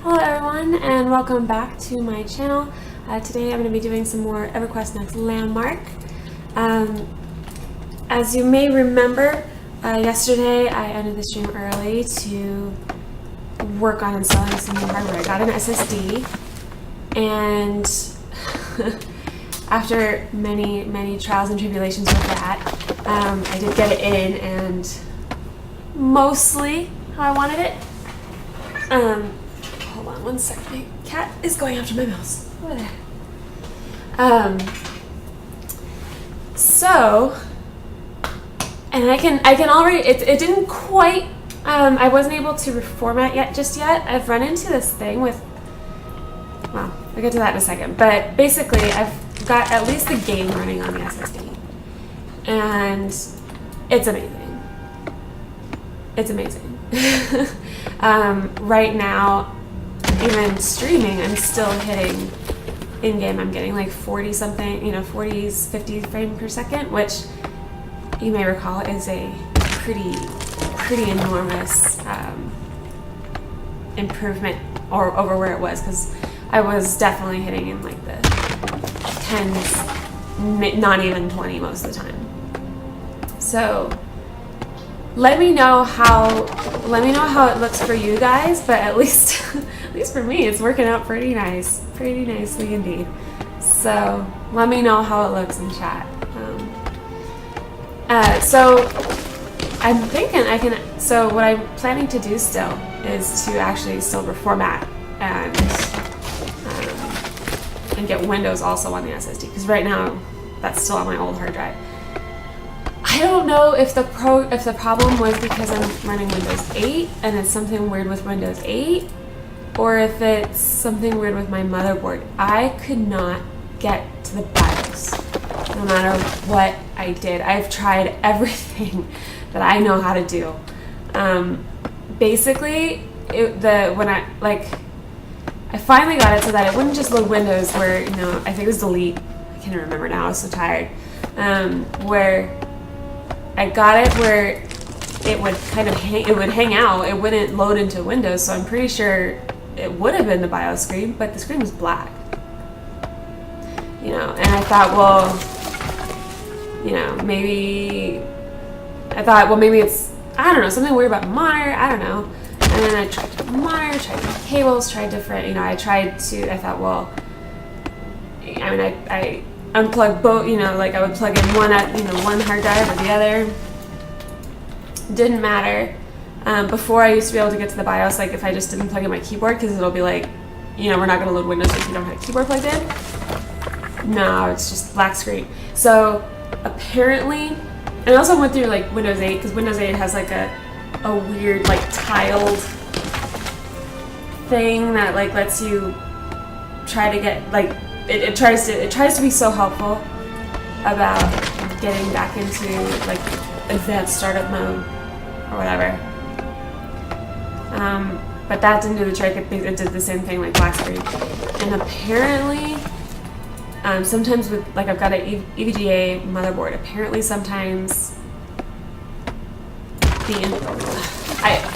Hello everyone and welcome back to my channel. Today I'm going to be doing some more EverQuest Next Landmark. As you may remember, yesterday I ended the stream early to work on installing some new hardware. I got an SSD and after many trials and tribulations with that, I did get it in and mostly how I wanted it. Hold on one second. My cat is going after my mouse. Over there. And I can already. It didn't quite. I wasn't able to reformat just yet. I've run into this thing with. Well, I'll get to that in a second. But basically, I've got at least the game running on the SSD, and it's amazing. It's amazing. Right now, even streaming, I'm still hitting in game. I'm getting like 40 something, 40s, 50 frames per second, which you may recall is a pretty enormous improvement over where it was, because I was definitely hitting in like the 10s, not even 20 most of the time. So let me know how it looks for you guys, but at least for me, it's working out pretty nicely indeed. So let me know how it looks in chat. So I'm thinking so what I'm planning to do still is to actually still reformat and get Windows also on the SSD, because right now that's still on my old hard drive. I don't know if the problem was because I'm running Windows 8 and it's something weird with Windows 8, or if it's something weird with my motherboard. I could not get to the BIOS no matter what I did. I've tried everything that I know how to do. Basically, I finally got it so that it wouldn't just load Windows where, I think it was delete. I can't remember now. I was so tired. Where I got it where it would kind of hang out. It wouldn't load into Windows, so I'm pretty sure it would have been the BIOS screen, but the screen was black. And I thought, maybe it's, I don't know, something weird about the monitor, I don't know. And then I tried the monitor, tried the cables, tried different, I thought, I unplug both, I would plug in one hard drive or the other. Didn't matter. Before, I used to be able to get to the BIOS, like if I just didn't plug in my keyboard, because it'll be like, we're not going to load Windows if you don't have a keyboard plugged in. No, it's just black screen. So apparently, and I also went through like Windows 8, because Windows 8 has like a weird like tiled thing that like lets you try to get like. It tries to be so helpful about getting back into like advanced startup mode or whatever. But that didn't do the trick. It did the same thing like black screen. And apparently, sometimes with like I've got an EVGA motherboard. Apparently, sometimes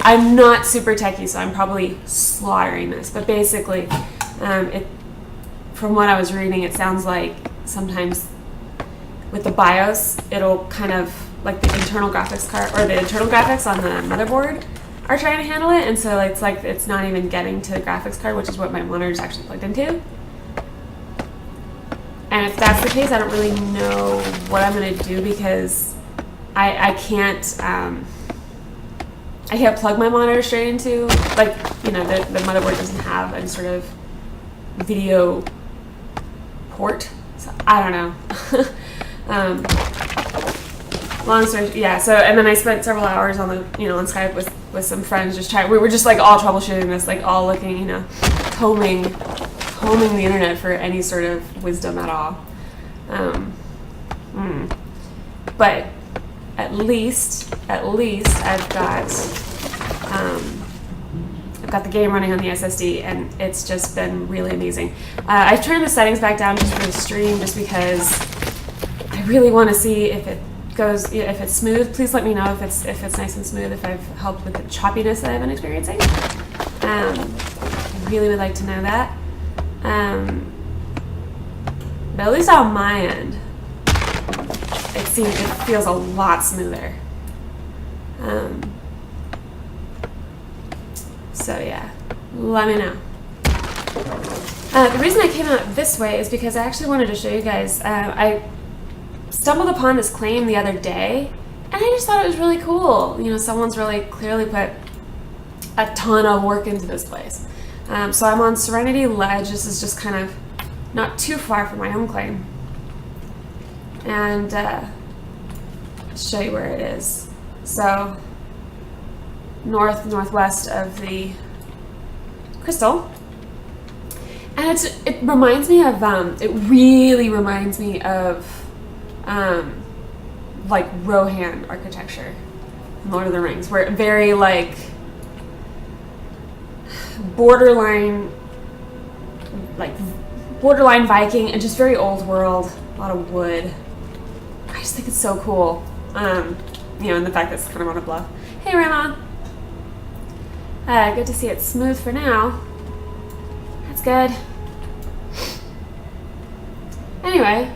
I'm not super techie, so I'm probably slaughtering this. But basically, from what I was reading, it sounds like sometimes with the BIOS, it'll kind of like the internal graphics card or the internal graphics on the motherboard are trying to handle it, and so it's like it's not even getting to the graphics card, which is what my monitor is actually plugged into. And if that's the case, I don't really know what I'm going to do, because I can't plug my monitor straight into the motherboard doesn't have any sort of video port, so I don't know. Long story, yeah. So, and then I spent several hours on on Skype with some friends, we were just like all troubleshooting this, like all looking, combing the internet for any sort of wisdom at all. But at least I've got the game running on the SSD, and it's just been really amazing. I've turned the settings back down just for the stream, just because I really want to see if it's smooth. Please let me know if it's nice and smooth, if I've helped with the choppiness that I've been experiencing. I really would like to know that. But at least on my end, it feels a lot smoother. So yeah, let me know. The reason I came out this way is because I actually wanted to show you guys. I stumbled upon this claim the other day, and I just thought it was really cool. You know, someone's really clearly put a ton of work into this place. So I'm on Serenity Ledge. This is just kind of not too far from my home claim. And I'll show you where it is. So northwest of the crystal. And it reminds me of, it really reminds me of like Rohan architecture in Lord of the Rings, where it very like borderline Viking and just very old world, a lot of wood. I just think it's so cool. You know, and the fact that it's kind of on a bluff. Hey, Rama. Good to see it smooth for now. That's good. Anyway,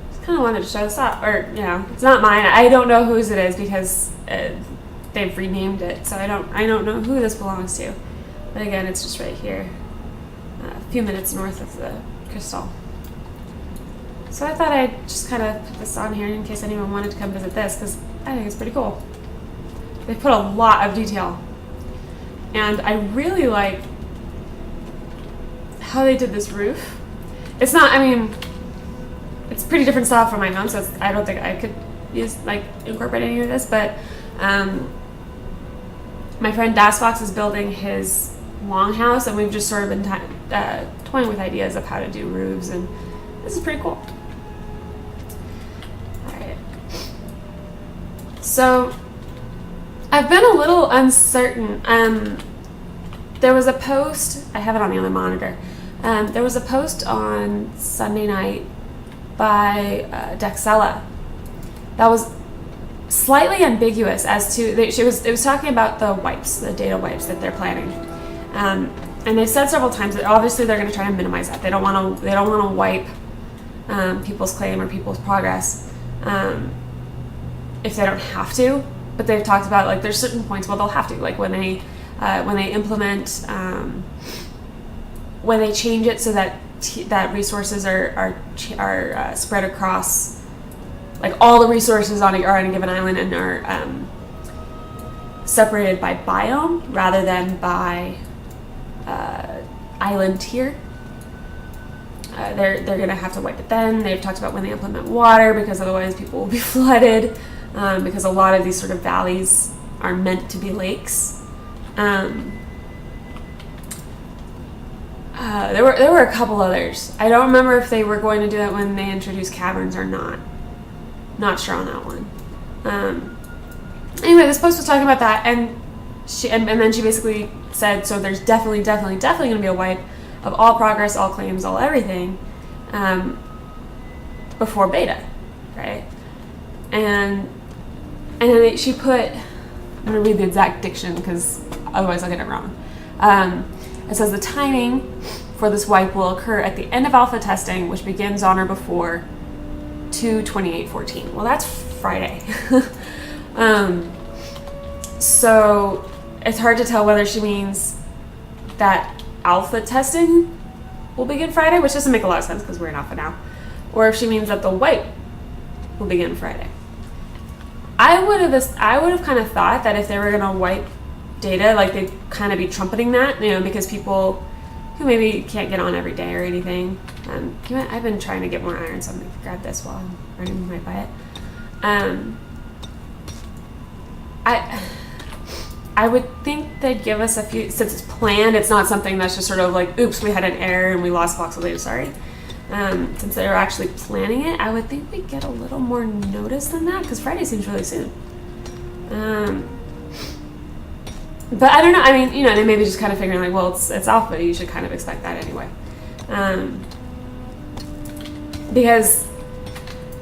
just kind of wanted to show this up. Or, you know, it's not mine. I don't know whose it is because they've renamed it. So I don't know who this belongs to. But again, it's just right here. A few minutes north of the crystal. So I thought I'd just kind of put this on here in case anyone wanted to come visit this, because I think it's pretty cool. They put a lot of detail. And I really like how they did this roof. It's not, I mean, it's pretty different style from my own, so I don't think I could incorporate any of this, but my friend Dasfox is building his longhouse, and we've just sort of been toying with ideas of how to do roofs, and this is pretty cool. Alright. So, I've been a little uncertain. There was a post, I have it on the other monitor, there was a post on Sunday night by Dexella that was slightly ambiguous as to, it was talking about the wipes, the data wipes that they're planning. And they've said several times that obviously they're going to try and minimize that. They don't want to wipe people's claim or people's progress if they don't have to. But they've talked about, like, there's certain points where they'll have to, like when they implement, when they change it so that that resources are spread across, like all the resources are on a given island and are separated by biome rather than by island tier. They're going to have to wipe it then. They've talked about when they implement water, because otherwise people will be flooded, because a lot of these sort of valleys are meant to be lakes. There were a couple others. I don't remember if they were going to do that when they introduced caverns or not. Not sure on that one. Anyway, this post was talking about that, and then she basically said, so there's definitely going to be a wipe of all progress, all claims, all everything before beta, right? And then she put, I'm going to read the exact diction because otherwise I'll get it wrong. It says the timing for this wipe will occur at the end of alpha testing, which begins on or before 2/28/14. Well, that's Friday. So it's hard to tell whether she means that alpha testing will begin Friday, which doesn't make a lot of sense because we're in alpha now, or if she means that the wipe will begin Friday. I would have kind of thought that if they were going to wipe data, like they'd kind of be trumpeting that, you know, because people who maybe can't get on every day or anything. I've been trying to get more iron, so I'm going to grab this while I'm running right by it. I would think they'd give us a few, since it's planned, it's not something that's just sort of like, oops, we had an error and we lost voxel data, sorry. Since they're actually planning it, I would think we'd get a little more notice than that, because Friday seems really soon. But I don't know, I mean, you know, they may be just kind of figuring like, well, it's alpha, you should kind of expect that anyway. Because,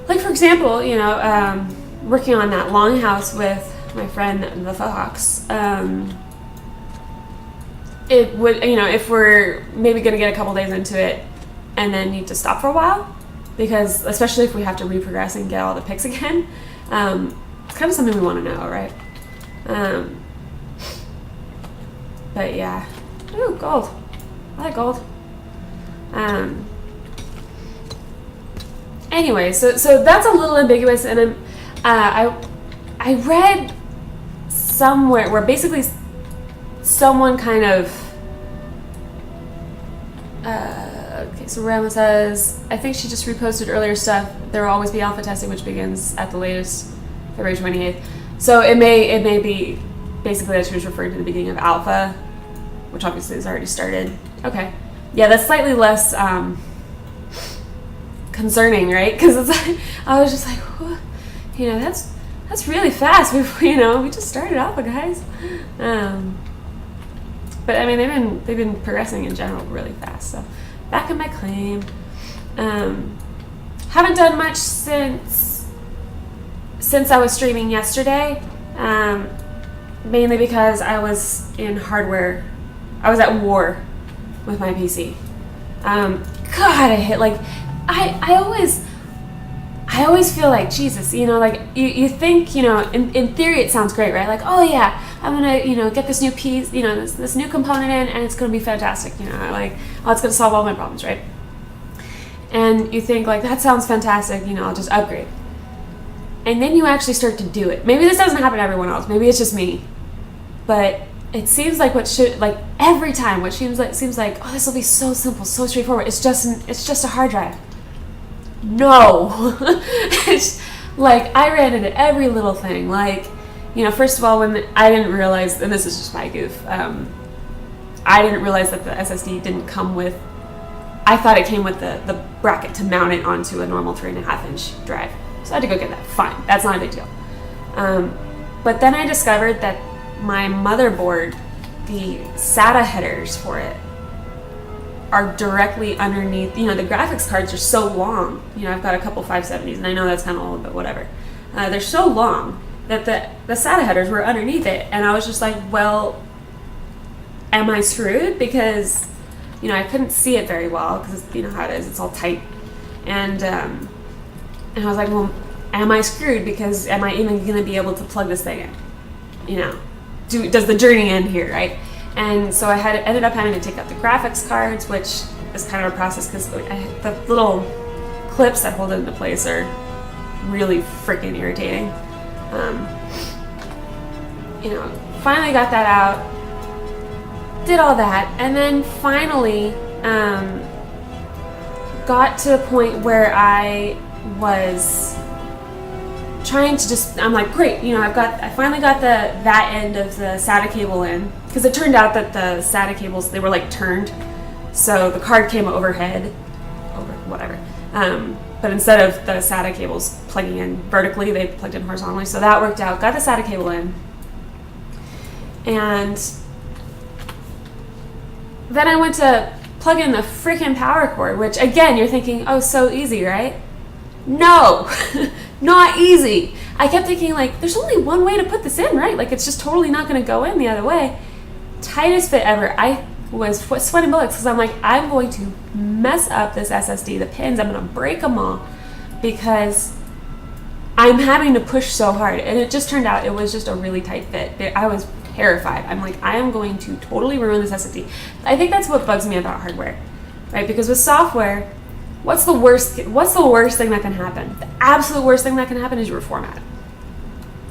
like, for example, you know, working on that longhouse with my friend the Fox, it would, if we're maybe going to get a couple days into it and then need to stop for a while, because especially if we have to reprogress and get all the picks again, it's kind of something we want to know, right? But yeah. Ooh, gold. I like gold. Anyway, so that's a little ambiguous, and I read somewhere where basically someone kind of okay, so Rama says, I think she just reposted earlier stuff. There will always be alpha testing, which begins at the latest February 28th. So it may be basically that she was referring to the beginning of alpha, which obviously has already started. Okay, yeah, that's slightly less concerning, right? Because I was just like, that's really fast. We just started alpha, guys. But I mean, they've been progressing in general really fast. So back in my claim, haven't done much since I was streaming yesterday. Mainly because I was in hardware. I was at war with my PC. God, I hit I always feel like Jesus, like you think, in theory it sounds great, right? Like, oh yeah, I'm gonna, get this new piece, this new component in, and it's gonna be fantastic, like, oh, it's gonna solve all my problems, right? And you think like, that sounds fantastic, I'll just upgrade. And then you actually start to do it. Maybe this doesn't happen to everyone else. Maybe it's just me. But it seems like every time, what seems like, oh, this will be so simple, so straightforward. It's just a hard drive. No. It's like, I ran into every little thing. Like, first of all, when I didn't realize, and this is just my goof, I didn't realize that the SSD didn't come with, I thought it came with the bracket to mount it onto a normal 3.5-inch drive. So I had to go get that. Fine. That's not a big deal. But then I discovered that my motherboard, the SATA headers for it, are directly underneath. The graphics cards are so long. I've got a couple 570s, and I know that's kind of old, but whatever. They're so long that the SATA headers were underneath it, and I was just like, well, am I screwed? Because, I couldn't see it very well, because you know how it is. It's all tight. And I was like, well, am I screwed? Because am I even going to be able to plug this thing in? Does the journey end here, right? And so I ended up having to take out the graphics cards, which is kind of a process because the little clips that hold it into place are really freaking irritating. Finally got that out, did all that, and then finally got to the point where I was trying to I'm like, great, I finally got that end of the SATA cable in, because it turned out that the SATA cables, they were like turned, so the card came overhead, whatever, but instead of the SATA cables plugging in vertically, they plugged in horizontally, so that worked out. Got the SATA cable in, and then I went to plug in the freaking power cord, which again, you're thinking, oh, so easy, right? No, not easy. I kept thinking, like, there's only one way to put this in, right? Like, it's just totally not going to go in the other way. Tightest fit ever. I was sweating bullets because I'm like, I'm going to mess up this SSD, the pins. I'm going to break them all because I'm having to push so hard. And it just turned out it was just a really tight fit. I was terrified. I'm like, I am going to totally ruin this SSD. I think that's what bugs me about hardware, right? Because with software, what's the worst thing that can happen? The absolute worst thing that can happen is you reformat.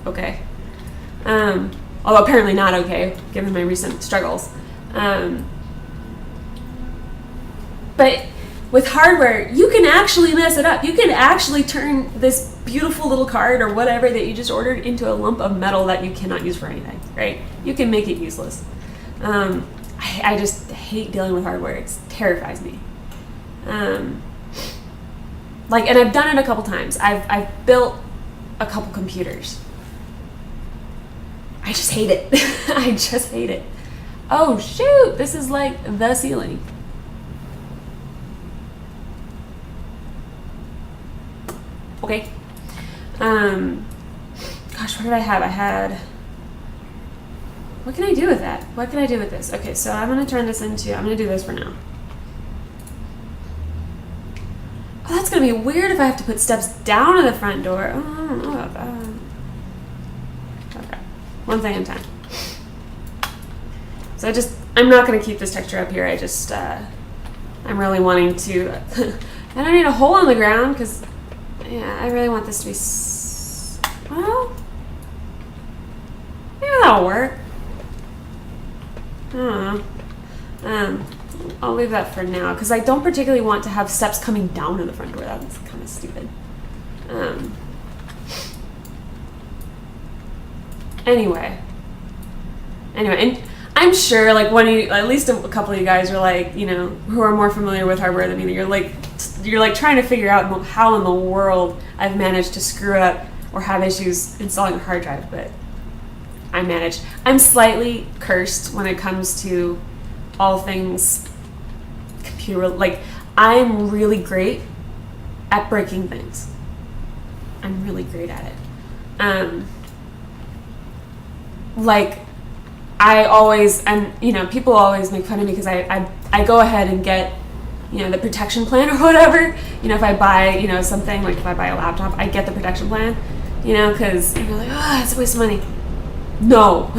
Okay. Although apparently not okay, given my recent struggles. But with hardware, you can actually mess it up. You can actually turn this beautiful little card or whatever that you just ordered into a lump of metal that you cannot use for anything, right? You can make it useless. I just hate dealing with hardware. It terrifies me. And I've done it a couple times. I've built a couple computers. I just hate it. I just hate it. Oh shoot, this is like the ceiling. Okay. Gosh, what did I have? I had What can I do with that? What can I do with this? Okay, so I'm going to turn this into, I'm going to do this for now. Oh, that's going to be weird if I have to put steps down to the front door. Oh, I don't know about that. Okay, one thing at a time. So I'm not going to keep this texture up here. I'm really wanting to, I don't need a hole in the ground because, yeah, I really want this to be, well, maybe that'll work. I don't know. I'll leave that for now because I don't particularly want to have steps coming down to the front door. That's kind of stupid. Anyway, and I'm sure like at least a couple of you guys are like, you know, who are more familiar with hardware than me. You're like trying to figure out how in the world I've managed to screw up or have issues installing a hard drive, but I managed. I'm slightly cursed when it comes to all things computer. Like, I'm really great at breaking things. I'm really great at it. Like, I always, and you know, people always make fun of me because I go ahead and get, you know, the protection plan or whatever. You know, if I buy, you know, something, like if I buy a laptop, I get the protection plan, you know, because you're like, oh, it's a waste of money. No,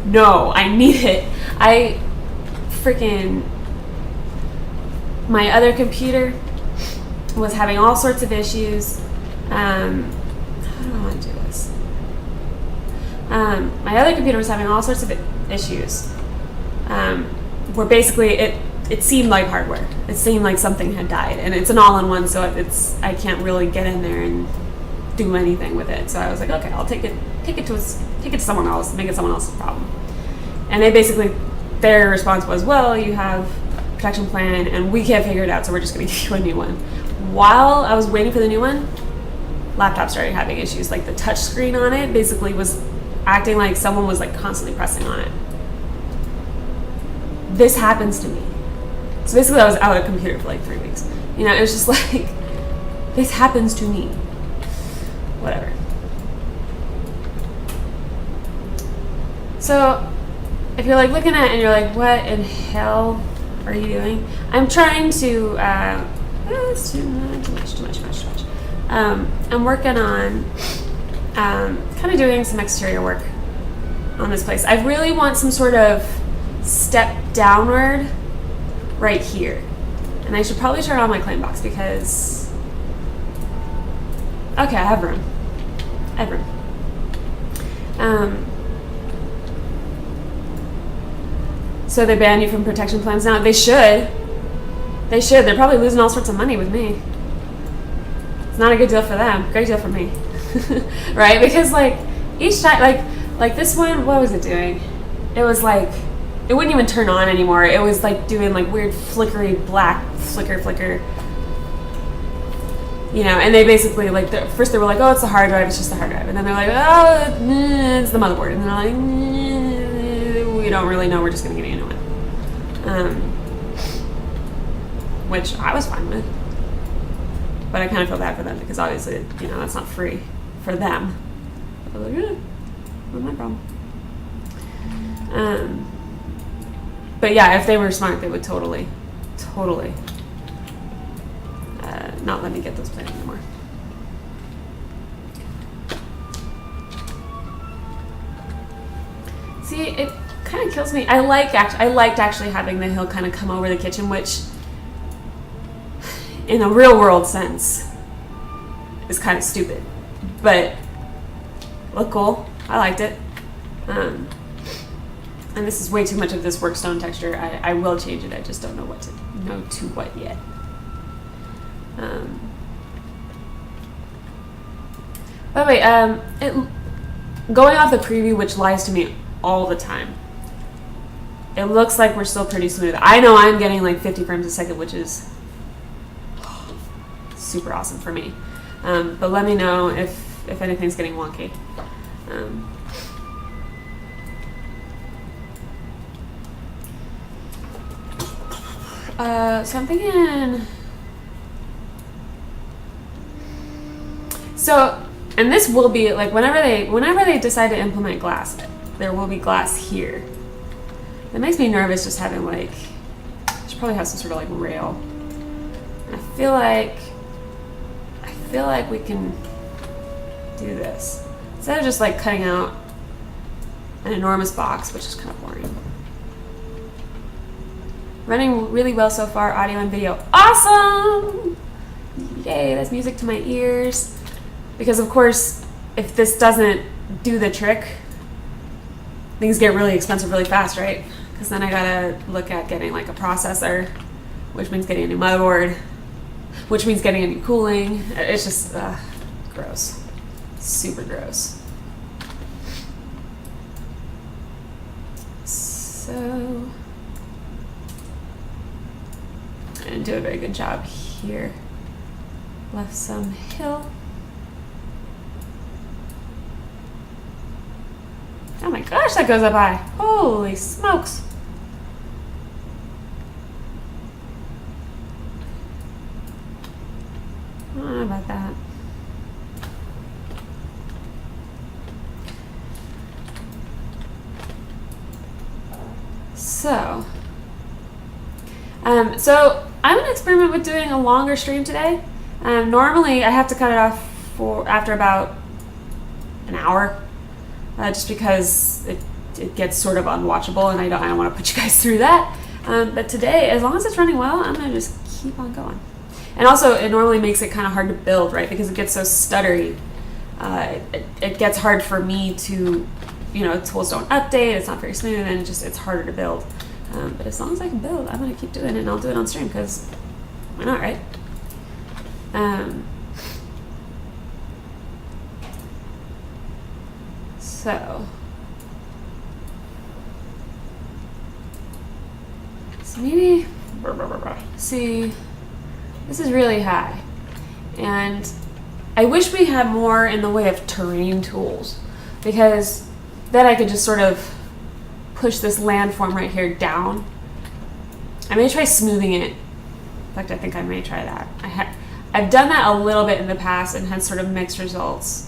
no, I need it. My other computer was having all sorts of issues. How do I want to do this? My other computer was having all sorts of issues, where basically it seemed like hardware. It seemed like something had died, and it's an all-in-one, so I can't really get in there and do anything with it. So I was like, okay, I'll take it to someone else, make it someone else's problem. And they basically, their response was, well, you have a protection plan and we can't figure it out, so we're just going to give you a new one. While I was waiting for the new one, laptop started having issues. Like the touch screen on it basically was acting like someone was like constantly pressing on it. This happens to me. So basically I was out of the computer for like 3 weeks. You know, it was just like, this happens to me. Whatever. So, if you're like looking at it and you're like, what in hell are you doing? I'm trying to, it's too much. I'm working on kind of doing some exterior work on this place. I really want some sort of step downward right here. And I should probably turn on my claim box because, okay, I have room. So they ban you from protection plans now? They should. They're probably losing all sorts of money with me. It's not a good deal for them. Great deal for me. Right? Because like each time, like this one, what was it doing? It was like, it wouldn't even turn on anymore. It was like doing like weird flickery black flicker. You know, and they basically like, first they were like, oh, it's the hard drive, it's just the hard drive. And then they're like, oh, it's the motherboard. And they're like, we don't really know, we're just going to give you a new one. Which I was fine with. But I kind of feel bad for them because obviously, you know, that's not free for them. I was like, not my problem. But yeah, if they were smart, they would totally not let me get those plans anymore. See, it kind of kills me. I liked actually having the hill kind of come over the kitchen, which in a real world sense is kind of stupid, but looked cool. I liked it. And this is way too much of this work stone texture. I will change it. I just don't know what yet. By the way, going off the preview, which lies to me all the time, it looks like we're still pretty smooth. I know I'm getting like 50 frames a second, which is super awesome for me. But let me know if anything's getting wonky. So I'm thinking. So, and this will be like whenever they decide to implement glass, there will be glass here. That makes me nervous just having like, I should probably have some sort of like rail. And I feel like we can do this. Instead of just like cutting out an enormous box, which is kind of boring. Running really well so far, audio and video. Awesome! Yay, that's music to my ears. Because of course, if this doesn't do the trick, things get really expensive really fast, right? Because then I gotta look at getting like a processor, which means getting a new motherboard, which means getting a new cooling. It's just gross. Super gross. So I didn't do a very good job here. Left some hill. Oh my gosh, that goes up high. Holy smokes. I don't know about that. So I'm going to experiment with doing a longer stream today. Normally I have to cut it off after about an hour, just because it gets sort of unwatchable, and I don't want to put you guys through that. But today, as long as it's running well, I'm going to just keep on going. And also, it normally makes it kind of hard to build, right? Because it gets so stuttery. It gets hard for me to, tools don't update, it's not very smooth, and it's harder to build. But as long as I can build, I'm going to keep doing it, and I'll do it on stream, because why not, right? So maybe, see, this is really high, and I wish we had more in the way of terrain tools, because then I could just sort of push this landform right here down. I may try smoothing it. In fact, I think I may try that. I've done that a little bit in the past and had sort of mixed results.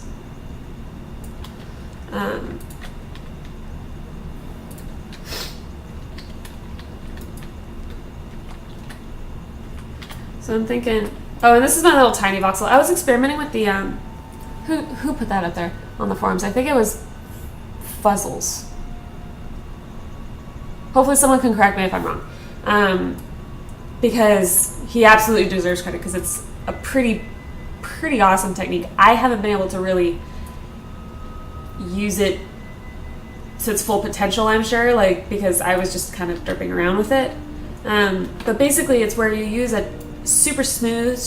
So I'm thinking, oh, and this is my little tiny voxel. I was experimenting with the, who put that up there on the forums? I think it was Fuzzles. Hopefully someone can correct me if I'm wrong. Because he absolutely deserves credit, because it's a pretty awesome technique. I haven't been able to really use it to its full potential, I'm sure, because I was just kind of derping around with it. But basically it's where you use a super smooth,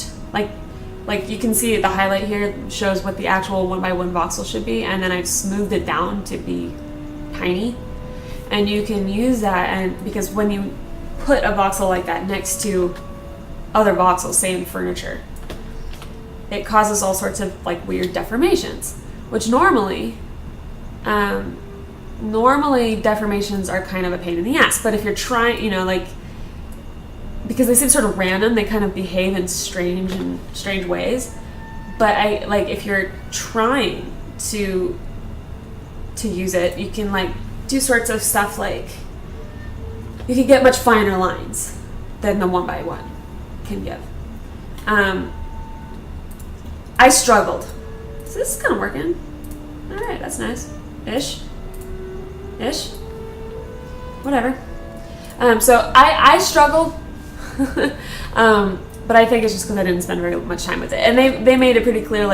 like you can see the highlight here shows what the actual 1x1 voxel should be, and then I've smoothed it down to be tiny. And you can use that, and because when you put a voxel like that next to other voxels, say in furniture, it causes all sorts of weird deformations, which normally deformations are kind of a pain in the ass. But if you're trying, because they seem sort of random, they kind of behave in strange ways. But if you're trying to use it, you can do sorts of stuff you can get much finer lines than the 1x1 can give. I struggled. So this is kind of working. All right, that's nice. Ish. Whatever. So I struggled. But I think it's just because I didn't spend very much time with it. And they made it pretty clear,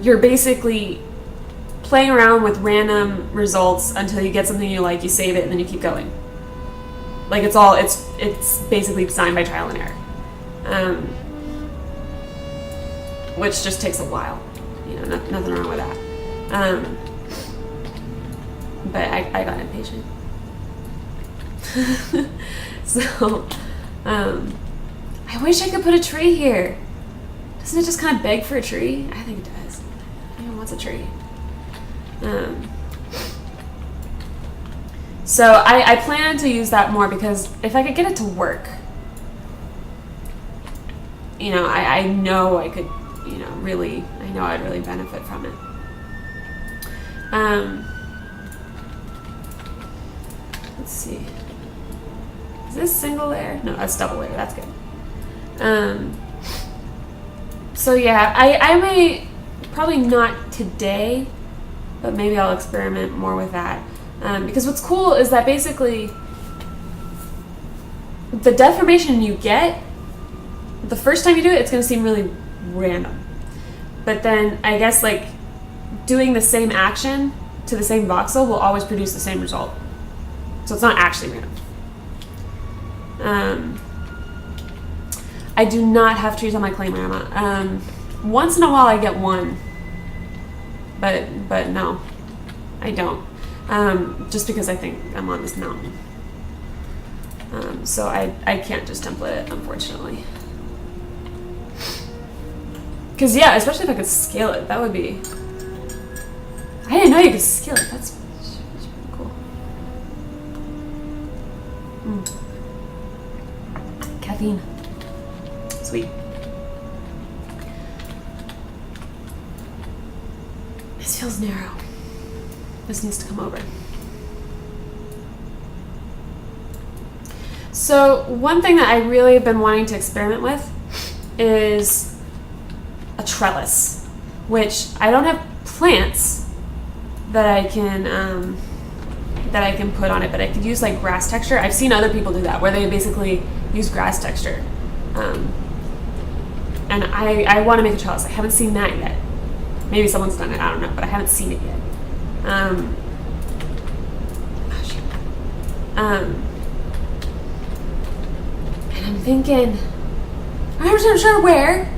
you're basically playing around with random results until you get something you like, you save it, and then you keep going. It's basically designed by trial and error. Which just takes a while. Nothing wrong with that. But I got impatient. So, I wish I could put a tree here. Doesn't it just kind of beg for a tree? I think it does. Everyone wants a tree. So I plan to use that more, because if I could get it to work, I know I could, I'd really benefit from it. let's see. Is this single layer? No, that's double layer. That's good. So yeah, I may, probably not today, but maybe I'll experiment more with that. Because what's cool is that basically the deformation you get, the first time you do it, it's going to seem really random. But then I guess like doing the same action to the same voxel will always produce the same result. So it's not actually random. I do not have trees on my Claymorama. Once in a while I get one, but no, I don't. Just because I think I'm on this mountain. So I can't just template it, unfortunately. Because yeah, especially if I could scale it, that would be... I didn't know you could scale it. That's pretty cool. Caffeine. Sweet. This feels narrow. This needs to come over. So one thing that I really have been wanting to experiment with is a trellis, which I don't have plants that I can put on it, but I could use like grass texture. I've seen other people do that, where they basically use grass texture. And I want to make a trellis. I haven't seen that yet. Maybe someone's done it, I don't know, but I haven't seen it yet. And I'm thinking, I'm not sure where,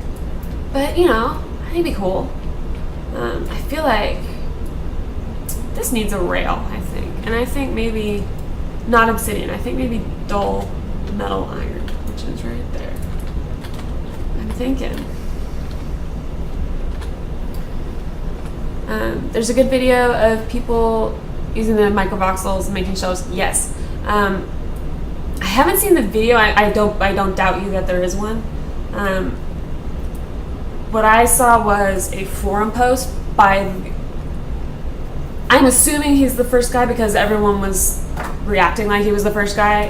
but you know, I think it'd be cool. I feel like this needs a rail, I think. And I think maybe not obsidian, I think maybe dull metal iron, which is right there. I'm thinking. There's a good video of people using the microvoxels and making shelves. Yes. I haven't seen the video. I don't doubt you that there is one. What I saw was a forum post by, I'm assuming he's the first guy because everyone was reacting like he was the first guy.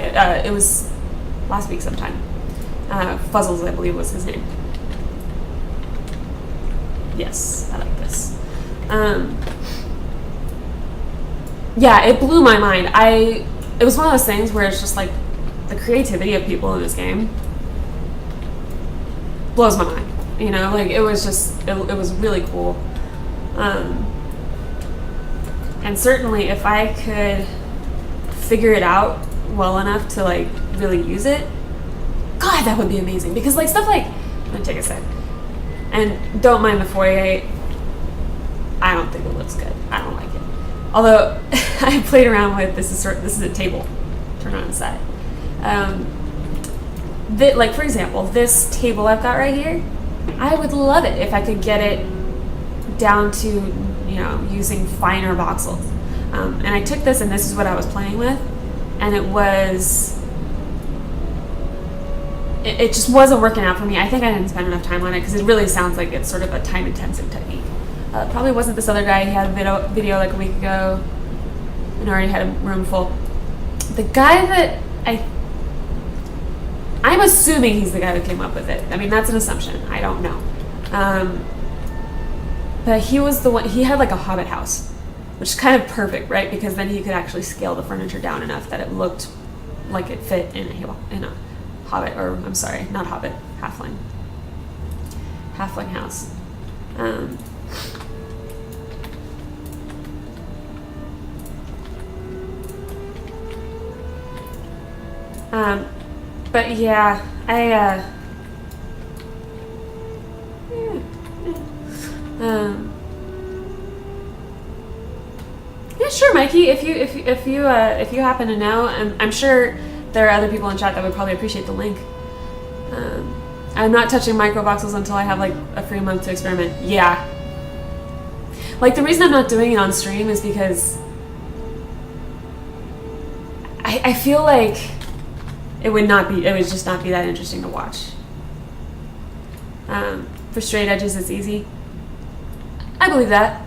It was last week sometime. Fuzzles, I believe, was his name. Yes, I like this. Yeah, it blew my mind. It was one of those things where it's just like the creativity of people in this game blows my mind. You know, like it was just, it was really cool. And certainly if I could figure it out well enough to like really use it, God, that would be amazing. Because like stuff like, let me take a sec. And don't mind the foyer. I don't think it looks good. I don't like it. Although I played around with this is a table. Turn on the side. Like for example, this table I've got right here, I would love it if I could get it down to, you know, using finer voxels. And I took this and this is what I was playing with, and it just wasn't working out for me. I think I didn't spend enough time on it because it really sounds like it's sort of a time-intensive technique. Probably wasn't this other guy. He had a video like a week ago and already had a room full. The guy that I'm assuming he's the guy that came up with it. I mean, that's an assumption. I don't know. But he was the one, he had like a hobbit house, which is kind of perfect, right? Because then he could actually scale the furniture down enough that it looked like it fit in a hobbit, or I'm sorry, not hobbit, halfling house. But yeah, yeah, sure, Mikey. If you happen to know, I'm sure there are other people in chat that would probably appreciate the link. I'm not touching microvoxels until I have like a free month to experiment. Yeah. Like the reason I'm not doing it on stream is because I feel like it would just not be that interesting to watch. For straight edges, it's easy. I believe that.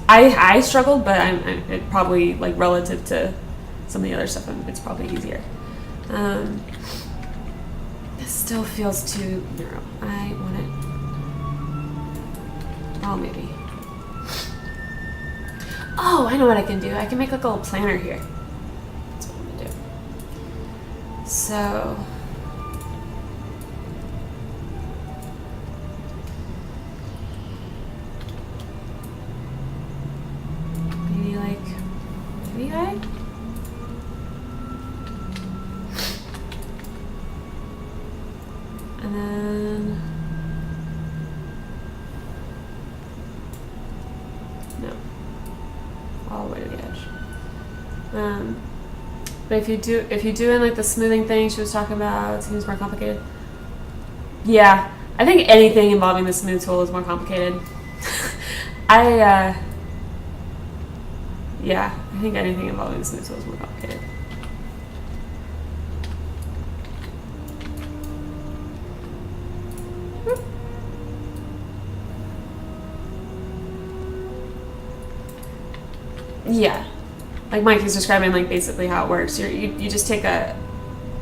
I struggled, but it probably like relative to some of the other stuff, it's probably easier. This still feels too narrow. I want it. Oh, maybe. Oh, I know what I can do. I can make like a little planner here. That's what I'm gonna do. So. Maybe like 3i? And then. No. All the way to the edge. But if you do in like the smoothing thing she was talking about, it seems more complicated. Yeah, I think anything involving the smooth tool is more complicated. Yeah, I think anything involving the smooth tool is more complicated. Yeah, like Mike is describing like basically how it works. You just take a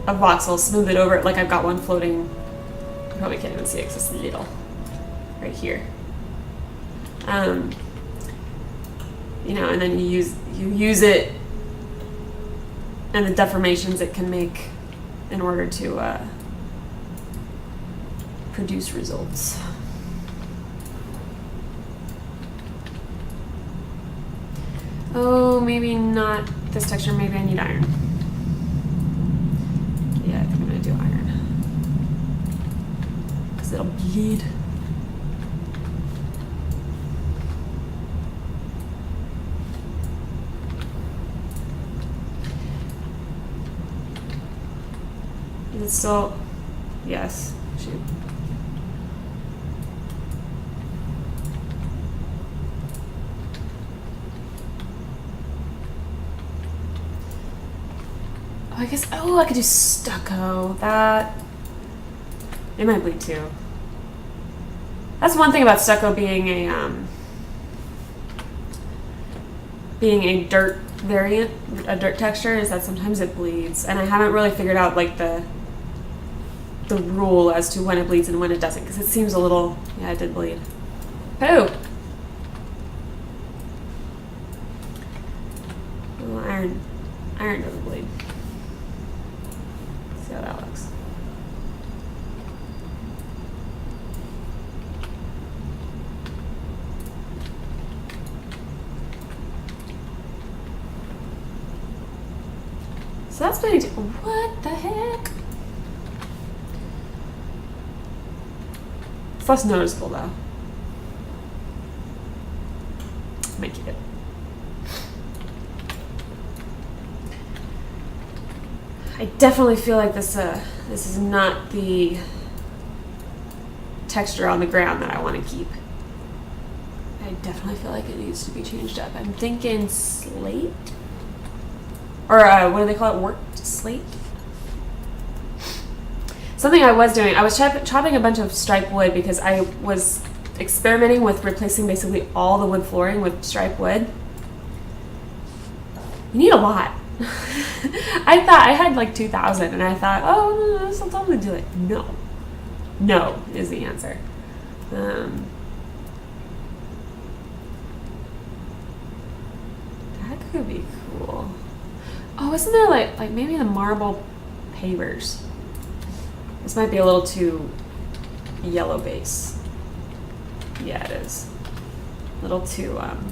voxel, smooth it over. Like I've got one floating. You probably can't even see it because it's little, right here. You know, and then you use it, and the deformations it can make in order to produce results. Oh, maybe not this texture. Maybe I need iron. Yeah, I think I'm gonna do iron. Because it'll bleed. Is it still? Yes. Shoot. I guess, I could do stucco. That, it might bleed too. That's one thing about stucco being a dirt variant, a dirt texture, is that sometimes it bleeds. And I haven't really figured out like the rule as to when it bleeds and when it doesn't, because it seems a little, yeah, it did bleed. Oh! Well, iron doesn't bleed. See how that looks. So that's bleeding too. What the heck? It's less noticeable though. Might keep it. I definitely feel like this is not the texture on the ground that I want to keep. I definitely feel like it needs to be changed up. I'm thinking slate? Or what do they call it? Worked slate? Something I was doing, I was chopping a bunch of stripe wood because I was experimenting with replacing basically all the wood flooring with stripe wood. You need a lot. I thought I had like 2,000 and I thought, oh, no, this will totally do it. No is the answer. That could be cool. Oh, isn't there like maybe the marble pavers? This might be a little too yellow base. Yeah, it is. A little too, want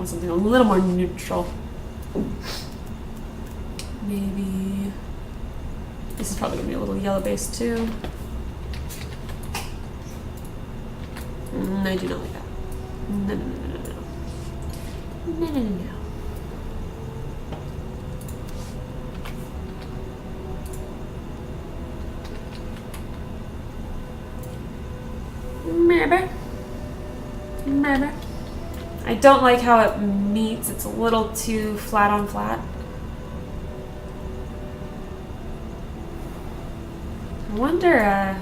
something a little more neutral. Maybe this is probably gonna be a little yellow base too. I do not like that. No. Maybe. I don't like how it meets. It's a little too flat on flat. I wonder, I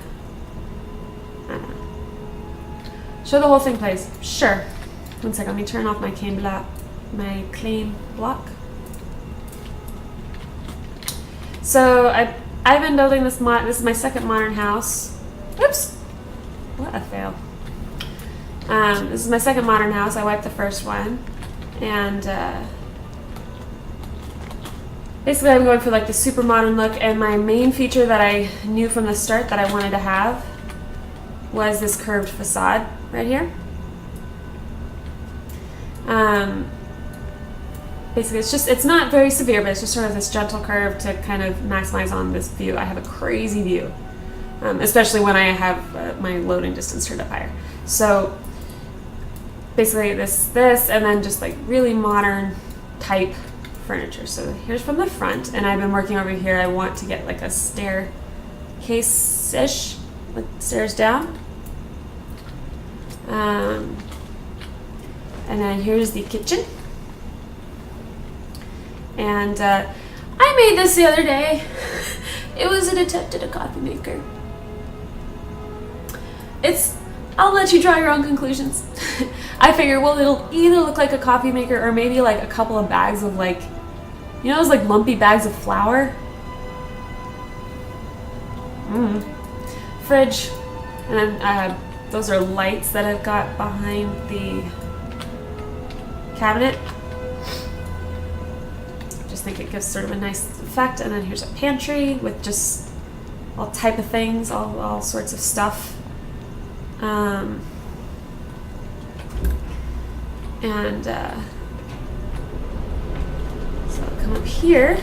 don't know. Show the whole thing, please. Sure. One second, let me turn off my claim block. So I've been building this this is my second modern house. Oops, what a fail. This is my second modern house. I wiped the first one, and basically I'm going for like the super modern look. And my main feature that I knew from the start that I wanted to have was this curved facade right here. Basically, it's not very severe, but it's just sort of this gentle curve to kind of maximize on this view. I have a crazy view, especially when I have my loading distance turned up higher. So basically this, and then just like really modern type furniture. So here's from the front, and I've been working over here. I want to get like a staircase-ish, like stairs down. And then here's the kitchen. And I made this the other day. It was an attempt at a coffee maker. I'll let you draw your own conclusions. I figure, well, it'll either look like a coffee maker or maybe like a couple of bags of like, you know those like lumpy bags of flour? Fridge. And then those are lights that I've got behind the cabinet. Just think it gives sort of a nice effect. And then here's a pantry with just all type of things, all sorts of stuff. So I'll come up here.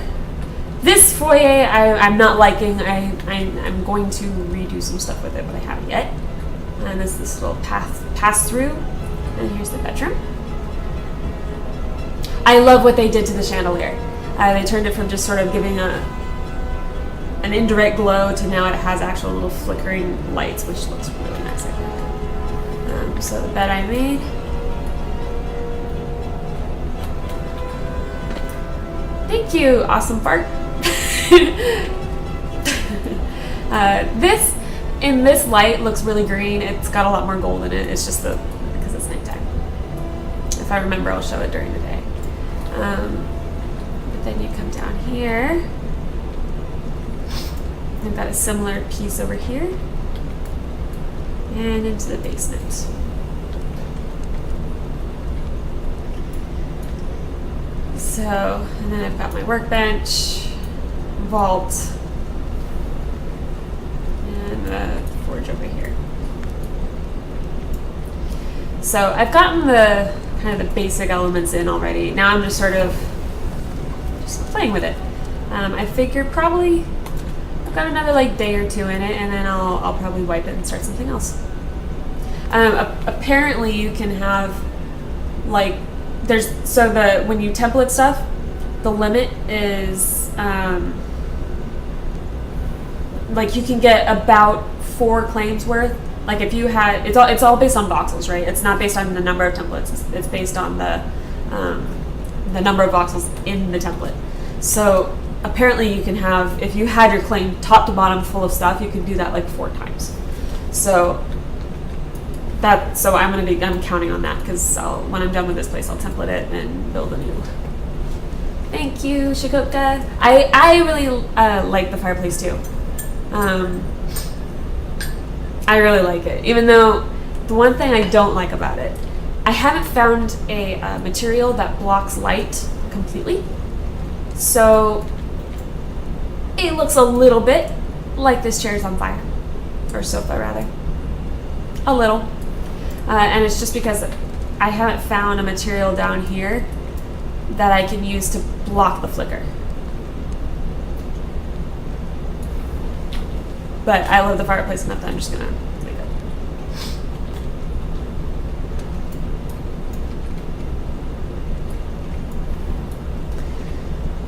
This foyer I'm not liking. I'm going to redo some stuff with it, but I haven't yet. And there's this little pass through. And here's the bedroom. I love what they did to the chandelier. They turned it from just sort of giving an indirect glow to now it has actual little flickering lights, which looks really nice, I think. So the bed I made. Thank you, awesome fart. This, in this light, looks really green. It's got a lot more gold in it. It's just because it's nighttime. If I remember, I'll show it during the day. But then you come down here. I've got a similar piece over here. And into the basement. So, and then I've got my workbench, vault, and the forge over here. So I've gotten the kind of the basic elements in already. Now I'm just sort of just playing with it. I figure probably I've got another like day or two in it, and then I'll probably wipe it and start something else. Apparently you can have like when you template stuff, the limit is like you can get about 4 claims worth. Like if you had, it's all based on voxels, right? It's not based on the number of templates. It's based on the number of voxels in the template. So apparently you can have, if you had your claim top to bottom full of stuff, you can do that like 4 times. So I'm counting on that, because when I'm done with this place, I'll template it and build a new. Thank you, Shikoka. I really like the fireplace too. I really like it, even though the one thing I don't like about it, I haven't found a material that blocks light completely. So it looks a little bit like this chair is on fire, or sofa rather. A little. And it's just because I haven't found a material down here that I can use to block the flicker. But I love the fireplace enough that I'm just gonna leave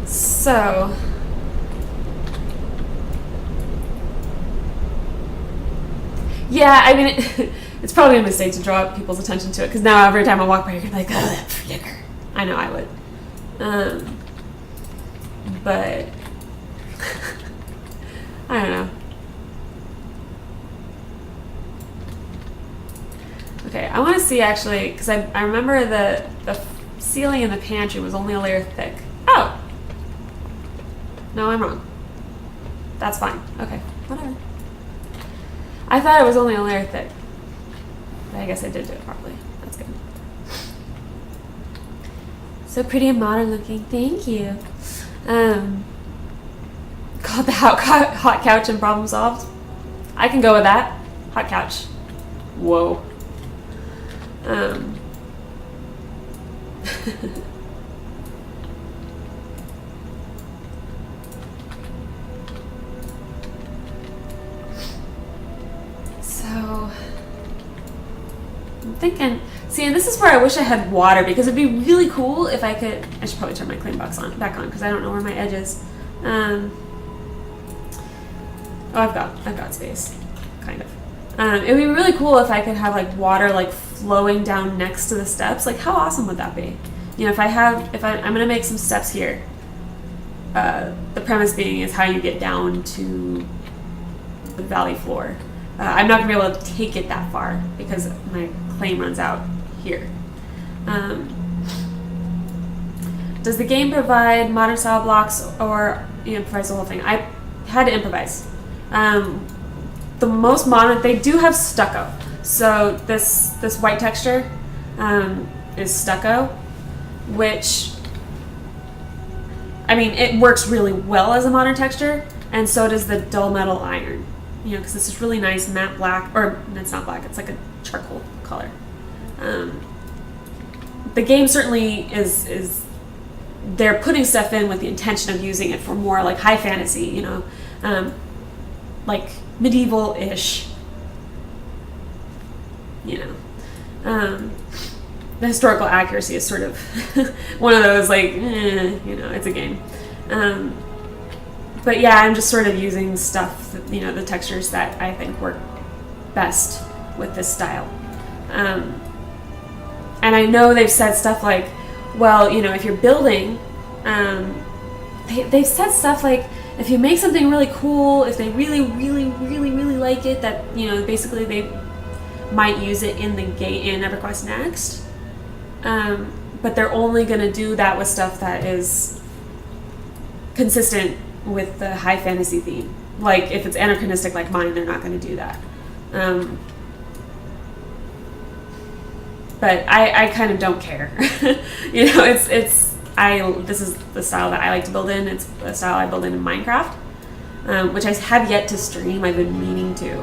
it. So yeah, I mean, it's probably a mistake to draw people's attention to it, because now every time I walk by, you're gonna be like, oh, that flicker. I know I would. But I don't know. Okay, I want to see actually, because I remember the ceiling in the pantry was only a layer thick. Oh! No, I'm wrong. That's fine. Okay, whatever. I thought it was only a layer thick. But I guess I did do it properly. That's good. So pretty and modern looking. Thank you. Called the hot couch and problem solved. I can go with that. Hot couch. Whoa. So I'm thinking, see, and this is where I wish I had water, because it'd be really cool if I could. I should probably turn my clean box back on because I don't know where my edge is. Oh, I've got space, kind of. It'd be really cool if I could have like water like flowing down next to the steps. Like, how awesome would that be? You know, I'm gonna make some steps here. The premise being is how you get down to the valley floor. I'm not gonna be able to take it that far because my claim runs out here. Does the game provide modern style blocks, or improvise the whole thing? I had to improvise. The most modern, they do have stucco. So this white texture is stucco, which, I mean, it works really well as a modern texture, and so does the dull metal iron. Because this is really nice matte black, or it's not black, it's like a charcoal color. The game certainly is they're putting stuff in with the intention of using it for more like high fantasy, like medieval-ish, the historical accuracy is sort of one of those like, it's a game. But yeah, I'm just sort of using stuff, the textures that I think work best with this style. And I know they've said stuff like, well, if you're building, they've said stuff like, if you make something really cool, if they really, really, really, really like it, that, basically they might use it in EverQuest Next. But they're only going to do that with stuff that is consistent with the high fantasy theme. Like, if it's anachronistic like mine, they're not going to do that. But I kind of don't care. This is the style that I like to build in. It's the style I build in Minecraft, which I have yet to stream. I've been meaning to.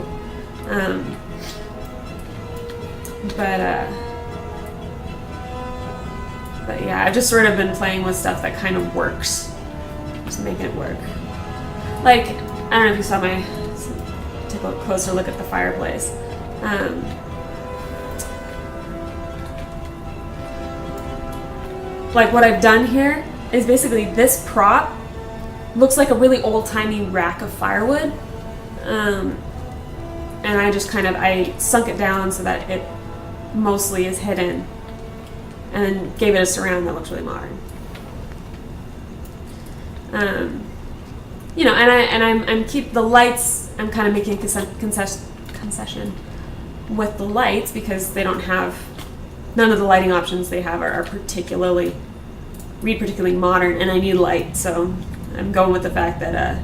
But yeah, I've just sort of been playing with stuff that kind of works. Just making it work. Like, I don't know if you saw take a closer look at the fireplace. Like, what I've done here is basically this prop looks like a really old-timey rack of firewood. And I just I sunk it down so that it mostly is hidden, and then gave it a surround that looks really modern. I'm keep the lights. I'm kind of making a concession with the lights because they don't have, none of the lighting options they have are particularly modern, and I need light, so I'm going with the fact that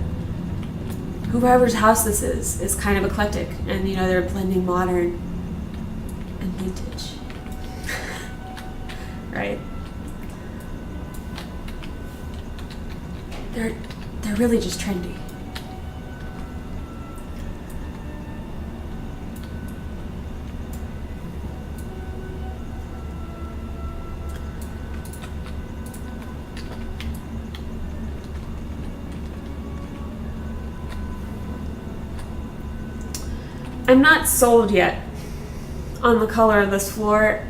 whoever's house this is kind of eclectic, and they're blending modern and vintage. Right? They're really just trendy. I'm not sold yet on the color of this floor.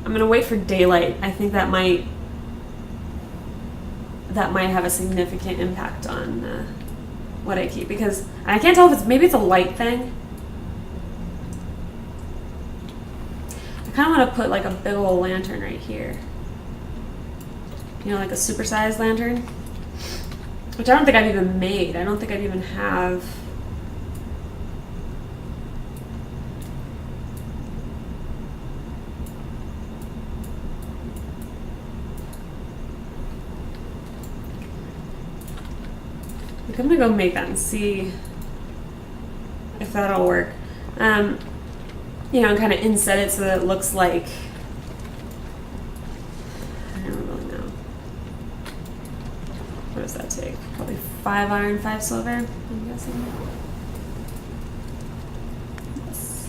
I'm gonna wait for daylight. I think that might have a significant impact on what I keep, because I can't tell if maybe it's a light thing. I kind of want to put like a big old lantern right here. Like a supersized lantern, which I don't think I've even made. I don't think I've even have. Like, I'm gonna go make that and see if that'll work. You know, and kind of inset it so that it looks like, I don't really know. What does that take? Probably 5 iron, 5 silver, I'm guessing. Yes.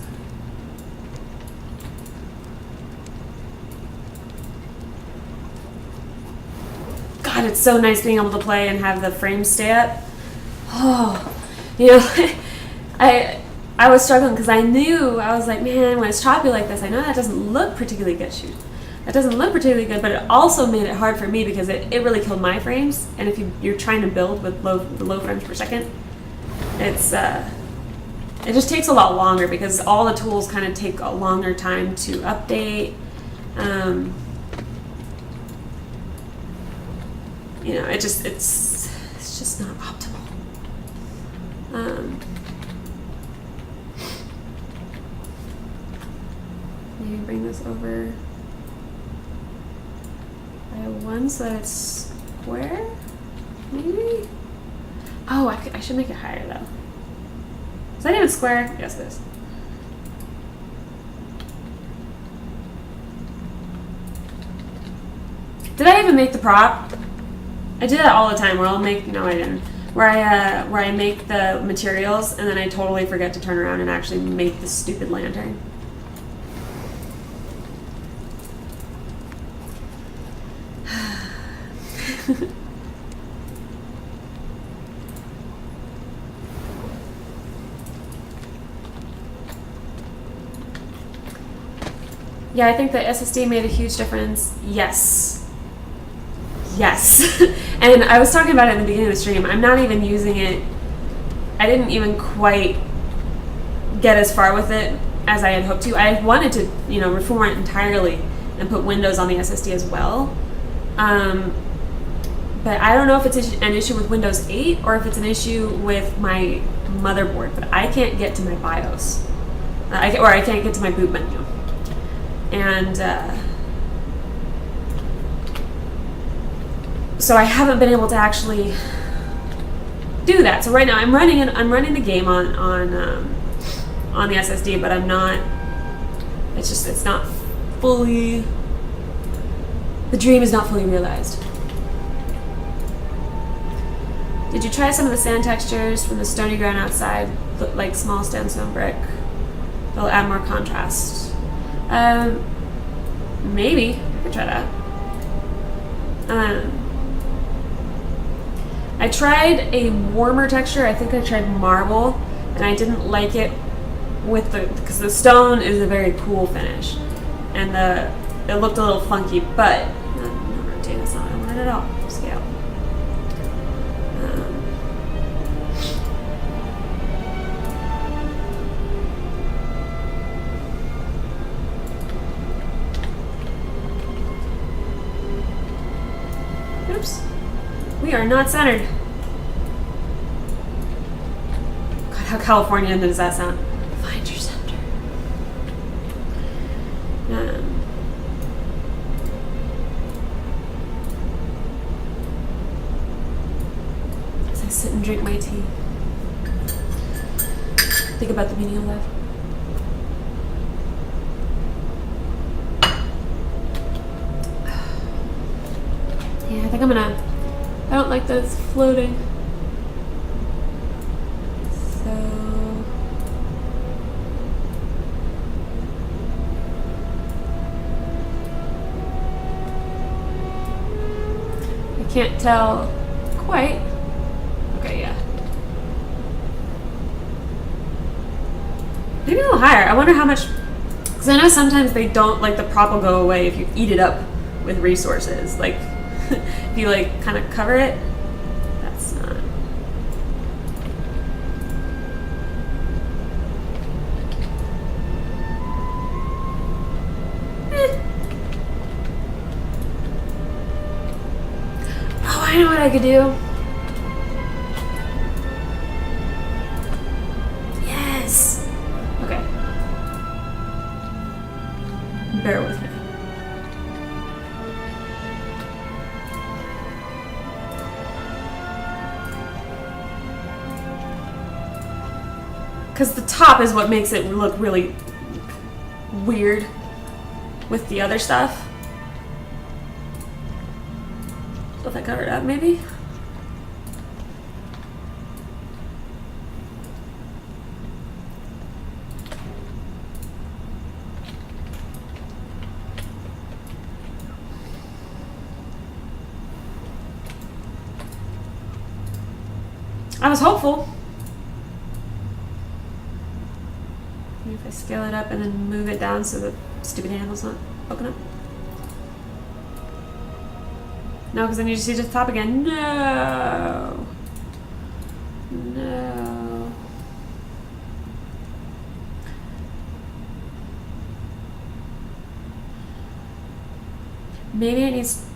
God, it's so nice being able to play and have the frames stay up. Oh, you know, I was struggling because I knew, I was like, man, when it's choppy like this, I know that doesn't look particularly good. Shoot, that doesn't look particularly good, but it also made it hard for me because it really killed my frames. And if you're trying to build with low frames per second, it's it just takes a lot longer because all the tools kind of take a longer time to update. You know, it's just not optimal. Maybe bring this over by 1 so that it's square, maybe? Oh, I should make it higher though. Is that even square? Yes, it is. Did I even make the prop? I do that all the time where I'll make, no I didn't, where I make the materials and then I totally forget to turn around and actually make the stupid lantern. Yeah, I think the SSD made a huge difference. Yes. Yes. And I was talking about it in the beginning of the stream. I'm not even using it. I didn't even quite get as far with it as I had hoped to. I wanted to, you know, reformat it entirely and put Windows on the SSD as well. But I don't know if it's an issue with Windows 8 or if it's an issue with my motherboard. But I can't get to my BIOS. Or I can't get to my boot menu. And so I haven't been able to actually do that. So right now I'm running the game on the SSD, but I'm not. It's not fully. The dream is not fully realized. Did you try some of the sand textures from the stony ground outside, like small sandstone brick? They'll add more contrast. Maybe I could try that. I tried a warmer texture. I think I tried marble, and I didn't like it because the stone is a very cool finish, and it looked a little funky. But no rotate. That's not what I wanted at all. Scale. Oops. We are not centered. God, how Californian does that sound? Find your center. As I sit and drink my tea, think about the meaning of life. Yeah, I think I'm gonna. I don't like that it's floating. So. I can't tell quite. Okay, yeah. Maybe a little higher. I wonder how much. Because I know sometimes they don't, like, the prop will go away if you eat it up with resources. Like. If you like kind of cover it, that's not. Oh, I know what I could do. Yes. Okay. Bear with me. because the top is what makes it look really weird with the other stuff. Let that cover it up, maybe. I was hopeful. Maybe if I scale it up and then move it down so the stupid handle's not poking up. No, because then you just see the top again. No. No. Maybe it needs...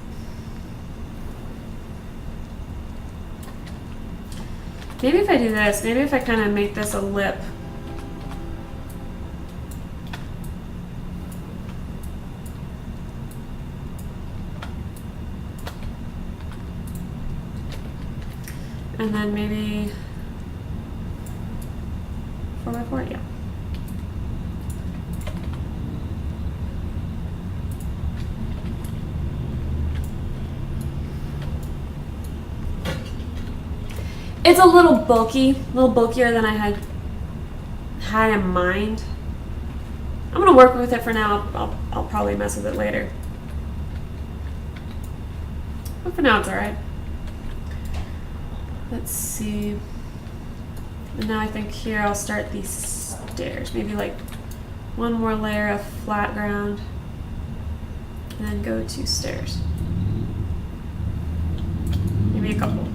Maybe if I do this, maybe if I kind of make this a lip. And then maybe 4x4, yeah. It's a little bulkier than I had in mind. I'm gonna work with it for now. I'll probably mess with it later. But for now, it's all right. Let's see. And now I think here I'll start these stairs. Maybe like one more layer of flat ground, and then go to stairs. Maybe a couple.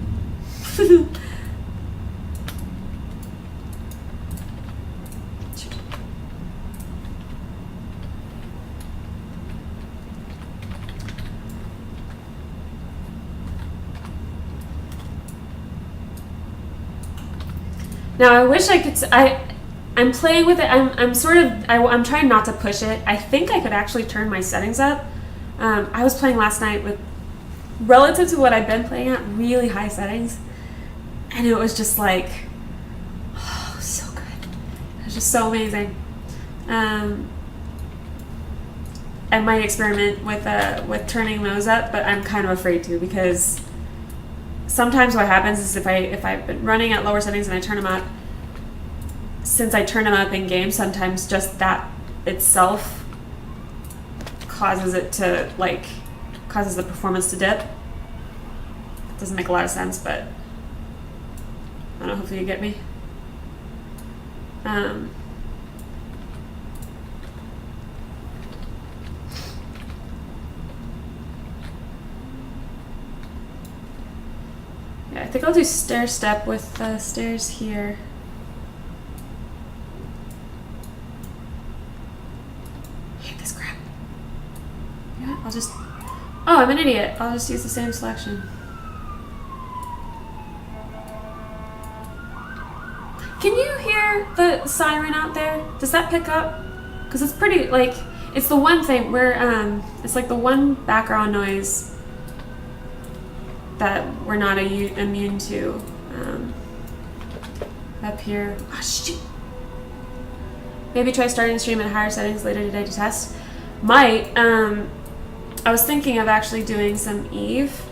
Now I wish I could. I'm playing with it. I'm trying not to push it. I think I could actually turn my settings up. I was playing last night with, relative to what I've been playing at, really high settings, and it was just like, oh, so good. It was just so amazing. I might experiment with turning those up, but I'm kind of afraid to, because sometimes what happens is if I've been running at lower settings and I turn them up, since I turn them up in game, sometimes just that itself causes the performance to dip. It doesn't make a lot of sense, but I don't know, hopefully you get me. Yeah, I think I'll do stair step with the stairs here. I hate this crap. Yeah, I'll just... Oh, I'm an idiot. I'll just use the same selection. Can you hear the siren out there? Does that pick up? Because it's pretty, like, it's the one thing where, it's like the one background noise that we're not immune to up here. Oh, shoot. Maybe try starting the stream at higher settings later today to test. Might. I was thinking of actually doing some Eve,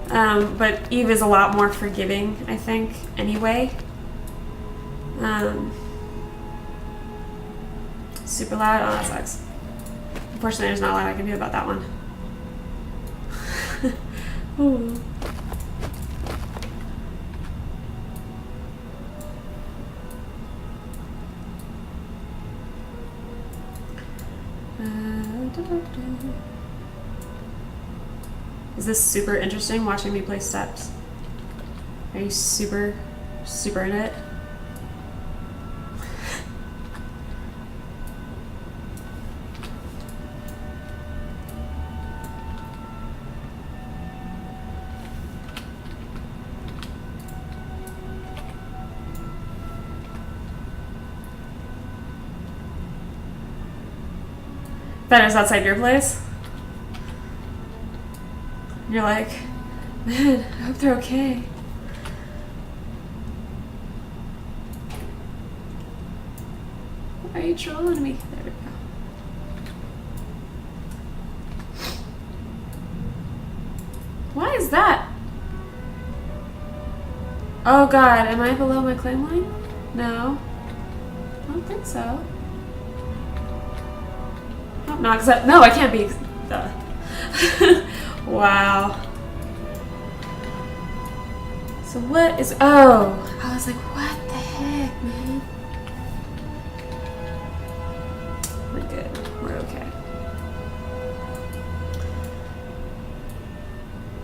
but Eve is a lot more forgiving, I think, anyway. Super loud. Oh, that sucks. Unfortunately, there's not a lot I can do about that one. Ooh. Is this super interesting, watching me play steps? Are you super in it? That is outside your place? You're like, man, I hope they're okay. you trolling me? There we go. Why is that? Oh god, am I below my claim line? No. I don't think so. Hope not, cause no, I can't be. Duh. Wow. So what is, oh, I was like, what the heck, man? We're good, we're okay.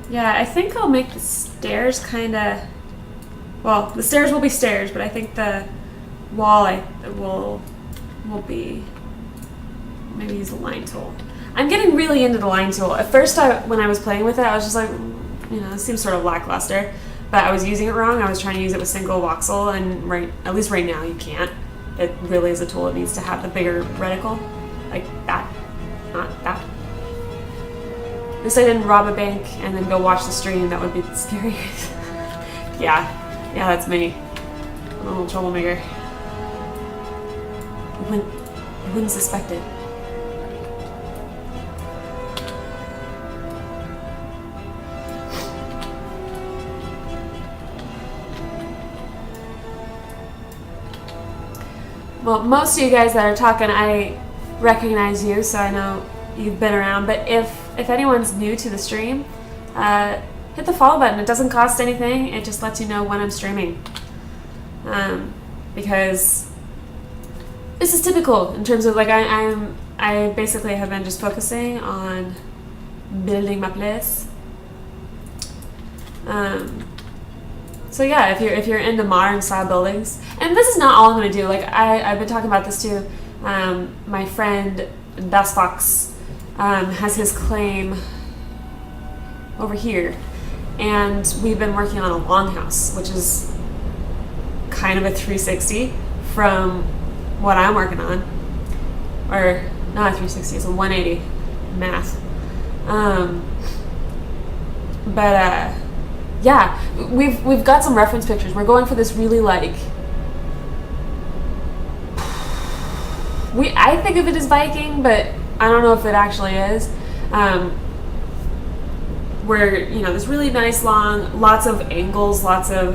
Yeah, I think I'll make the stairs kinda, well, the stairs will be stairs, but I think the wall will be, maybe use the line tool. I'm getting really into the line tool. At first, when I was playing with it, I was just like, you know, it seems sort of lackluster. But I was using it wrong. I was trying to use it with single voxel, and at least right now you can't. It really is a tool. It needs to have the bigger reticle, like that, not that. At least I didn't rob a bank and then go watch the stream. That would be scary. Yeah, that's me. I'm a little troublemaker. You wouldn't suspect it. Well, most of you guys that are talking, I recognize you, so I know you've been around. But if anyone's new to the stream, hit the follow button. It doesn't cost anything. It just lets you know when I'm streaming. Because this is typical in terms of like I basically have been just focusing on building my place. So yeah, if you're into modern style buildings, and this is not all I'm going to do. Like I've been talking about this too. My friend Best Fox has his claim over here, and we've been working on a longhouse, which is kind of a 360 from what I'm working on, or not a 360, it's a 180 math. Yeah, we've got some reference pictures. We're going for this really like, I think of it as Viking, but I don't know if it actually is. Where, you know, this really nice long, lots of angles, lots of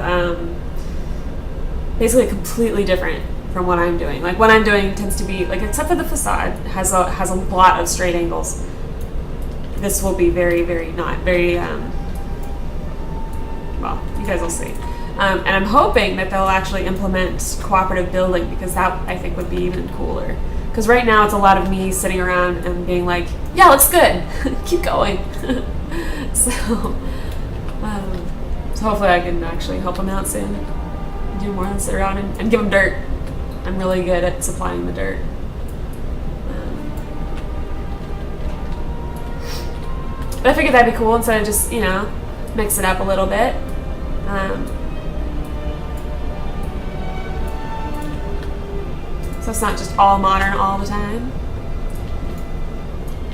basically completely different from what I'm doing. Like what I'm doing tends to be like, except for the facade has a lot of straight angles. This will be very, very not very. Well, you guys will see. And I'm hoping that they'll actually implement cooperative building, because that I think would be even cooler. Because right now it's a lot of me sitting around and being like, yeah, looks good, keep going. So hopefully I can actually help them out soon. Do more than sit around and give them dirt. I'm really good at supplying the dirt. But I figured that'd be cool instead of just, you know, mix it up a little bit. So it's not just all modern all the time.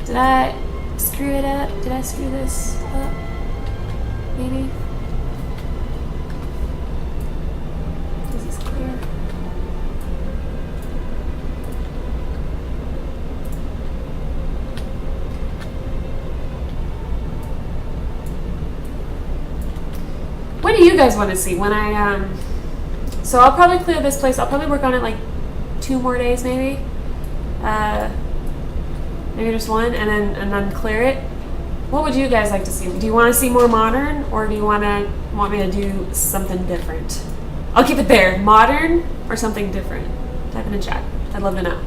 Did I screw it up? Did I screw this up? Maybe? This is clear. What do you guys want to see when I so I'll probably clear this place. I'll probably work on it like 2 more days, maybe just 1, and then clear it. What would you guys like to see? Do you want to see more modern, or do you want me to do something different? I'll keep it there. Modern or something different? Type in the chat. I'd love to know.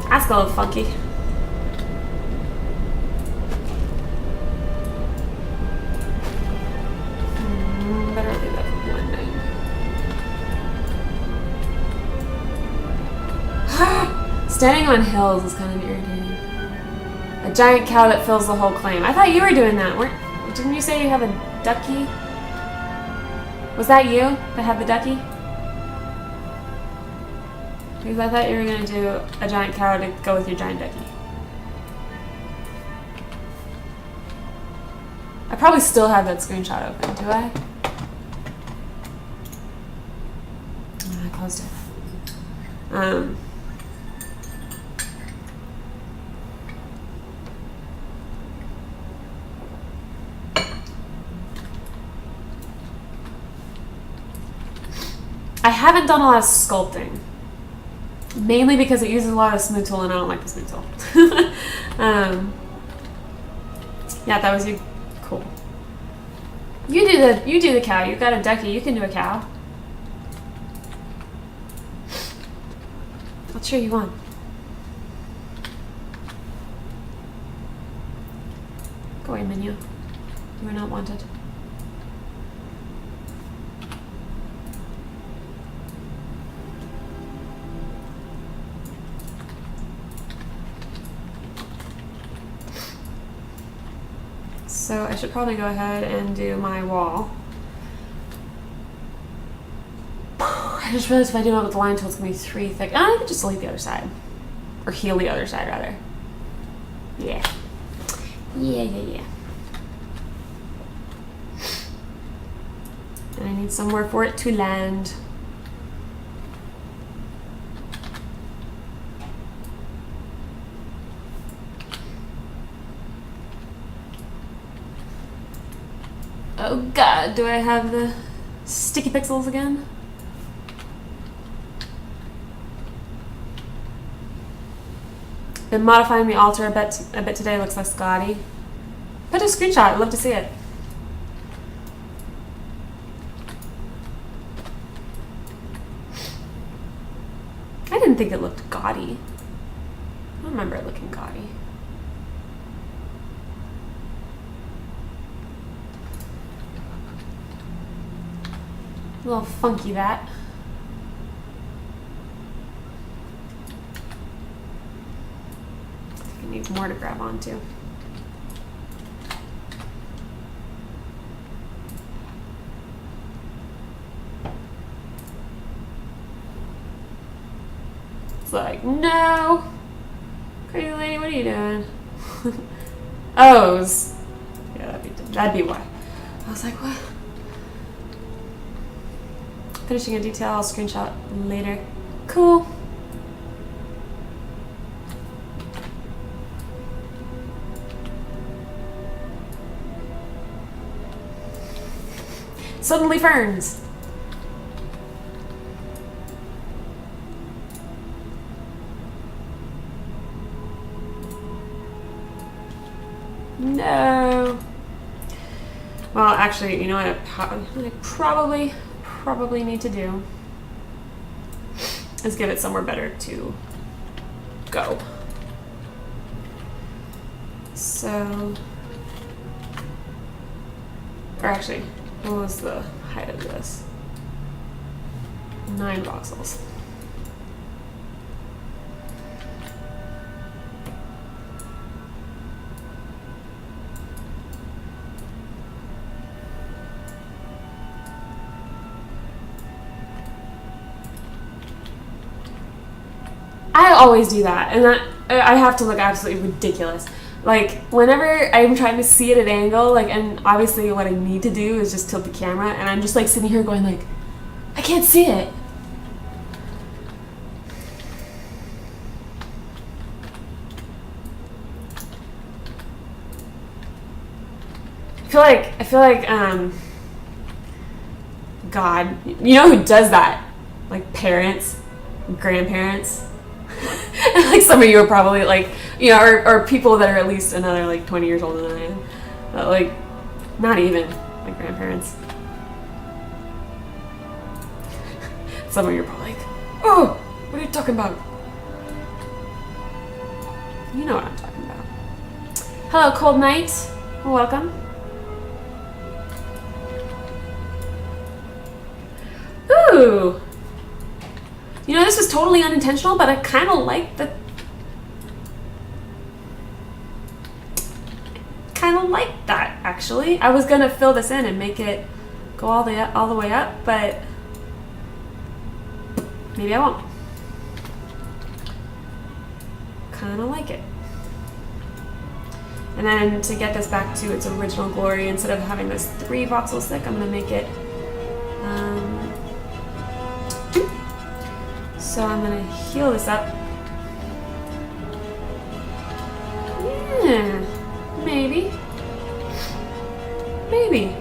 That's a little funky. Better leave that for blending. Standing on hills is kind of irritating. A giant cow that fills the whole claim. I thought you were doing that. Didn't you say you have a ducky? Was that you that had the ducky? Because I thought you were going to do a giant cow to go with your giant ducky. I probably still have that screenshot open, do I? Oh, I closed it. I haven't done a lot of sculpting. Mainly because it uses a lot of smooth tool and I don't like the smooth tool. Yeah, that was you. Cool. You do the cow. You've got a ducky. You can do a cow. I'll cheer you on. Go away, menu. You are not wanted. So I should probably go ahead and do my wall. I just realized if I do it with the line tool, it's going to be 3 thick. I could just delete the other side. Or heal the other side, rather. Yeah. Yeah. And I need somewhere for it to land. Oh god, do I have the sticky pixels again? Been modifying the altar a bit today, looks less gaudy. Put a screenshot, I'd love to see it. I didn't think it looked gaudy. I don't remember it looking gaudy. A little funky, that. I think it needs more to grab onto. It's like, no! Crazy lady, what are you doing? O's. Yeah, that'd be why. I was like, what? Finishing a detail, I'll screenshot later. Cool. Suddenly ferns. No. Well, actually, you know what I probably need to do is give it somewhere better to go. So, or actually, what was the height of this? 9 voxels. I always do that, and I have to look absolutely ridiculous. Like, whenever I'm trying to see it at an angle, like, and obviously what I need to do is just tilt the camera, and I'm just like sitting here going like, I can't see it. I feel like God, you know who does that? Like parents, grandparents. And like some of you are probably like, you know, or people that are at least another like 20 years older than I am. But like, not even my grandparents. Some of you are probably like, oh, what are you talking about? You know what I'm talking about. Hello, Cold Night. Welcome. Ooh. You know, this was totally unintentional, but I kind of like the kind of like that, actually. I was going to fill this in and make it go all the way up, but maybe I won't. Kind of like it. And then to get this back to its original glory, instead of having this 3 voxels thick, I'm going to make it 2. So I'm going to heal this up. Yeah, maybe. Maybe.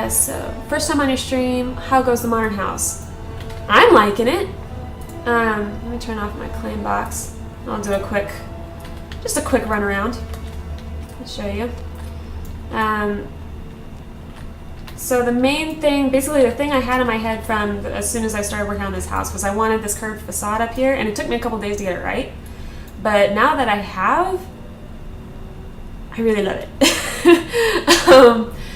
So first time on your stream, how goes the modern house? I'm liking it. Let me turn off my claim box. I'll do just a quick run around. I'll show you. So the main thing, basically the thing I had in my head from as soon as I started working on this house was I wanted this curved facade up here, and it took me a couple days to get it right. But now that I have, I really love it.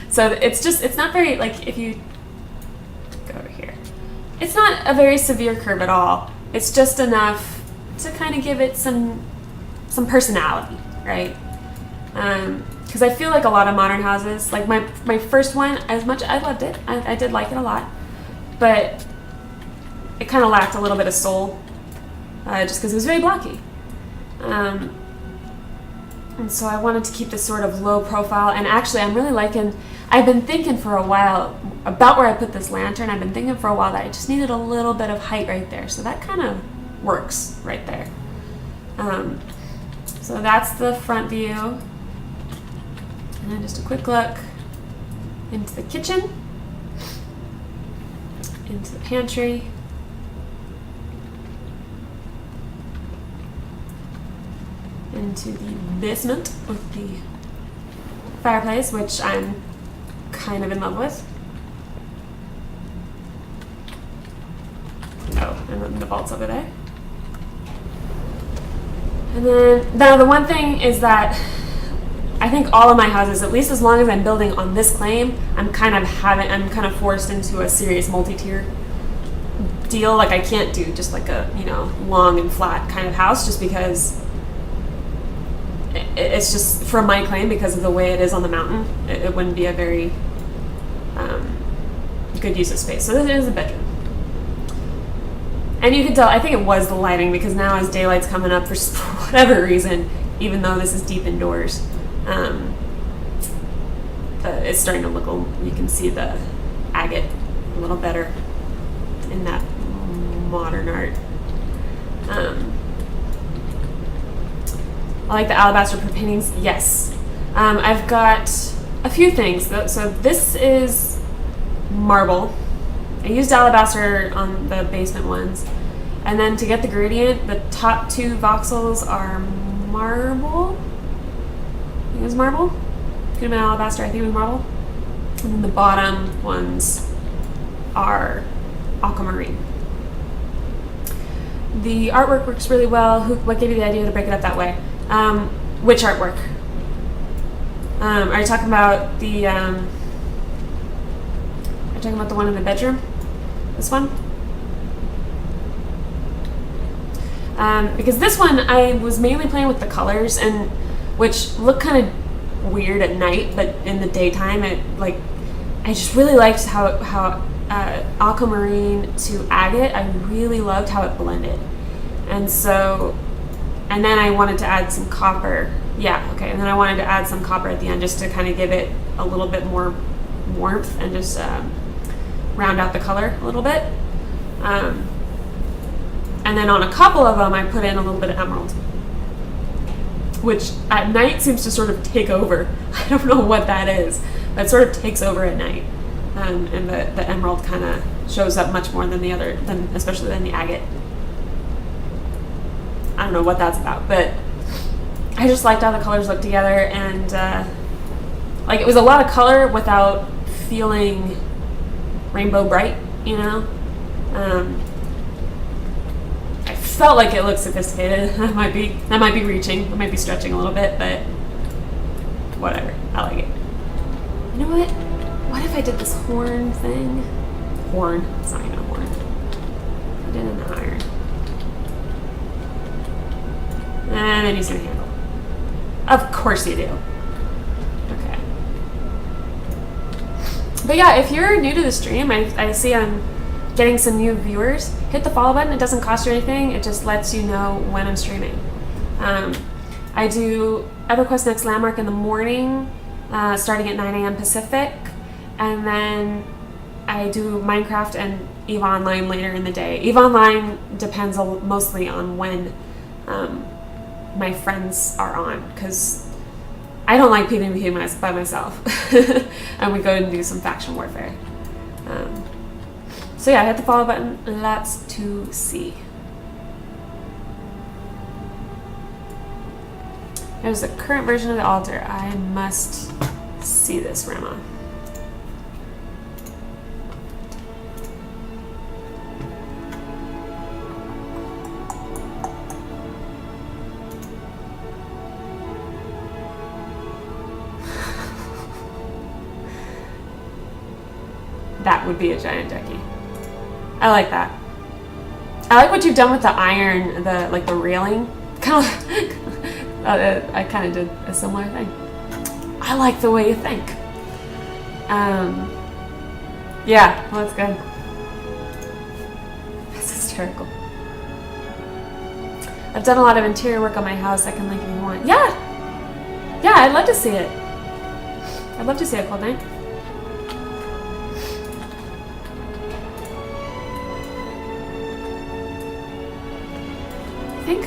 So it's not very, like, if you go over here, it's not a very severe curve at all. It's just enough to kind of give it some personality, right? Because I feel like a lot of modern houses, like my first one, as much I loved it, I did like it a lot, but it kind of lacked a little bit of soul, just because it was very blocky. And so I wanted to keep this sort of low profile, and actually I'm really liking, I've been thinking for a while about where I put this lantern. I've been thinking for a while that I just needed a little bit of height right there, so that kind of works right there. So that's the front view. And then just a quick look into the kitchen, into the pantry, into the basement with the fireplace, which I'm kind of in love with. Oh, and then the vault's over there. And then now the one thing is that I think all of my houses, at least as long as I'm building on this claim, I'm kind of forced into a serious multi-tier deal. Like I can't do just like a, long and flat kind of house, just because it's just from my claim, because of the way it is on the mountain, it wouldn't be a very good use of space. So this is a bedroom. And you can tell, I think it was the lighting, because now as daylight's coming up for whatever reason, even though this is deep indoors, it's starting to look, you can see the agate a little better in that modern art. I like the alabaster paintings, yes. I've got a few things. So this is marble. I used alabaster on the basement ones. And then to get the gradient, the top 2 voxels are marble. I think it was marble. Could have been alabaster, I think it was marble. And then the bottom ones are aquamarine. The artwork works really well. What gave you the idea to break it up that way? Which artwork? Are you talking about the one in the bedroom? This one? Because this one I was mainly playing with the colors, and which look kind of weird at night, but in the daytime I just really liked how aquamarine to agate, I really loved how it blended. And then I wanted to add some copper. Yeah, okay. And then I wanted to add some copper at the end, just to kind of give it a little bit more warmth and just round out the color a little bit. And then on a couple of them, I put in a little bit of emerald, which at night seems to sort of take over. I don't know what that is, but it sort of takes over at night. And the emerald kind of shows up much more than especially than the agate. I don't know what that's about, but I just liked how the colors looked together, and it was a lot of color without feeling rainbow bright, I felt like it looked sophisticated. That might be reaching, I might be stretching a little bit, but whatever, I like it. You know what? What if I did this horn thing? Horn, it's not even a horn. Put it in the iron. And then you see the handle. Of course you do. Okay. But yeah, if you're new to the stream, I see I'm getting some new viewers. Hit the follow button. It doesn't cost you anything. It just lets you know when I'm streaming. I do EverQuest Next Landmark in the morning, starting at 9 a.m. Pacific. And then I do Minecraft and EVE Online later in the day. EVE Online depends mostly on when my friends are on, because I don't like PvP by myself. And we go and do some faction warfare. So yeah, hit the follow button. Lots to see. There's the current version of the altar. I must see this, Rama. That would be a giant decky. I like that. I like what you've done with the iron, the railing. Kind of, I kind of did a similar thing. I like the way you think. Yeah, well, that's good. That's hysterical. I've done a lot of interior work on my house. I can link if you want. Yeah, yeah, I'd love to see it. I'd love to see it, Cold Night. I think.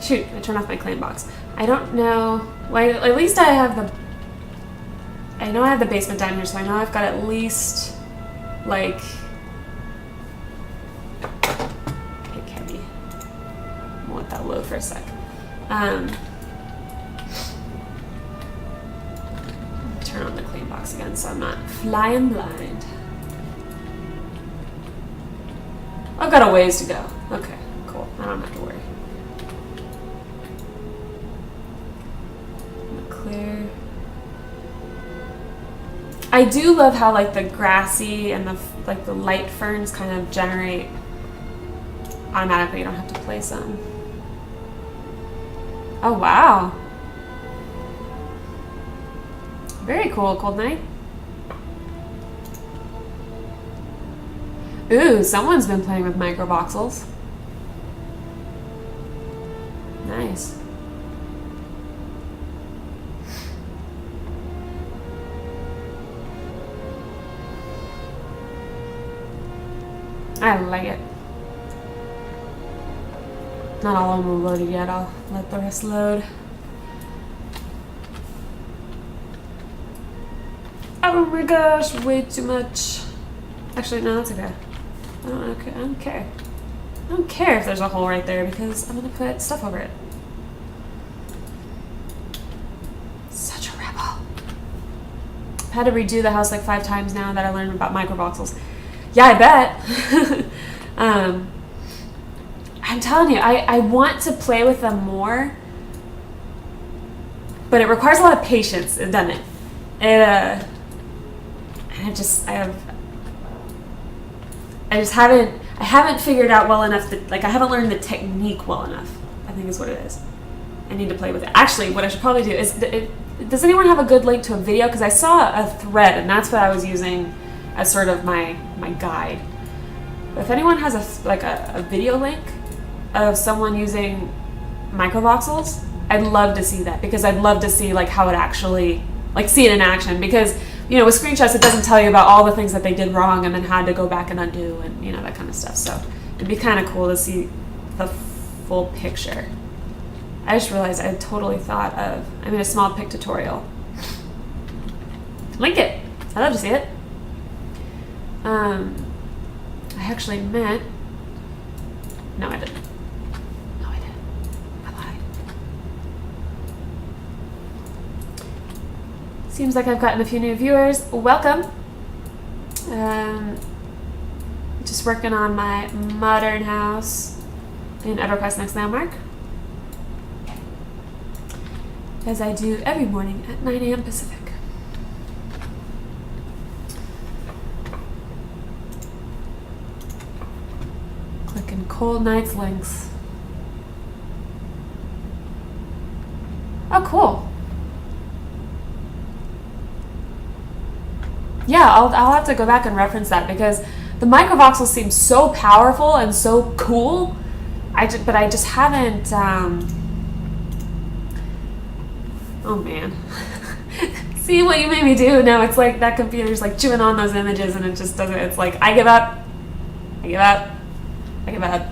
Shoot, I turned off my claim box. I don't know. Well, at least I have the. I know I have the basement down here, so I know I've got at least like. Pick heavy. I'll let that load for a sec. Turn on the claim box again, so I'm not flying blind. I've got a ways to go. Okay, cool. I don't have to worry. Clear. I do love how like the grassy and the light ferns kind of generate automatically. You don't have to place them. Oh wow. Very cool, Cold Night. Ooh, someone's been playing with microvoxels. Nice. I like it. Not all of them are loaded yet. I'll let the rest load. Oh my gosh, way too much. Actually, no, that's okay. I don't care. I don't care if there's a hole right there because I'm gonna put stuff over it. Such a rebel. I've had to redo the house like 5 times now that I learned about microvoxels. Yeah, I bet. I'm telling you, I want to play with them more, but it requires a lot of patience, doesn't it? And I haven't figured out well enough that, like, I haven't learned the technique well enough, I think is what it is. I need to play with it. Actually, what I should probably do is, does anyone have a good link to a video? Because I saw a thread, and that's what I was using as sort of my guide. But if anyone has a video link of someone using microvoxels, I'd love to see that, because I'd love to see like how it actually, like, see it in action, because you know, with screenshots it doesn't tell you about all the things that they did wrong and then had to go back and undo and, you know, that kind of stuff. So it'd be kind of cool to see the full picture. I just realized I had totally thought of, I made a small pic tutorial. Link it. I'd love to see it. I actually meant, no I didn't. No I didn't. I lied. Seems like I've gotten a few new viewers. Welcome. Just working on my modern house in EverQuest Next Landmark, as I do every morning at 9 a.m. Pacific. Cold Nights links. Oh, cool. Yeah, I'll have to go back and reference that because the microvoxel seems so powerful and so cool. But I just haven't. Oh man. See what you made me do? Now it's like that computer's like chewing on those images and it just doesn't. It's like I give up. I give up. I give up.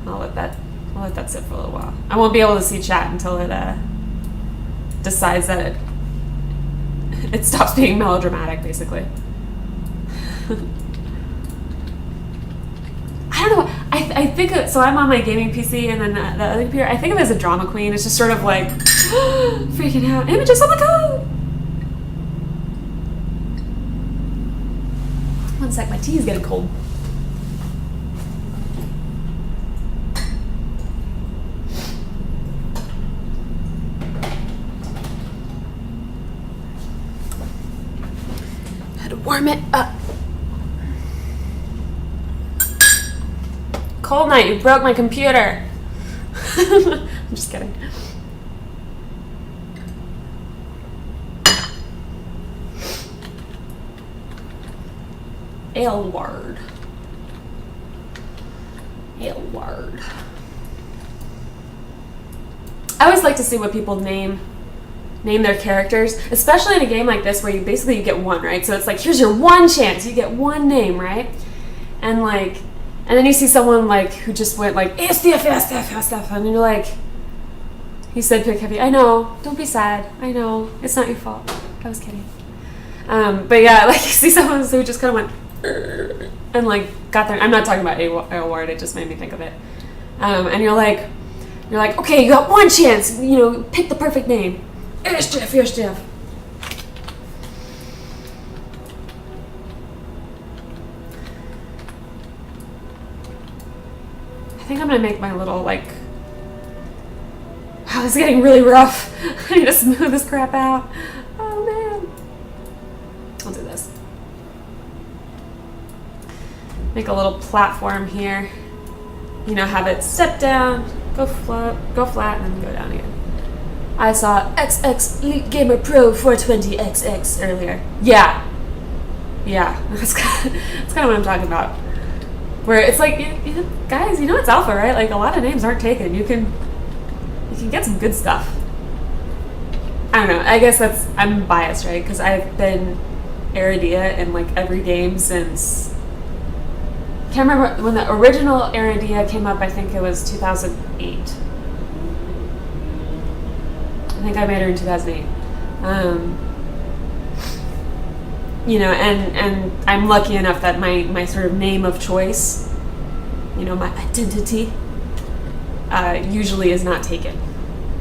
I'll let that sit for a little while. I won't be able to see chat until it decides that it stops being melodramatic, basically. I don't know. I think so. I'm on my gaming PC, and then the other computer. I think of it as a drama queen. It's just sort of like freaking out. Images on the code. One sec. My tea is getting cold. Had to warm it up. Cold night, you broke my computer. I'm just kidding. Aylward. I always like to see what people name their characters, especially in a game like this where you get one, right? So it's like, here's your one chance. You get one name, right? And then you see someone like who just went like SDF, and you're like, he said pick heavy. I know, don't be sad. I know, it's not your fault. I was kidding. But yeah, like you see someone who just kind of went and like got there. I'm not talking about Aylward. It just made me think of it. And you're like, okay, you got one chance. You know, pick the perfect name. SDF. I think I'm gonna make my little like. Wow, this is getting really rough. I need to smooth this crap out. Oh man. I'll do this. Make a little platform here. You know, have it step down, go flat, and then go down again. I saw XX Elite Gamer Pro 420XX earlier. Yeah, that's kind of what I'm talking about. Where it's like, guys, you know it's alpha, right? Like a lot of names aren't taken. You can get some good stuff. I don't know. I guess I'm biased, right? Because I've been Iridia in like every game since. Can't remember when the original Iridia came up. I think it was 2008. I think I made her in 2008. You know, and I'm lucky enough that my sort of name of choice, you know, my identity, usually is not taken.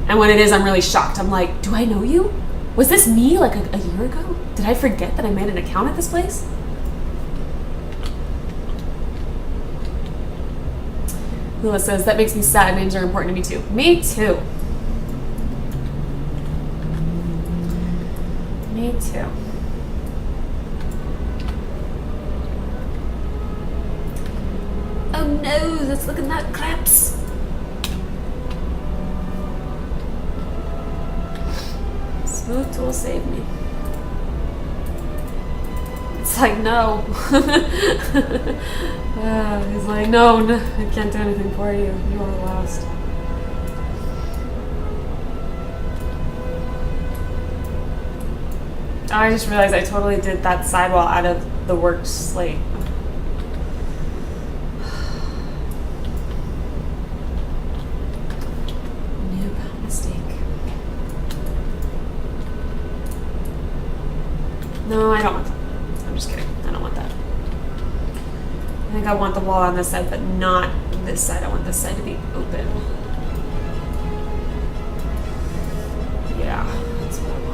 And when it is, I'm really shocked. I'm like, do I know you? Was this me like a year ago? Did I forget that I made an account at this place? Lila says, that makes me sad. Names are important to me too. Me too. Me too. Oh no, let's look at that craps. Smooth tool save me. It's like, no. He's like, no, I can't do anything for you. You are lost. Oh, I just realized I totally did that sidewall out of the work slate. Noob mistake. No, I don't want that. I'm just kidding. I don't want that. I think I want the wall on this side, but not this side. I want this side to be open. Yeah, that's what I want.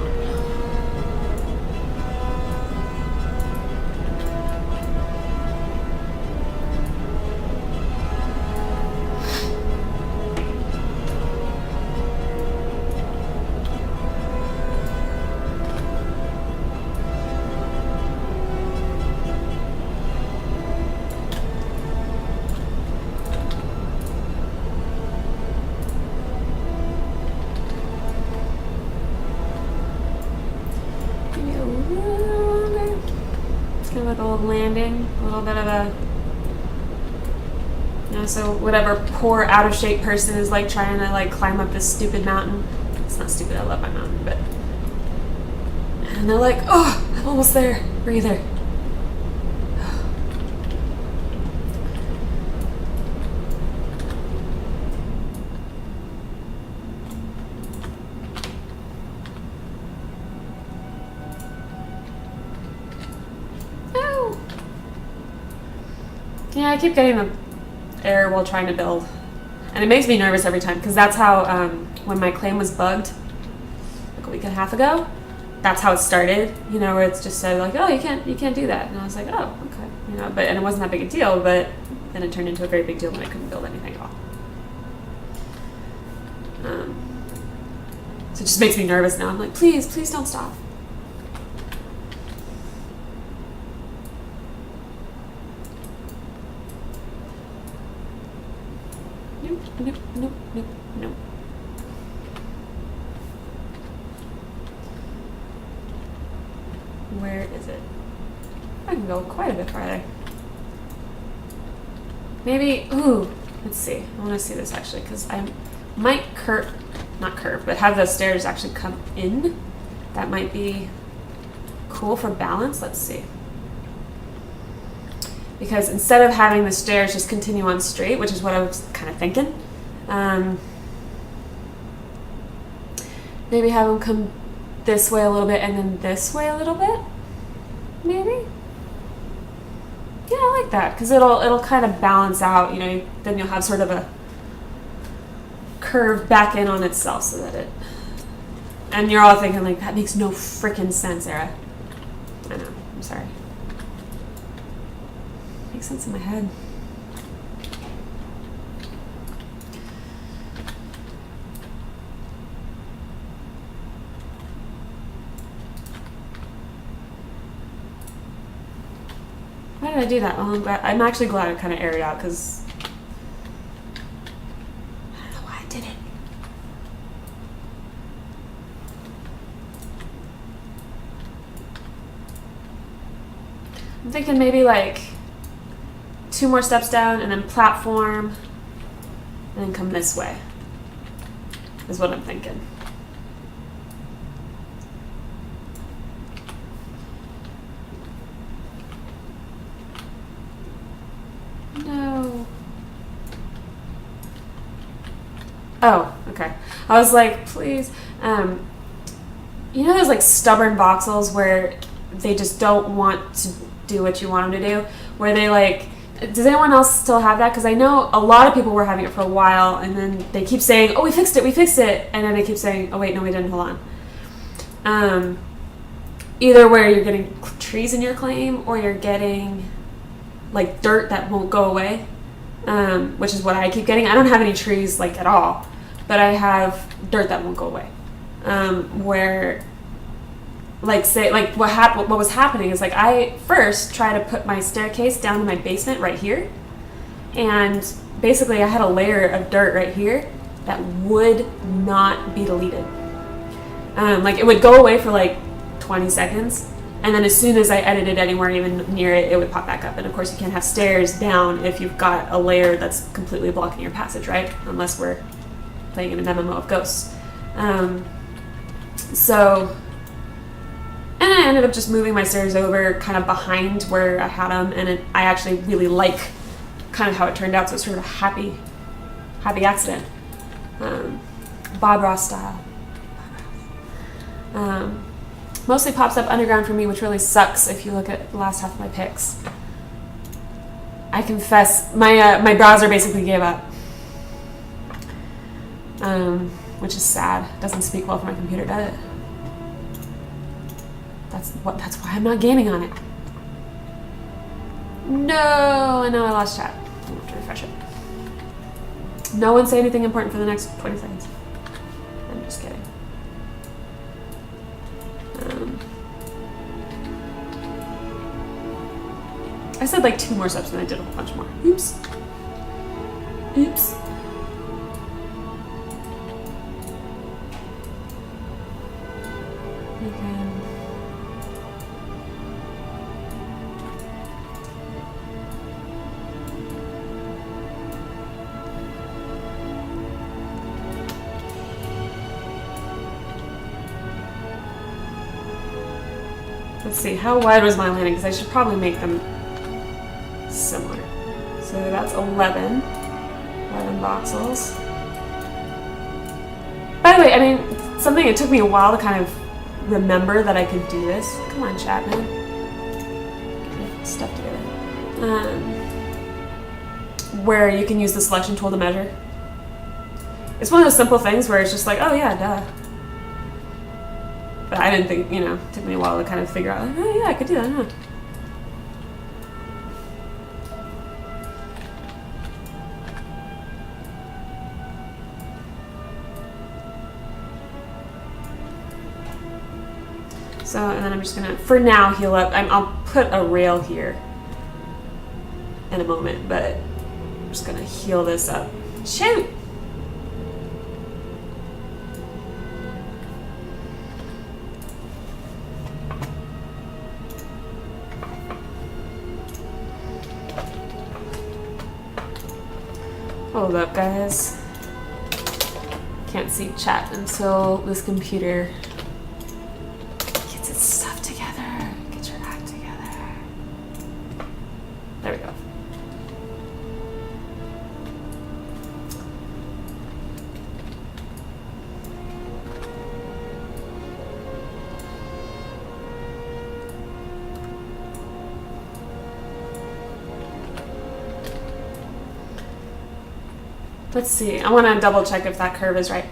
little landing, a little bit of a, you know, so whatever poor out of shape person is like trying to like climb up this stupid mountain. It's not stupid, I love my mountain, but, and they're like, oh, I'm almost there, breather. Yeah, I keep getting the error while trying to build. And it makes me nervous every time, because that's how, when my claim was bugged, like a week and a half ago, that's how it started, you know, where it's just said like, oh, you can't do that. And I was like, oh, okay. You know, and it wasn't that big a deal, but then it turned into a very big deal when I couldn't build anything at all. So it just makes me nervous now. I'm like, please don't stop. Nope. Where is it? I can go quite a bit farther. Maybe, ooh, let's see. I want to see this actually, because I might not curve, but have the stairs actually come in. That might be cool for balance. Let's see. Because instead of having the stairs just continue on straight, which is what I was kind of thinking, maybe have them come this way a little bit and then this way a little bit, maybe. Yeah, I like that, because it'll kind of balance out. You know, then you'll have sort of a curve back in on itself, so that it. And you're all thinking like, that makes no freaking sense, Era. I know. I'm sorry. Makes sense in my head. Why did I do that? Oh, I'm actually glad I kind of aired it out, because I don't know why I did it. I'm thinking maybe like 2 more steps down and then platform and then come this way is what I'm thinking. No. Oh, okay. I was like, please. You know those like stubborn voxels where they just don't want to do what you want them to do? Where they like, does anyone else still have that? Because I know a lot of people were having it for a while, and then they keep saying, oh, we fixed it, and then they keep saying, oh wait, no, we didn't, hold on. Either where you're getting trees in your claim, or you're getting like dirt that won't go away, which is what I keep getting. I don't have any trees like at all, but I have dirt that won't go away. Where like say like what was happening is like I first tried to put my staircase down to my basement right here, and basically I had a layer of dirt right here that would not be deleted. Like it would go away for like 20 seconds, and then as soon as I edited anywhere even near it, it would pop back up. And of course you can't have stairs down if you've got a layer that's completely blocking your passage, right? Unless we're playing in an MMO of ghosts. And I ended up just moving my stairs over kind of behind where I had them, and I actually really like kind of how it turned out, so it's sort of a happy accident. Bob Ross style. Mostly pops up underground for me, which really sucks if you look at the last half of my pics. I confess, my browser basically gave up. Which is sad. Doesn't speak well for my computer, does it? That's why I'm not gaming on it. No, and now I lost chat. I have to refresh it. No one say anything important for the next 20 seconds. I'm just kidding. I said like 2 more steps and I did a whole bunch more. Oops. Let's see, how wide was my landing? Because I should probably make them similar. So that's 11 voxels. By the way, I mean, something it took me a while to kind of remember that I could do this. Come on, Chapman. Get your stuff together. Where you can use the selection tool to measure. It's one of those simple things where it's just like, oh yeah, duh. But I didn't think, it took me a while to kind of figure out, like, oh yeah, I could do that, huh? So, and then I'm just gonna, for now, heal up. I'll put a rail here in a moment, but I'm just gonna heal this up. Shoot! Hold up, guys. Can't see chat until this computer gets its stuff together. Get your act together. There we go. Let's see. I want to double check if that curve is right.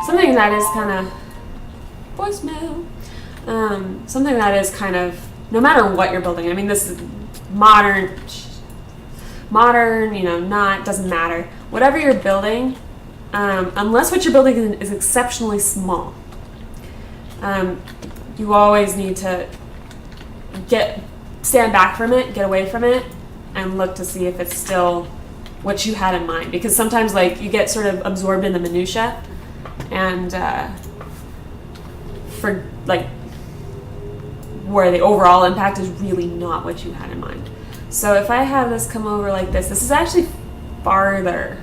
Something that is kind of voicemail. Something that is kind of, no matter what you're building. I mean, this is modern, doesn't matter. Whatever you're building, unless what you're building is exceptionally small, you always need to stand back from it, get away from it, and look to see if it's still what you had in mind, because sometimes you get sort of absorbed in the minutia and for where the overall impact is really not what you had in mind. So if I have this come over like this is actually farther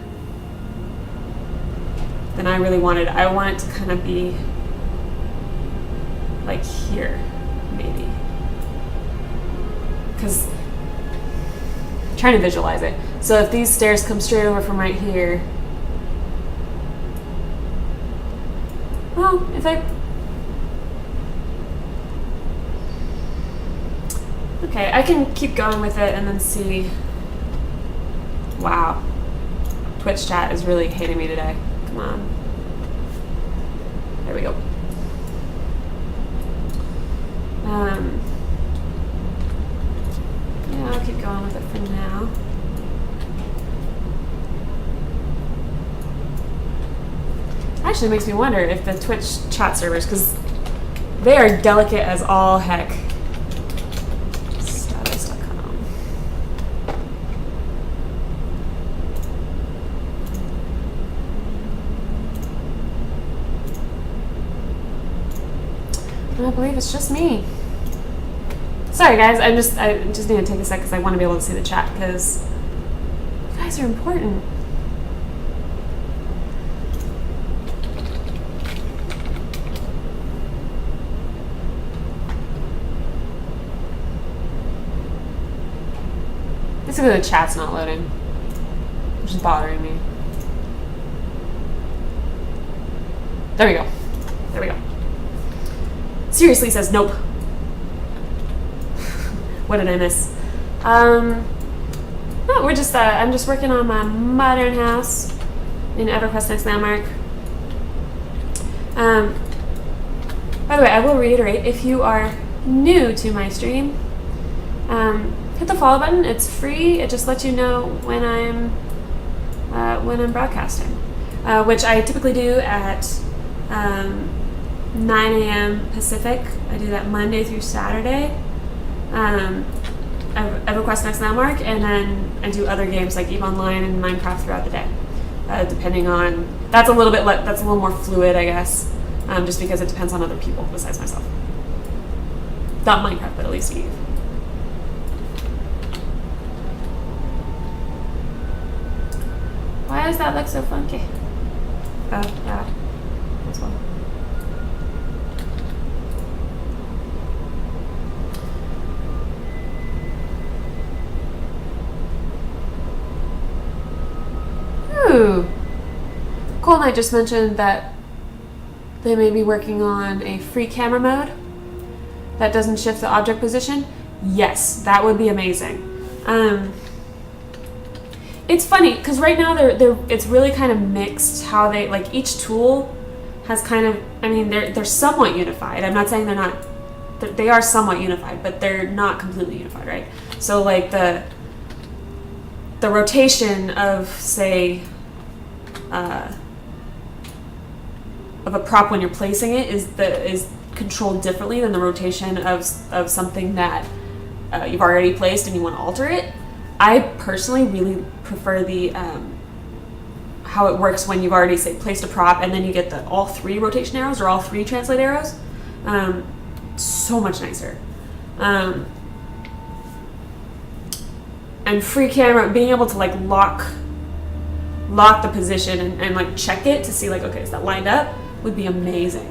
than I really wanted. I want it to kind of be like here, maybe, because I'm trying to visualize it. So if these stairs come straight over from right here, well, if I, okay, I can keep going with it and then see. Wow, Twitch chat is really hating me today. Come on. There we go. Yeah, I'll keep going with it for now. Actually makes me wonder if the Twitch chat servers, because they are delicate as all heck. Status.com. I believe it's just me. Sorry guys, I just need to take a sec because I want to be able to see the chat, because you guys are important. Basically, the chat's not loading, which is bothering me. There we go. There we go. Seriously says nope. What did I miss? No, we're just. I'm just working on my modern house in EverQuest Next landmark. By the way, I will reiterate: if you are new to my stream, hit the follow button. It's free. It just lets you know when I'm broadcasting, which I typically do at 9 a.m. Pacific. I do that Monday through Saturday. EverQuest Next landmark, and then I do other games like EVE Online and Minecraft throughout the day. Depending on, that's a little more fluid, I guess, just because it depends on other people besides myself. Not Minecraft, but at least EVE. Why does that look so funky? Yeah, that's one. Ooh. Cole and I just mentioned that they may be working on a free camera mode that doesn't shift the object position. Yes, that would be amazing. It's funny because right now it's really kind of mixed how they, like, each tool has kind of, I mean, they're somewhat unified. I'm not saying they're not, they are somewhat unified, but they're not completely unified, right? So like the rotation of, say, of a prop when you're placing it is controlled differently than the rotation of something that you've already placed and you want to alter it. I personally really prefer the how it works when you've already, say, placed a prop and then you get the all 3 rotation arrows or all 3 translate arrows. So much nicer. And free camera, being able to like lock the position and like check it to see like, okay, is that lined up, would be amazing.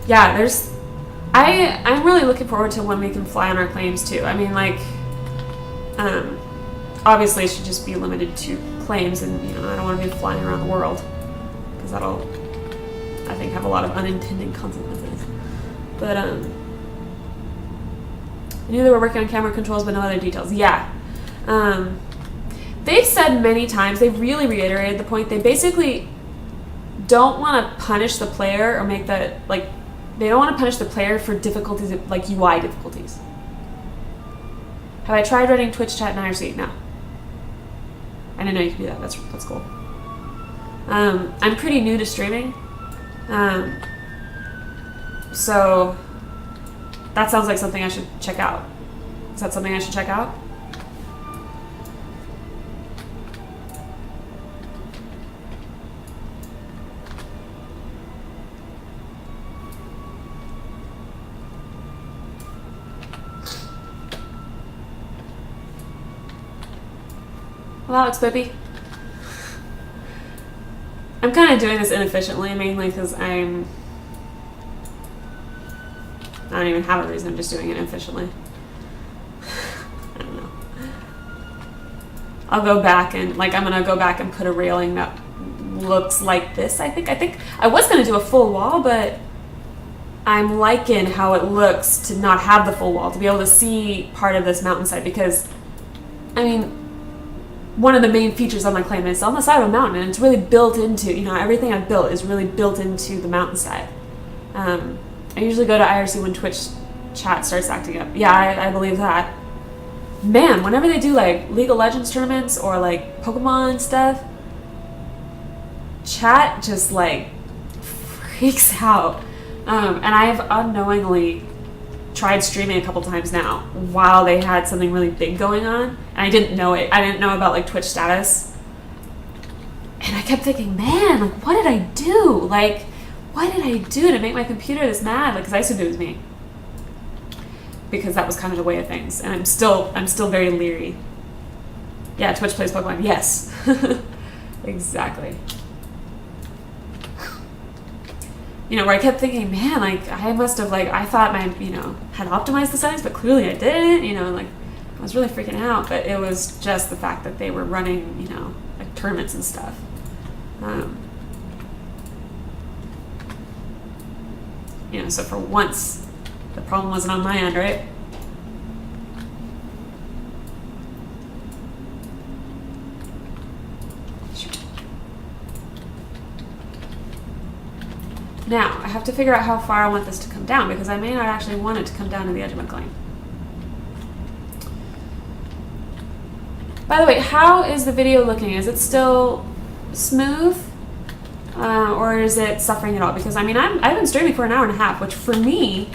Yeah, I'm really looking forward to when we can fly on our claims too. I mean, like, obviously it should just be limited to claims, and you know, I don't want to be flying around the world because that'll, I think, have a lot of unintended consequences. But I knew they were working on camera controls, but no other details. Yeah, they've said many times, they've really reiterated the point. They basically don't want to punish the player or make that, like, they don't want to punish the player for difficulties, like UI difficulties. Have I tried running Twitch chat in IRC? No. I didn't know you could do that. That's cool. I'm pretty new to streaming. So that sounds like something I should check out. Is that something I should check out? Well, Alex Bippy. I'm kind of doing this inefficiently, mainly because I don't even have a reason. I'm just doing it inefficiently. I don't know. I'll go back and, like, I'm going to go back and put a railing that looks like this, I think. I was going to do a full wall, but I'm liking how it looks to not have the full wall, to be able to see part of this mountainside, because, I mean, one of the main features of my claim is on the side of a mountain, and it's really built into, you know, everything I've built is really built into the mountainside. I usually go to IRC when Twitch chat starts acting up. Yeah, I believe that. Man, whenever they do like League of Legends tournaments or like Pokemon stuff, chat just like freaks out. And I've unknowingly tried streaming a couple times now while they had something really big going on, and I didn't know it. I didn't know about like Twitch status, and I kept thinking, man, like, what did I do? Like, what did I do to make my computer this mad? Like, because I assumed it was me, because that was kind of the way of things, and I'm still very leery. Yeah, Twitch plays Pokemon. Yes, exactly. You know, where I kept thinking, man, like, I must have, like, I thought I, you know, had optimized the settings, but clearly I didn't, you know, like, I was really freaking out, but it was just the fact that they were running, you know, like, tournaments and stuff. You know, so for once, the problem wasn't on my end, right? Now, I have to figure out how far I want this to come down, because I may not actually want it to come down to the edge of my claim. By the way, how is the video looking? Is it still smooth? Or is it suffering at all? Because, I mean, I've been streaming for an hour and a half, which for me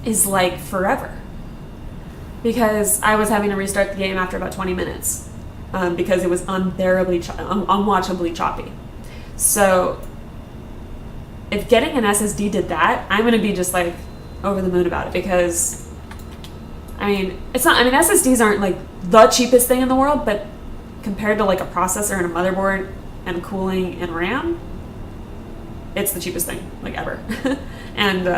is like forever. Because I was having to restart the game after about 20 minutes. Because it was unwatchably choppy. So if getting an SSD did that, I'm going to be just like over the moon about it, because I mean, it's not, I mean, SSDs aren't like the cheapest thing in the world, but compared to like a processor and a motherboard and cooling and RAM, it's the cheapest thing like ever. And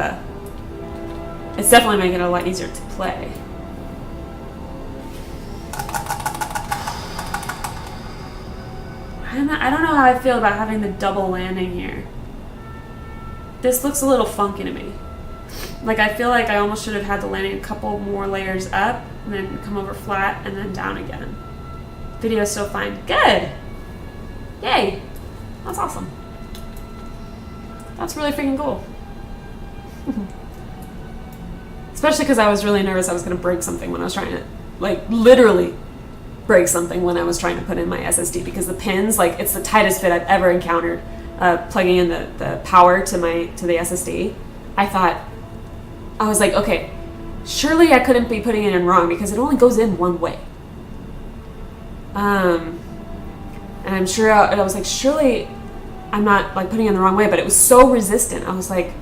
it's definitely making it a lot easier to play. I don't know how I feel about having the double landing here. This looks a little funky to me. Like, I feel like I almost should have had the landing a couple more layers up and then come over flat and then down again. Video's still fine. Good! Yay! That's awesome. That's really freaking cool. Especially because I was really nervous I was going to break something when I was trying to, like, literally break something when I was trying to put in my SSD, because the pins, like, it's the tightest fit I've ever encountered plugging in the power to the SSD. I was like, okay, surely I couldn't be putting it in wrong because it only goes in one way. And I'm sure, I was like, surely I'm not like putting it in the wrong way, but it was so resistant. I was like,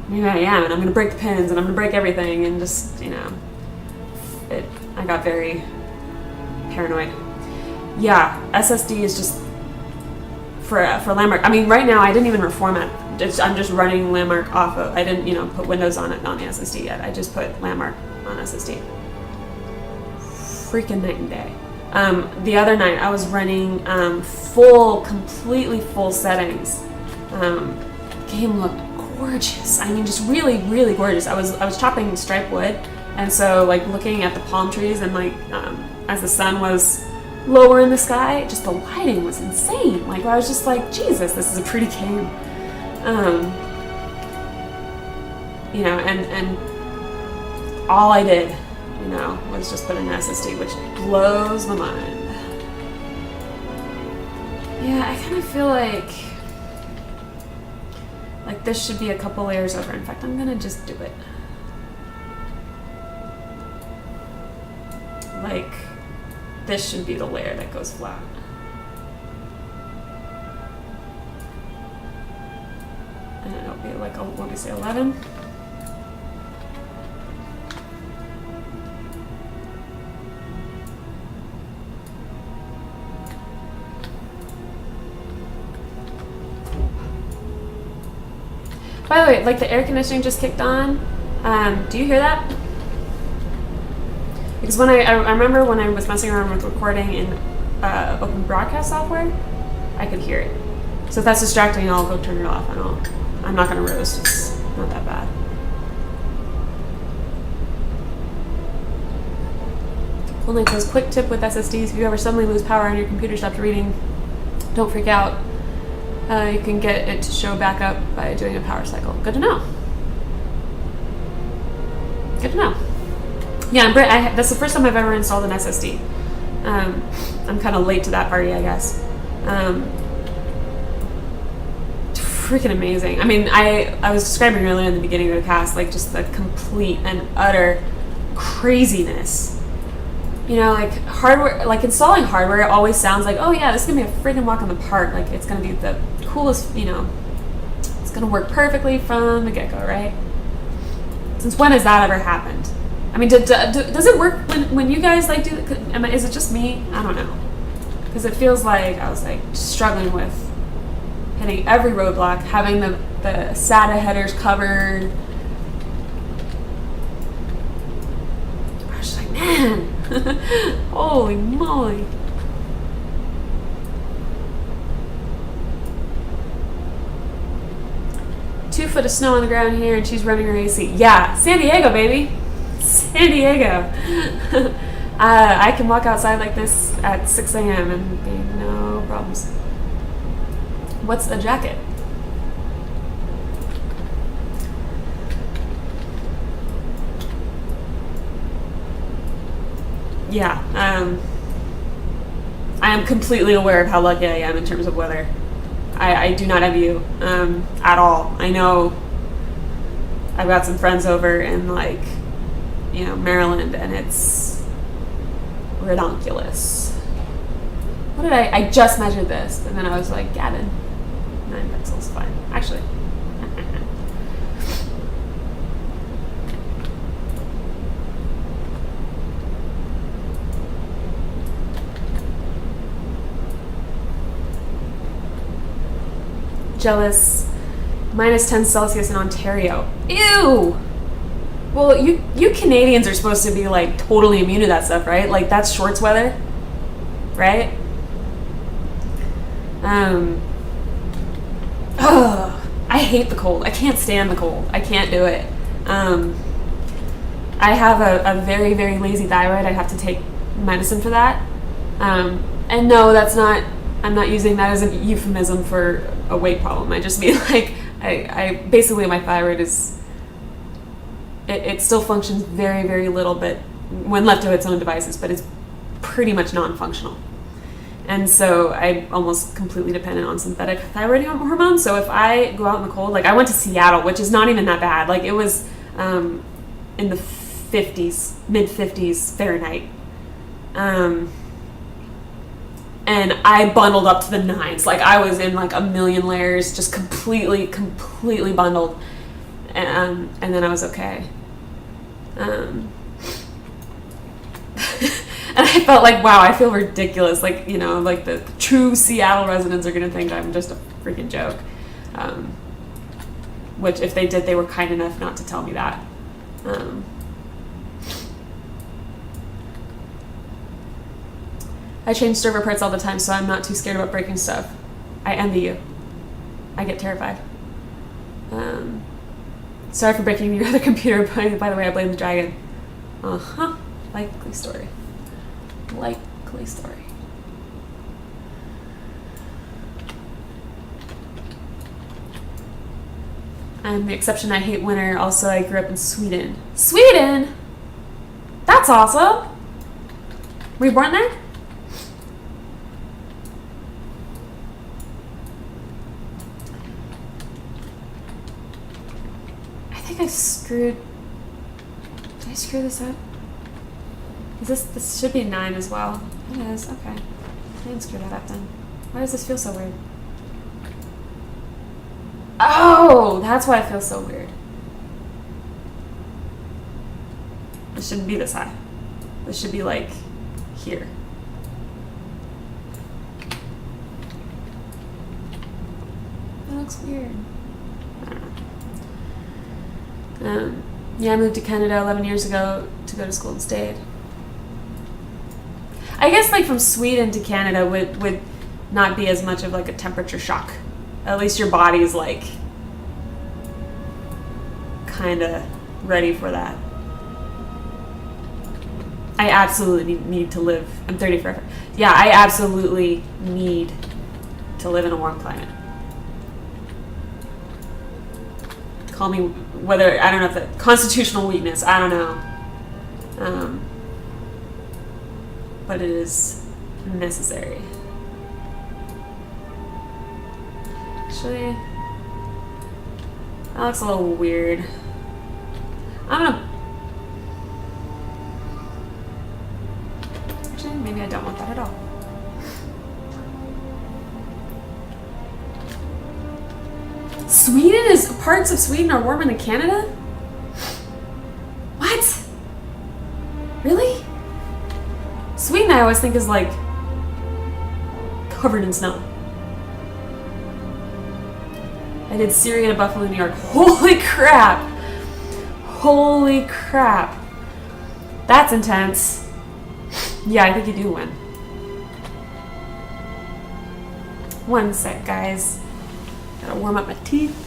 maybe I am, and I'm going to break the pins and I'm going to break everything, and just, you know, I got very paranoid. Yeah, SSD is just for Landmark. I mean, right now I didn't even reformat. I'm just running Landmark off of. I didn't, put Windows on it on the SSD yet. I just put Landmark on SSD. Freaking night and day. The other night I was running completely full settings. Game looked gorgeous. I mean, just really, really gorgeous. I was chopping stripe wood, and so like looking at the palm trees and like as the sun was lower in the sky, just the lighting was insane. Like, I was just like, Jesus, this is a pretty game. And all I did, was just put in an SSD, which blows my mind. Yeah, I kind of feel like this should be a couple layers over. In fact, I'm gonna just do it. Like, this should be the layer that goes flat. And it'll be like, what do we say, 11? By the way, like, the air conditioning just kicked on. Do you hear that? Because when I remember when I was messing around with recording in open broadcast software, I could hear it. So if that's distracting, I'll go turn it off. I'm not going to roast. It's not that bad. Only says, quick tip with SSDs: if you ever suddenly lose power and your computer stops reading, don't freak out. You can get it to show back up by doing a power cycle. Good to know. Good to know. Yeah, that's the first time I've ever installed an SSD. I'm kind of late to that party, I guess. Freaking amazing. I mean, I was describing earlier in the beginning of the cast, like, just the complete and utter craziness. Like hardware, like installing hardware, it always sounds like, oh yeah, this is gonna be a freaking walk in the park. Like, it's gonna be the coolest, it's gonna work perfectly from the get-go, right? Since when has that ever happened? I mean, does it work when you guys like do? Is it just me? I don't know, because it feels like I was like struggling with hitting every roadblock, having the SATA headers covered. I was just like, man, holy moly. Two foot of snow on the ground here, and she's running her AC. Yeah, San Diego, baby. San Diego. I can walk outside like this at 6 a.m. and be no problems. What's the jacket? Yeah, I am completely aware of how lucky I am in terms of weather. I do not envy you at all. I know I've got some friends over in, like, Maryland, and it's redonkulous. What did I just measured this, and then I was like, Gavin, 9 pixels, fine. Actually. Jealous. Minus 10 Celsius in Ontario. Ew! Well, you Canadians are supposed to be like totally immune to that stuff, right? Like that's shorts weather, right? I hate the cold. I can't stand the cold. I can't do it. I have a very, very lazy thyroid. I have to take medicine for that. And no, that's not, I'm not using that as a euphemism for a weight problem. I just mean like, I basically my thyroid is, it still functions very, very little bit when left to its own devices, but it's pretty much non-functional. And so I'm almost completely dependent on synthetic thyroid hormone. So if I go out in the cold, like I went to Seattle, which is not even that bad. Like it was in the 50s, mid 50s Fahrenheit. And I bundled up to the nines. Like I was in like a million layers, just completely bundled. And then I was okay. And I felt like, wow, I feel ridiculous. Like, you know, like the true Seattle residents are going to think I'm just a freaking joke. Which if they did, they were kind enough not to tell me that. I change server parts all the time, so I'm not too scared about breaking stuff. I envy you. I get terrified. Sorry for breaking your other computer, but by the way, I blame the dragon. Uh-huh. Likely story. Likely story. I'm the exception. I hate winter. Also, I grew up in Sweden. Sweden? That's awesome. Were you born there? I think I screwed... Did I screw this up? This should be a 9 as well. It is, okay. I didn't screw that up then. Why does this feel so weird? Oh, that's why it feels so weird. This shouldn't be this high. This should be like here. That looks weird. I don't know. Yeah, I moved to Canada 11 years ago to go to school and stayed. I guess like from Sweden to Canada would not be as much of like a temperature shock. At least your body's like kind of ready for that. I absolutely need to live. I'm 30 forever. Yeah, I absolutely need to live in a warm climate. Call me whether, I don't know if that constitutional weakness, I don't know. But it is necessary. Actually, that looks a little weird. I don't know. Actually, maybe I don't want that at all. Sweden is, parts of Sweden are warmer than Canada? What? Really? Sweden I always think is like covered in snow. I did Syria to Buffalo, New York. Holy crap! Holy crap. That's intense. Yeah, I think you do win. One sec, guys. Gotta warm up my teeth.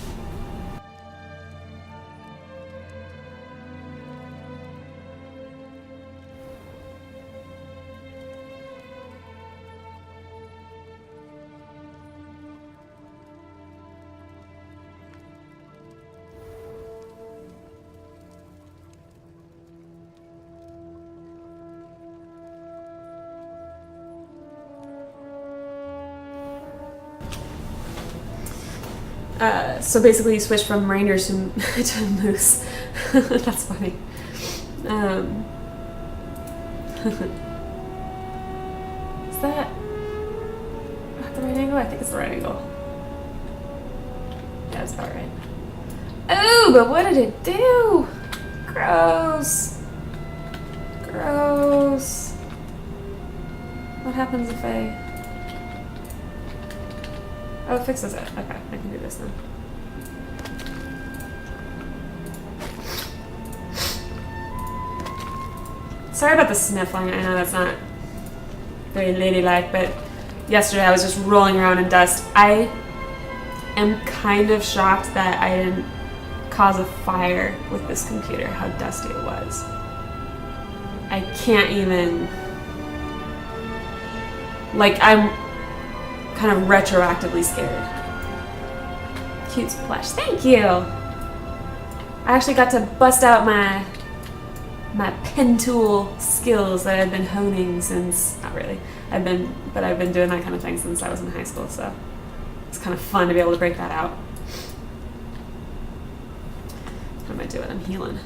So basically you switch from reindeers to moose. That's funny. Is that the right angle? I think it's the right angle. Yeah, that's about right. Oh, but what did it do? Gross. Gross. What happens if I... Oh, it fixes it. Okay, I can do this now. Sorry about the sniffling. I know that's not very ladylike, but yesterday I was just rolling around in dust. I am kind of shocked that I didn't cause a fire with this computer, how dusty it was. I can't even, like, I'm kind of retroactively scared. Cute splash, thank you. I actually got to bust out my pen tool skills that I've been honing since, not really, I've been doing that kind of thing since I was in high school, so it's kind of fun to be able to break that out. What am I doing? I'm healing.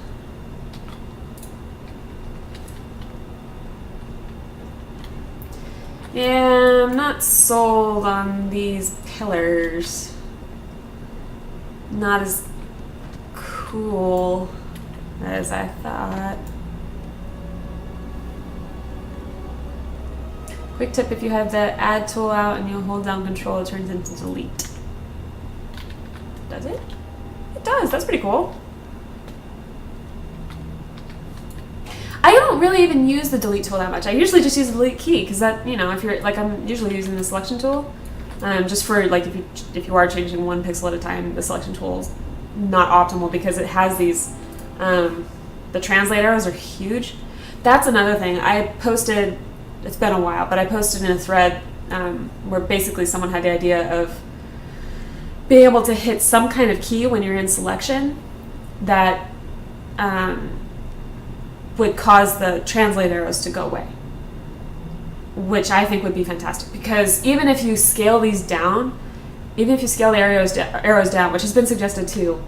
Yeah, I'm not sold on these pillars. Not as cool as I thought. Quick tip, if you have the add tool out and you hold down control, it turns into delete. Does it? It does, that's pretty cool. I don't really even use the delete tool that much. I usually just use the delete key because that, you know, if you're like, I'm usually using the selection tool, just for like if you are changing one pixel at a time, the selection tool is not optimal because it has these, the translate arrows are huge. That's another thing. I posted, it's been a while, but I posted in a thread where basically someone had the idea of being able to hit some kind of key when you're in selection that would cause the translate arrows to go away, which I think would be fantastic because even if you scale these down, even if you scale the arrows down, which has been suggested too,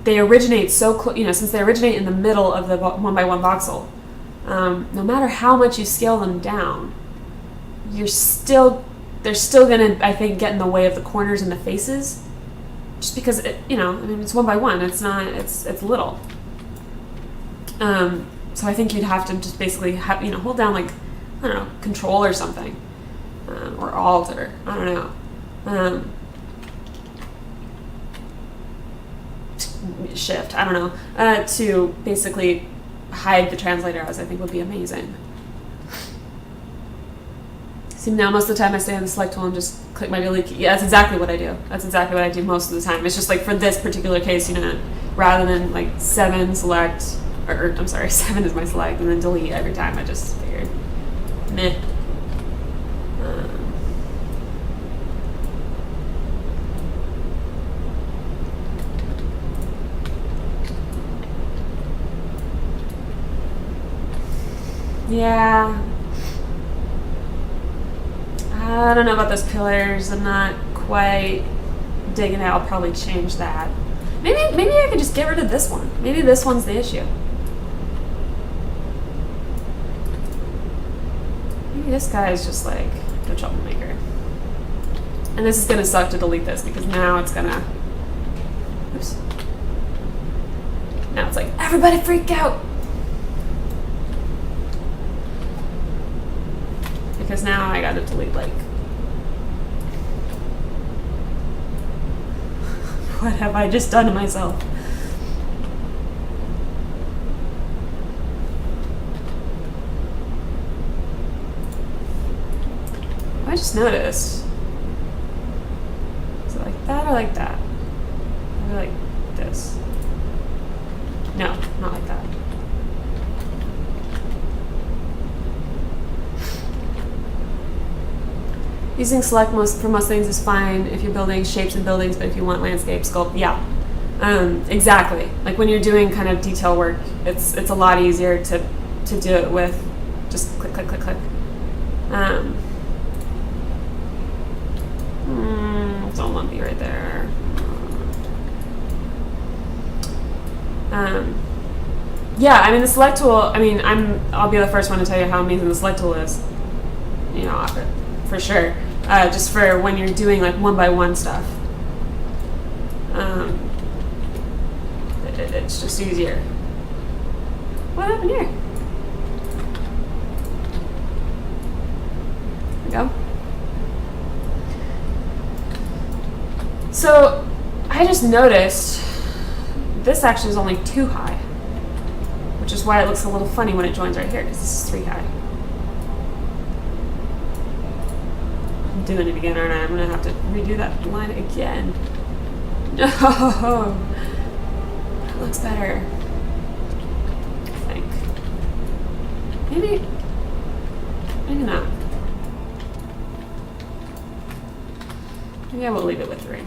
they originate so close, you know, since they originate in the middle of the 1x1 voxel, no matter how much you scale them down, they're still gonna, I think, get in the way of the corners and the faces, just because it, you know, I mean, it's 1x1, it's not, it's little. So I think you'd have to just basically have, you know, hold down like, I don't know, control or something, or alt, or I don't know, shift, I don't know, to basically hide the translate arrows. I think would be amazing. See, now most of the time I stay on the select tool and just click my delete key. Yeah, that's exactly what I do. That's exactly what I do most of the time. It's just like for this particular case, you know, rather than like 7 select, or I'm sorry, 7 is my select, and then delete every time. I just figured, meh. Yeah. I don't know about those pillars. I'm not quite digging it. I'll probably change that. Maybe I could just get rid of this one. Maybe this one's the issue. Maybe this guy is just like the troublemaker. And this is gonna suck to delete this because now it's gonna, oops. Now it's like, everybody freak out. Because now I gotta delete, like, what have I just done to myself? I just noticed. Is it like that or like that? Or like this? No, not like that. Using select for most things is fine if you're building shapes and buildings, but if you want landscape sculpt, yeah, exactly. Like when you're doing kind of detail work, it's a lot easier to do it with just click, click, click, click. It's all lumpy right there. Yeah, I mean the select tool. I mean I'll be the first one to tell you how amazing the select tool is. You know, for sure. Just for when you're doing like 1x1 stuff. It's just easier. What happened here? There we go. So I just noticed this actually is only too high, which is why it looks a little funny when it joins right here, because this is 3 high. I'm doing it again, aren't I? I'm going to have to redo that line again. No! That looks better. I think. Maybe not. Maybe I will leave it with 3.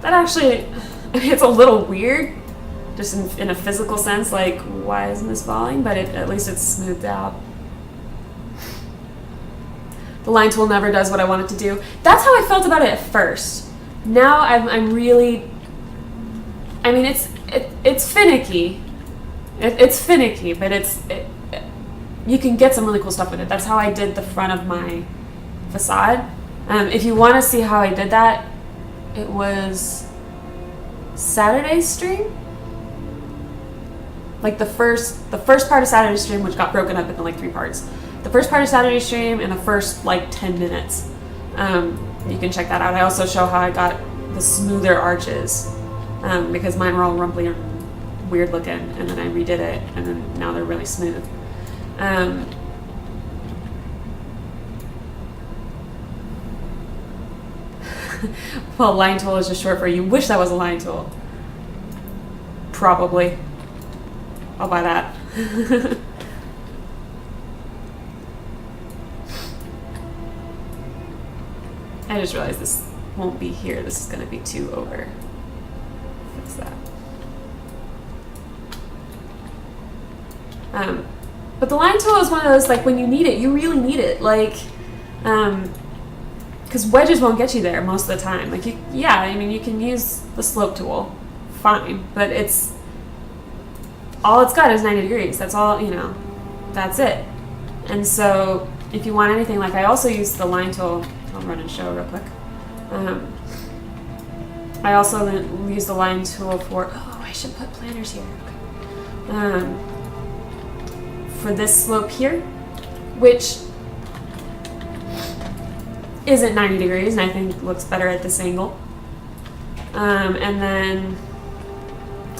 That actually, I mean, it's a little weird, just in a physical sense, like, why isn't this falling? But at least it's smoothed out. The line tool never does what I want it to do. That's how I felt about it at first. Now I'm really, I mean, it's finicky. It's finicky, but you can get some really cool stuff with it. That's how I did the front of my facade. If you want to see how I did that, it was Saturday's stream. Like the first part of Saturday's stream, which got broken up into like 3 parts. The first part of Saturday's stream and the first like 10 minutes. You can check that out. I also show how I got the smoother arches because mine were all rumply and weird looking, and then I redid it, and then now they're really smooth. Well, line tool is just short for you wish that was a line tool. Probably. I'll buy that. I just realized this won't be here. This is going to be 2 over. Fix that. But the line tool is one of those, like, when you need it, you really need it. Like, because wedges won't get you there most of the time. Like, yeah, I mean, you can use the slope tool, fine, but all it's got is 90 degrees. That's all, that's it. And so if you want anything, like I also use the line tool. I'll run and show real quick. I also use the line tool for, I should put planners here. Okay. For this slope here, which isn't 90 degrees and I think looks better at this angle. And then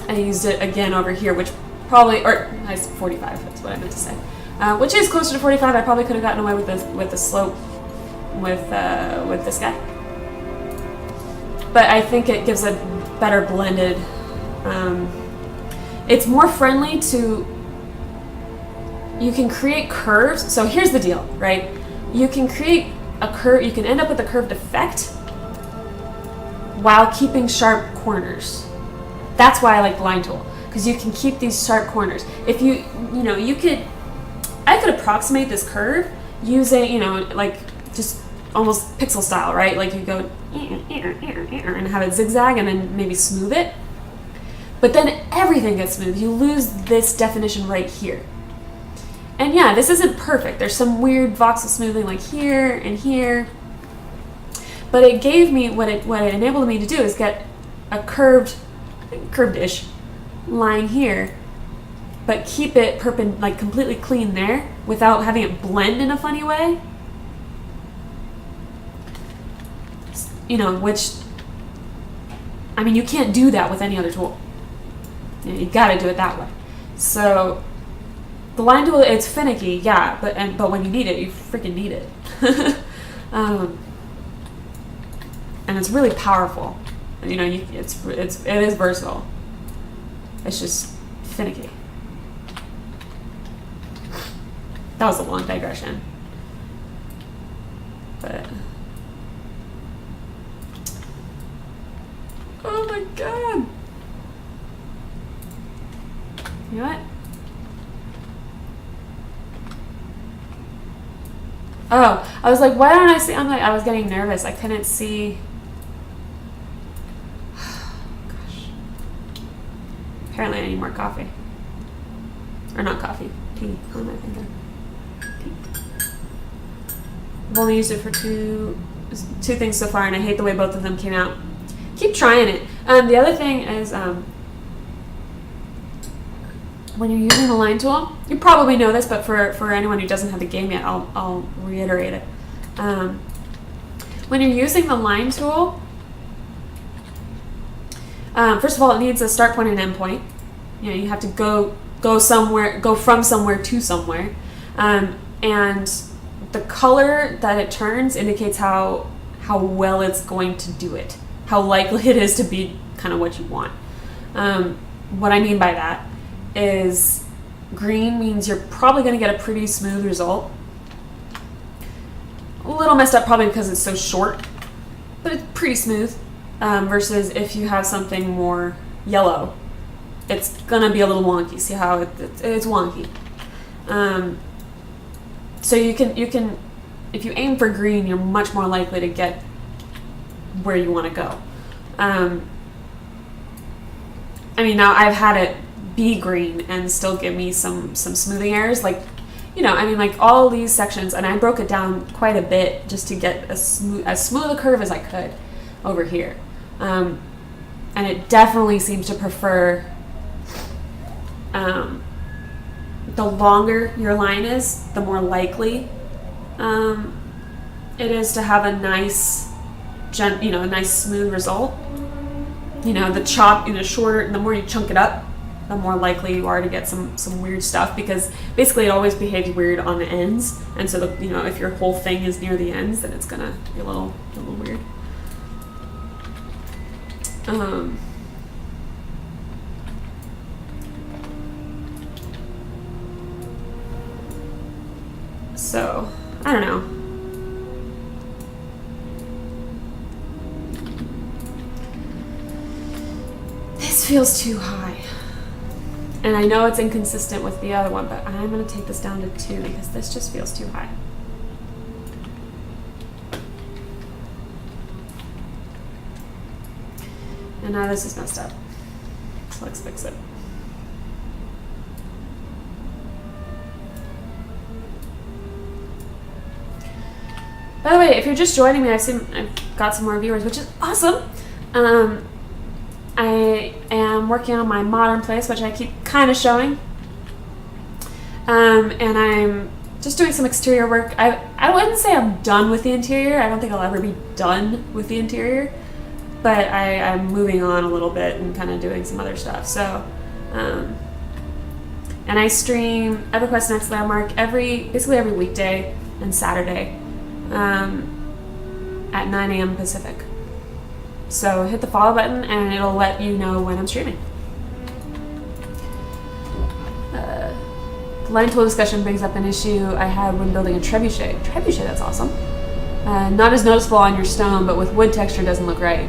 I used it again over here, which probably, or it's 45, that's what I meant to say. Which is closer to 45. I probably could have gotten away with the slope with this guy. But I think it gives a better blended, it's more friendly to, you can create curves. So here's the deal, right? You can create a curve, you can end up with a curved effect while keeping sharp corners. That's why I like the line tool, because you can keep these sharp corners. If I could approximate this curve using, like just almost pixel style, right? Like you go and have it zigzag and then maybe smooth it. But then everything gets smooth. You lose this definition right here. And yeah, this isn't perfect. There's some weird voxel smoothing like here and here. But it gave me, what it enabled me to do is get a curved-ish line here, but keep it like completely clean there without having it blend in a funny way. Which, I mean, you can't do that with any other tool. You gotta do it that way. So the line tool, it's finicky, yeah, but when you need it, you freaking need it. And it's really powerful. It is versatile. It's just finicky. That was a long digression. But oh my god. You know what? Oh, I was like, why don't I see? I was getting nervous. I couldn't see. Gosh. Apparently I need more coffee. Or not coffee. Tea. What am I thinking? Tea. I've only used it for two things so far, and I hate the way both of them came out. Keep trying it. The other thing is, when you're using the line tool, you probably know this, but for anyone who doesn't have the game yet, I'll reiterate it. When you're using the line tool, first of all, it needs a start point and end point. You know, you have to go somewhere, go from somewhere to somewhere, and the color that it turns indicates how well it's going to do it, how likely it is to be kind of what you want. What I mean by that is green means you're probably going to get a pretty smooth result. A little messed up probably because it's so short, but it's pretty smooth. Versus if you have something more yellow, it's gonna be a little wonky. See how it's wonky. So you can if you aim for green, you're much more likely to get where you want to go. I mean, now I've had it be green and still give me some smoothing errors, like, you know, I mean, like all these sections, and I broke it down quite a bit just to get as smooth a curve as I could over here. And it definitely seems to prefer the longer your line is, the more likely it is to have a nice, a nice smooth result. You know, the shorter, the more you chunk it up, the more likely you are to get some weird stuff, because basically it always behaves weird on the ends, and so if your whole thing is near the ends, then it's gonna be a little weird. So I don't know. This feels too high. And I know it's inconsistent with the other one, but I'm going to take this down to 2 because this just feels too high. And now this is messed up. So let's fix it. By the way, if you're just joining me, I've got some more viewers, which is awesome. I am working on my modern place, which I keep kind of showing. And I'm just doing some exterior work. I wouldn't say I'm done with the interior. I don't think I'll ever be done with the interior. But I'm moving on a little bit and kind of doing some other stuff. So, and I stream EverQuest Next Landmark basically every weekday and Saturday at 9 a.m. Pacific. So hit the follow button and it'll let you know when I'm streaming. The line tool discussion brings up an issue I had when building a trebuchet. Trebuchet, that's awesome. Not as noticeable on your stone, but with wood texture doesn't look right.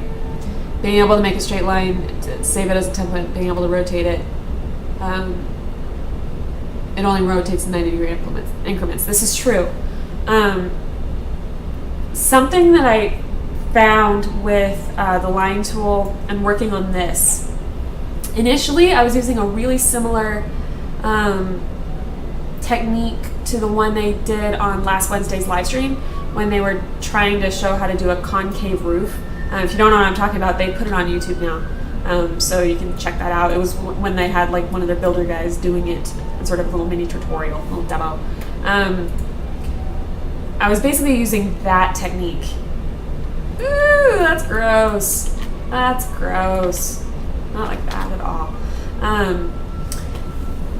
Being able to make a straight line, to save it as a template, being able to rotate it. It only rotates in 90-degree increments. This is true. Something that I found with the line tool and working on this. Initially, I was using a really similar technique to the one they did on last Wednesday's live stream when they were trying to show how to do a concave roof. If you don't know what I'm talking about, they put it on YouTube now, so you can check that out. It was when they had like one of their builder guys doing it, and sort of a little mini tutorial, little demo. I was basically using that technique. Ooh, that's gross. That's gross. Not like that at all.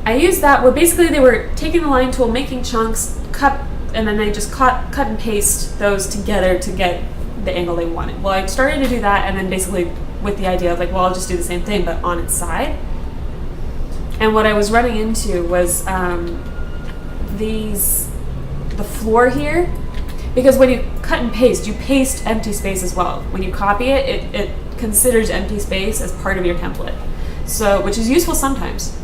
I used that where basically they were taking the line tool, making chunks, cut, and then they just cut and paste those together to get the angle they wanted. Well, I started to do that, and then basically with the idea of like, well, I'll just do the same thing but on its side. And what I was running into was the floor here, because when you cut and paste, you paste empty space as well. When you copy it, it considers empty space as part of your template, so which is useful sometimes.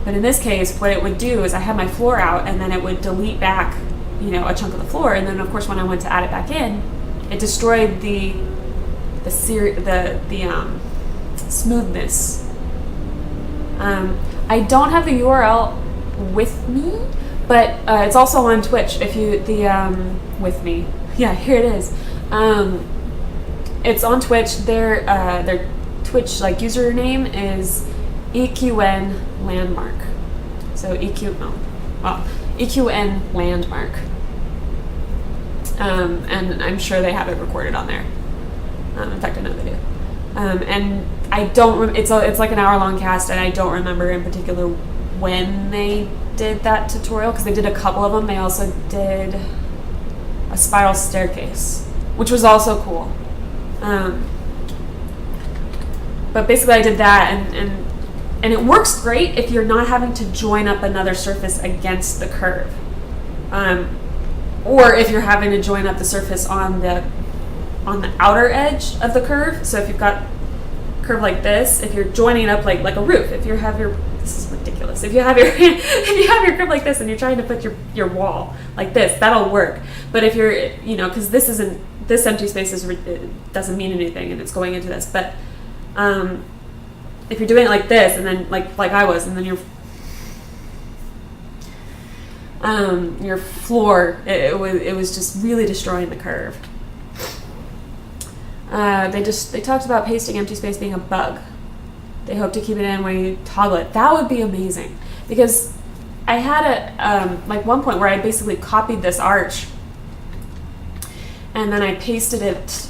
But in this case, what it would do is I had my floor out, and then it would delete back, a chunk of the floor, and then of course when I went to add it back in, it destroyed the smoothness. I don't have the URL with me, but it's also on Twitch. If you with me, yeah, here it is. It's on Twitch. Their Twitch username is EQN Landmark. So EQN Landmark. And I'm sure they have it recorded on there. In fact, I know they do. And I don't. It's like an hour-long cast, and I don't remember in particular when they did that tutorial, because they did a couple of them. They also did a spiral staircase, which was also cool. But basically, I did that, and it works great if you're not having to join up another surface against the curve, or if you're having to join up the surface on the outer edge of the curve. So if you've got a curve like this, if you're joining it up like a roof, this is ridiculous. If you have your curve like this and you're trying to put your wall like this, that'll work. But if you're, because this empty space it doesn't mean anything and it's going into this. But if you're doing it like this, and then like I was, and then your floor, it was just really destroying the curve. They talked about pasting empty space being a bug. They hope to keep it in when you toggle it. That would be amazing, because I had one point where I basically copied this arch and then I pasted it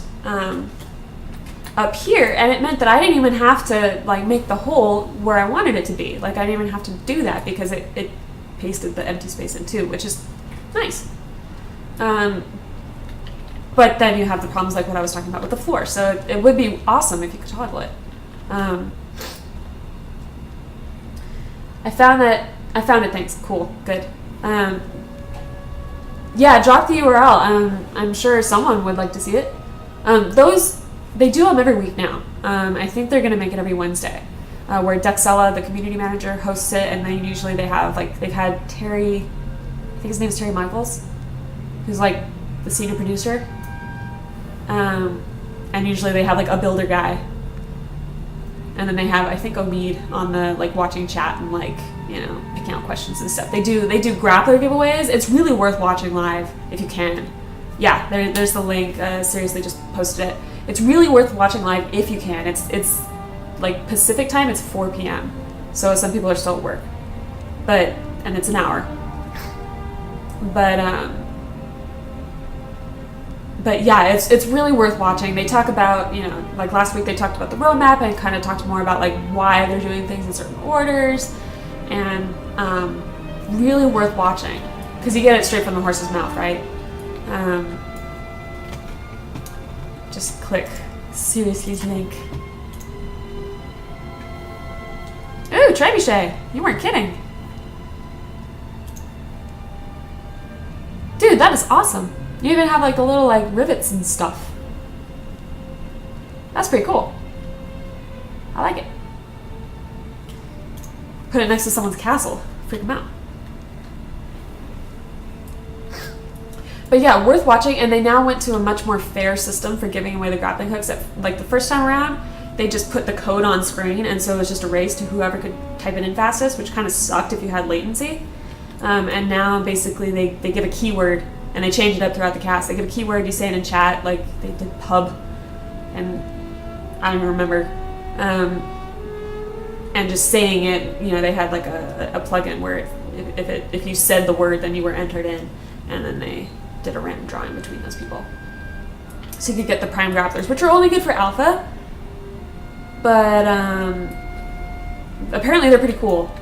up here, and it meant that I didn't even have to make the hole where I wanted it to be. I didn't even have to do that, because it pasted the empty space in too, which is nice. But then you have the problems like what I was talking about with the floor. So it would be awesome if you could toggle it. I found it. Thanks. Cool. Good. Yeah, drop the URL. I'm sure someone would like to see it. They do them every week now. I think they're going to make it every Wednesday, where Dexella, the community manager, hosts it, and then usually they've had Terry, I think his name is Terry Michaels, who's the senior producer. And usually they have a builder guy, and then they have, I think, Omid on the watching chat and picking out questions and stuff. They do grappler giveaways. It's really worth watching live if you can. Yeah, there's the link. Seriously, just posted it. It's really worth watching live if you can. It's Pacific time. It's 4 p.m. So some people are still at work, and it's an hour. But yeah, it's really worth watching. They talk about, last week they talked about the roadmap and kind of talked more about why they're doing things in certain orders, and really worth watching, because you get it straight from the horse's mouth, right? Just click Seriously's link. Ooh, trebuchet! You weren't kidding. Dude, that is awesome. You even have the little rivets and stuff. That's pretty cool. I like it. Put it next to someone's castle. Freak them out. But yeah, worth watching. And they now went to a much more fair system for giving away the grappling hooks. The first time around, they just put the code on screen, and so it was just a race to whoever could type it in fastest, which kind of sucked if you had latency. And now basically they give a keyword, and they change it up throughout the cast. They give a keyword, you say it in chat, they did pub, and I don't even remember. And just saying it, they had a plugin where if you said the word, then you were entered in, and then they did a random drawing between those people. So you could get the prime grapplers, which are only good for alpha, but apparently they're pretty cool.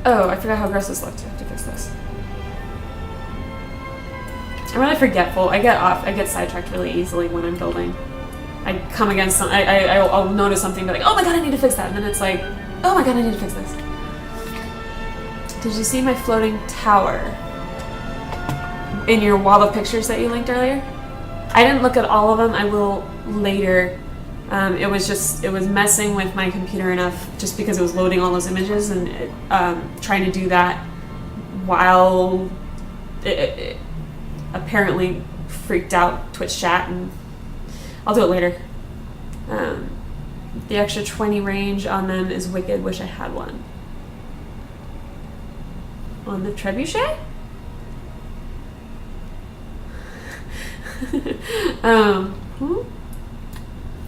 Oh, I forgot how gross this looked. I have to fix this. I'm really forgetful. I get sidetracked really easily when I'm building. I come against some, I'll notice something, but oh my god, I need to fix that. And then it's oh my god, I need to fix this. Did you see my floating tower in your wall of pictures that you linked earlier? I didn't look at all of them. I will later. It was messing with my computer enough, just because it was loading all those images, and trying to do that while it apparently freaked out Twitch chat, and I'll do it later. The extra 20 range on them is wicked. Wish I had one. On the trebuchet?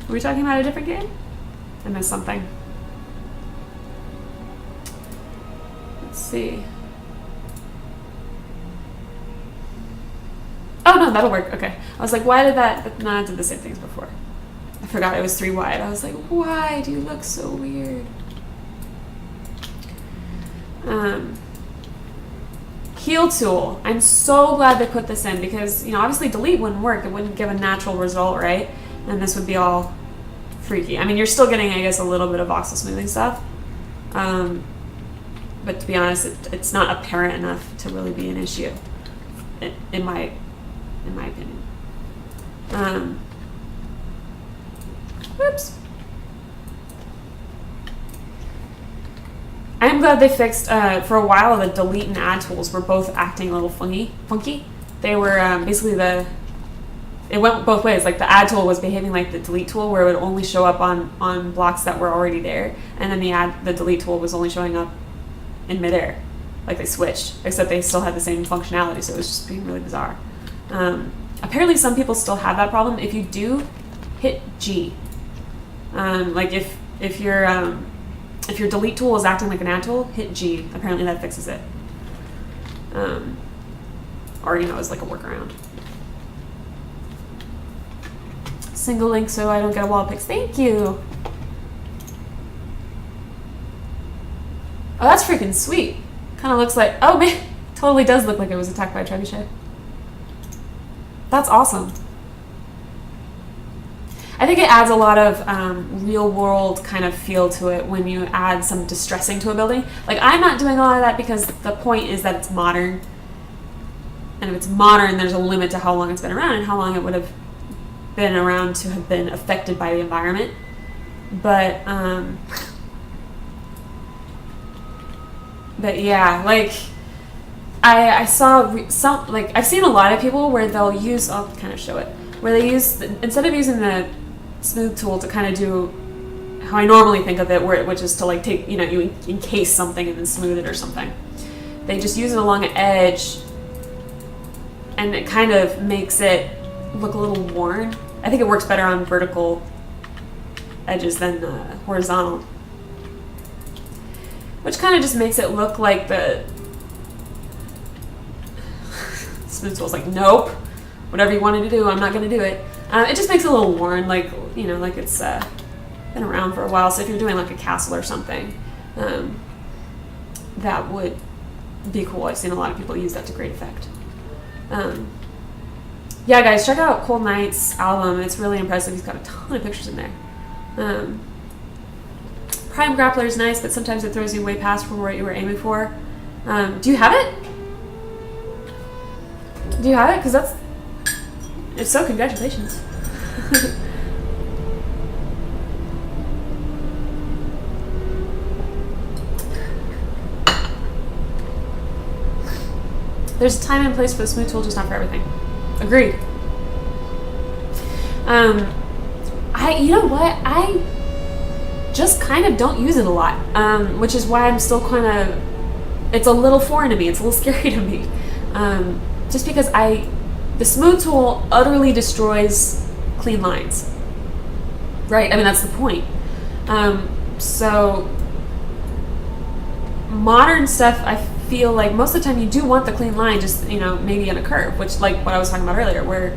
Are we talking about a different game? I missed something. Let's see. Oh no, that'll work. Okay. I was like, why did that? No, I did the same things before. I forgot it was 3 wide. I was like, why do you look so weird? Heal tool. I'm so glad they put this in because, you know, obviously delete wouldn't work. It wouldn't give a natural result, right? And this would be all freaky. I mean, you're still getting, I guess, a little bit of voxel smoothing stuff. But to be honest, it's not apparent enough to really be an issue, in my opinion. Whoops. I'm glad they fixed, for a while, the delete and add tools were both acting a little funky. They were basically it went both ways. Like the add tool was behaving like the delete tool, where it would only show up on blocks that were already there, and then the delete tool was only showing up in midair. Like they switched, except they still had the same functionality, so it was just being really bizarre. Apparently some people still have that problem. If you do, hit G. Like if your delete tool is acting like an add tool, hit G. Apparently that fixes it. Or, you know, it's like a workaround. Single link so I don't get a wall pix. Thank you. Oh, that's freaking sweet. Kind of looks like, oh man, totally does look like it was attacked by a trebuchet. That's awesome. I think it adds a lot of real world kind of feel to it when you add some distressing to a building. Like, I'm not doing a lot of that because the point is that it's modern. And if it's modern, there's a limit to how long it's been around and how long it would have been around to have been affected by the environment. But yeah, like I saw some, like I've seen a lot of people where they'll use, I'll kind of show it, where they use, instead of using the smooth tool to kind of do how I normally think of it, which is to like take, you know, you encase something and then smooth it or something. They just use it along an edge and it kind of makes it look a little worn. I think it works better on vertical edges than horizontal. Which kind of just makes it look like the smooth tool's like, nope, whatever you wanted to do, I'm not going to do it. It just makes it a little worn, like, you know, like it's been around for a while. So if you're doing like a castle or something, that would be cool. I've seen a lot of people use that to great effect. Yeah, guys, check out Cold Knight's album. It's really impressive. He's got a ton of pictures in there. Prime Grappler is nice, but sometimes it throws you way past from what you were aiming for. Do you have it? Do you have it? Because that's... If so, congratulations. There's a time and place for the smooth tool, just not for everything. Agreed. You know what? I just kind of don't use it a lot, which is why I'm still kind of, it's a little foreign to me. It's a little scary to me. Just because the smooth tool utterly destroys clean lines. Right? I mean, that's the point. So modern stuff, I feel like most of the time you do want the clean line, just, you know, maybe in a curve, which, like what I was talking about earlier, where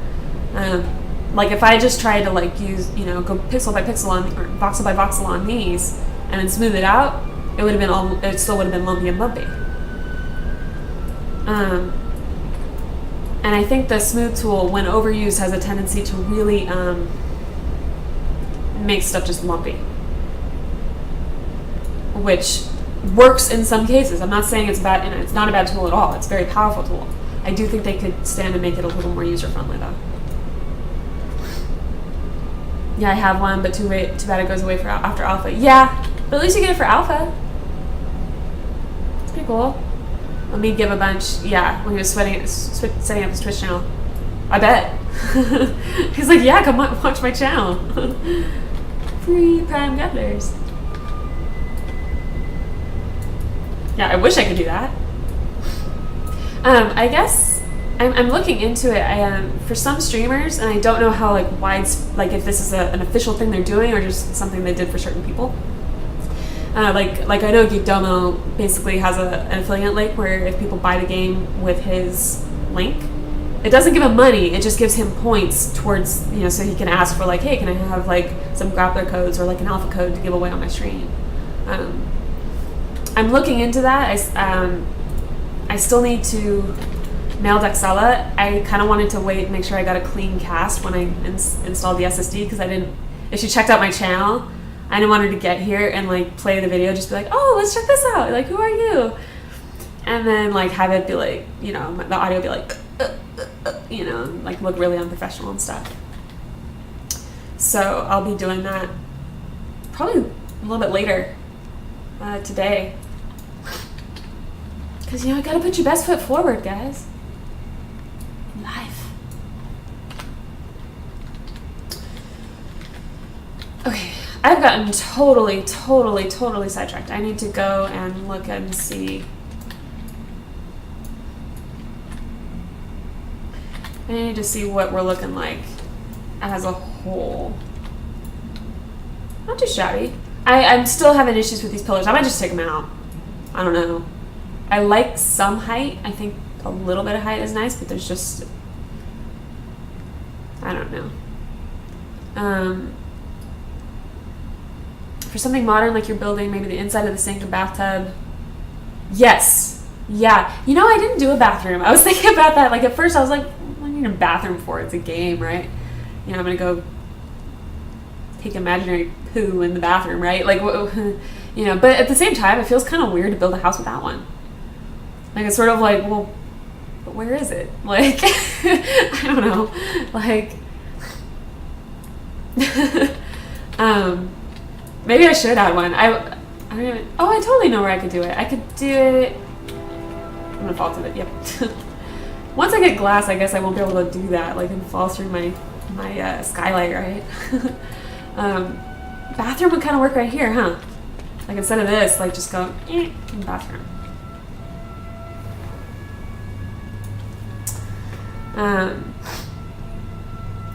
like if I just tried to like use, you know, go pixel by pixel on, or voxel by voxel on these and then smooth it out, it would have been it still would have been lumpy and bumpy. And I think the smooth tool, when overused, has a tendency to really make stuff just lumpy, which works in some cases. I'm not saying it's bad, you know, it's not a bad tool at all. It's a very powerful tool. I do think they could stand to make it a little more user-friendly, though. Yeah, I have one, but too bad it goes away for after alpha. Yeah, but at least you get it for alpha. It's pretty cool. Let me give a bunch. Yeah, when he was setting up his Twitch channel. I bet. He's like, yeah, come on, watch my channel. Free Prime Grapplers. Yeah, I wish I could do that. I guess I'm looking into it. For some streamers, and I don't know how like like if this is an official thing they're doing or just something they did for certain people. Like I know Geekdomo basically has an affiliate link where if people buy the game with his link, it doesn't give him money. It just gives him points towards, you know, so he can ask for like, hey, can I have like some grappler codes or like an alpha code to give away on my stream? I'm looking into that. I still need to mail Dexella. I kind of wanted to wait and make sure I got a clean cast when I installed the SSD because I didn't. If she checked out my channel, I didn't want her to get here and like play the video, just be like, oh, let's check this out. Like, who are you? And then like have it be like, you know, the audio be like, you know, like look really unprofessional and stuff. So I'll be doing that probably a little bit later today. Because, you know, I gotta put your best foot forward, guys. In life. Okay, I've gotten totally sidetracked. I need to go and look and see. I need to see what we're looking like as a whole. Not too shabby. I'm still having issues with these pillars. I might just take them out. I don't know. I like some height. I think a little bit of height is nice, but there's just, I don't know. For something modern like you're building, maybe the inside of the sink and bathtub. Yes. Yeah. You know, I didn't do a bathroom. I was thinking about that. Like at first I was like, what do you need a bathroom for? It's a game, right? You know, I'm going to go take imaginary poo in the bathroom, right? Like, you know, but at the same time, it feels kind of weird to build a house without one. Like, it's sort of like, well, but where is it? Like, I don't know. Like, maybe I should add one. I don't even, oh, I totally know where I could do it. I could do it, I'm gonna fall through it, yep. Once I get glass, I guess I won't be able to do that, like, and fall through my skylight, right? Bathroom would kind of work right here, huh? Like, instead of this, like, just go, in the bathroom.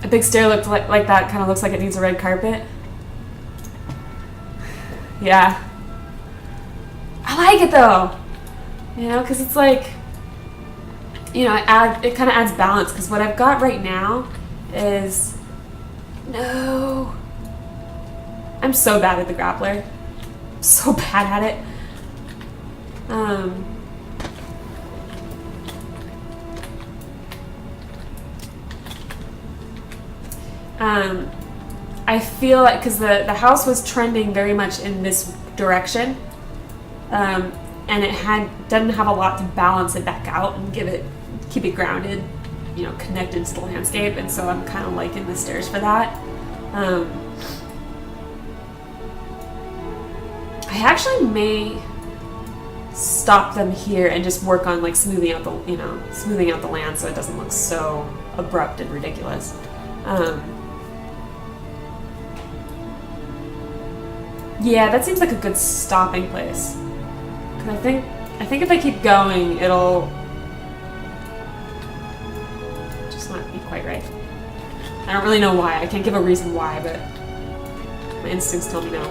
A big stair looked like that kind of looks like it needs a red carpet. Yeah. I like it though. You know, because it's like, you know, it kind of adds balance because what I've got right now is, no. I'm so bad at the grappler. I'm so bad at it. I feel like, because the house was trending very much in this direction, and it doesn't have a lot to balance it back out and keep it grounded, you know, connected to the landscape, and so I'm kind of liking the stairs for that. I actually may stop them here and just work on like smoothing out the land so it doesn't look so abrupt and ridiculous. Yeah, that seems like a good stopping place. Cause I think if I keep going, it'll just not be quite right. I don't really know why. I can't give a reason why, but my instincts tell me no.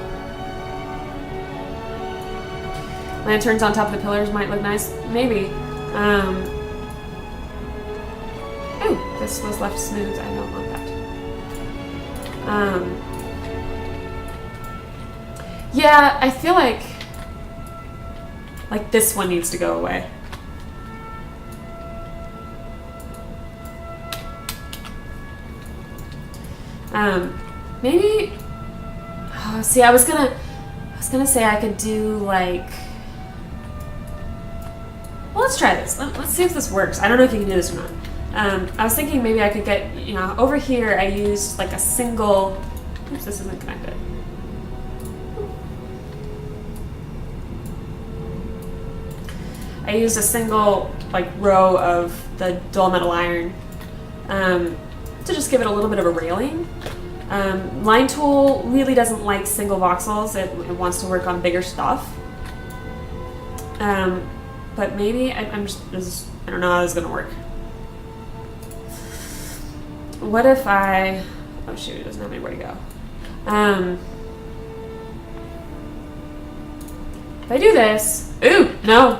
Lanterns on top of the pillars might look nice. Maybe. Oh, this was left smooth. I don't want that. Yeah, I feel like this one needs to go away. Maybe. Oh, see, I was gonna say I could do like. Well, let's try this. Let's see if this works. I don't know if you can do this or not. I was thinking maybe I could get, you know, over here I used like a single. Oops, this isn't connected. I used a single like row of the dull metal iron to just give it a little bit of a railing. Line tool really doesn't like single voxels. It wants to work on bigger stuff. But maybe I don't know how this is gonna work. What if I... Oh shoot, it doesn't have anywhere to go. If I do this... Ooh! No.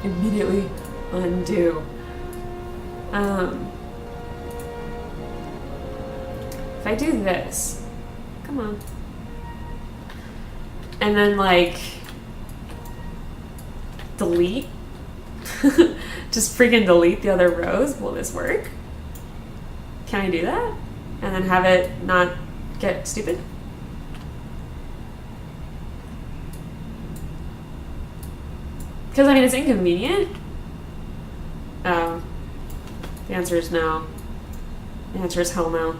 Immediately undo. If I do this... Come on. And then, like... delete. Just freaking delete the other rows. Will this work? Can I do that? And then have it not get stupid? Because, I mean, it's inconvenient. Oh. The answer is no. The answer is hell no.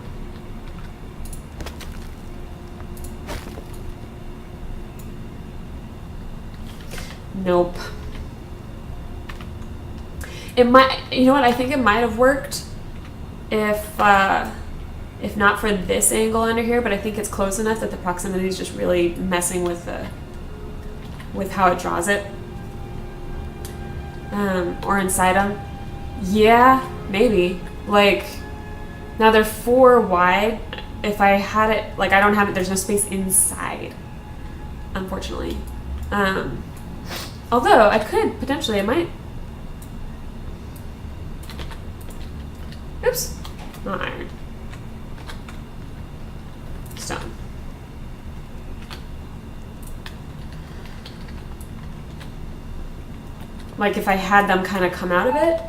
Nope. It might, you know what, I think it might have worked if not for this angle under here, but I think it's close enough that the proximity is just really messing with how it draws it. Or inside them. Yeah, maybe. Like, now they're 4 wide. If I had it, like, I don't have it, there's no space inside, unfortunately. Although, I could, potentially, I might. Oops. Not iron. Stone. Like if I had them kind of come out of it.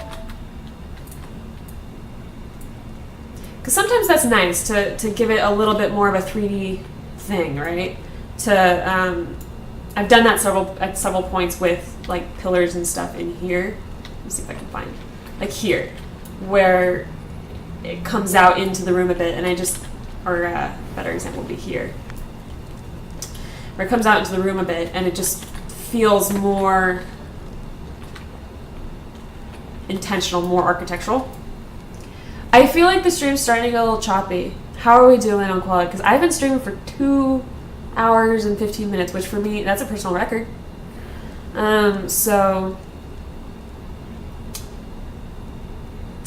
Because sometimes that's nice to give it a little bit more of a 3D thing, right? I've done that at several points with like pillars and stuff in here. Let me see if I can find, like here, where it comes out into the room a bit, and or a better example would be here, where it comes out into the room a bit, and it just feels more intentional, more architectural. I feel like the stream's starting to get a little choppy. How are we doing on quality? Because I've been streaming for 2 hours and 15 minutes, which for me, that's a personal record. So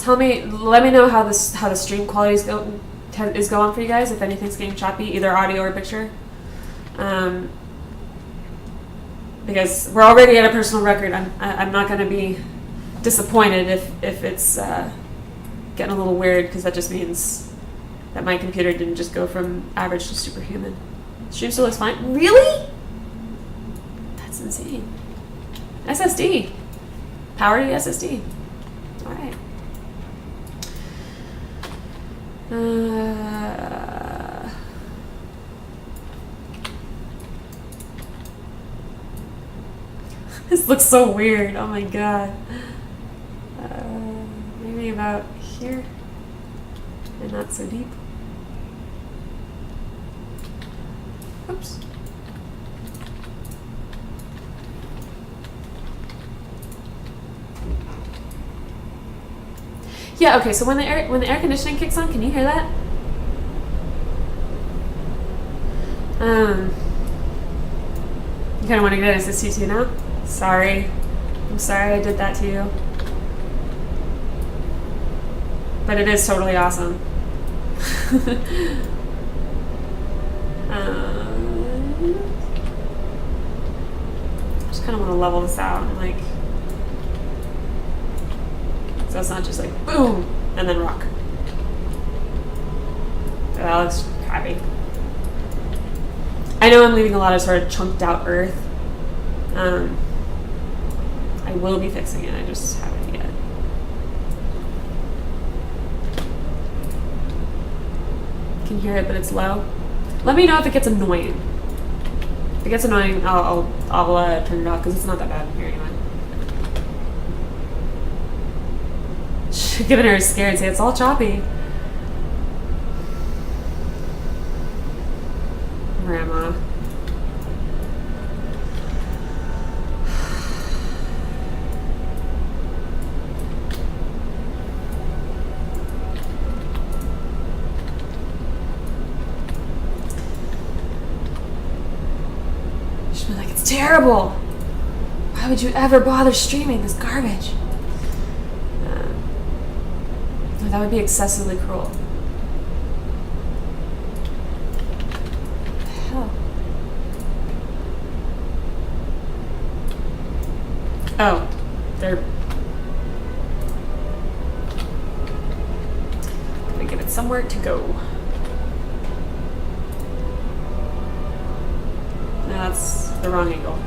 let me know how the stream quality is going for you guys, if anything's getting choppy, either audio or picture. Because we're already at a personal record. I'm not going to be disappointed if it's getting a little weird, because that just means that my computer didn't just go from average to superhuman. Stream still looks fine. Really? That's insane. SSD. Power to the SSD. All right. This looks so weird. Oh my god. Maybe about here and not so deep. Oops. Yeah, okay, so when the air conditioning kicks on, can you hear that? You kinda wanna get an SST2 now? Sorry. I'm sorry I did that to you. But it is totally awesome. Just kind of want to level this out and like, so it's not just like boom and then rock. That looks crappy. I know I'm leaving a lot of sort of chunked out earth. I will be fixing it. I just haven't yet. You can hear it, but it's low. Let me know if it gets annoying. If it gets annoying, I'll turn it off, because it's not that bad in here anyway. Giving her a scare and say it's all choppy. Grandma. She'll be like, it's terrible. Why would you ever bother streaming this garbage? That would be excessively cruel. Hell. Oh, they're gonna give it somewhere to go. No, that's the wrong angle.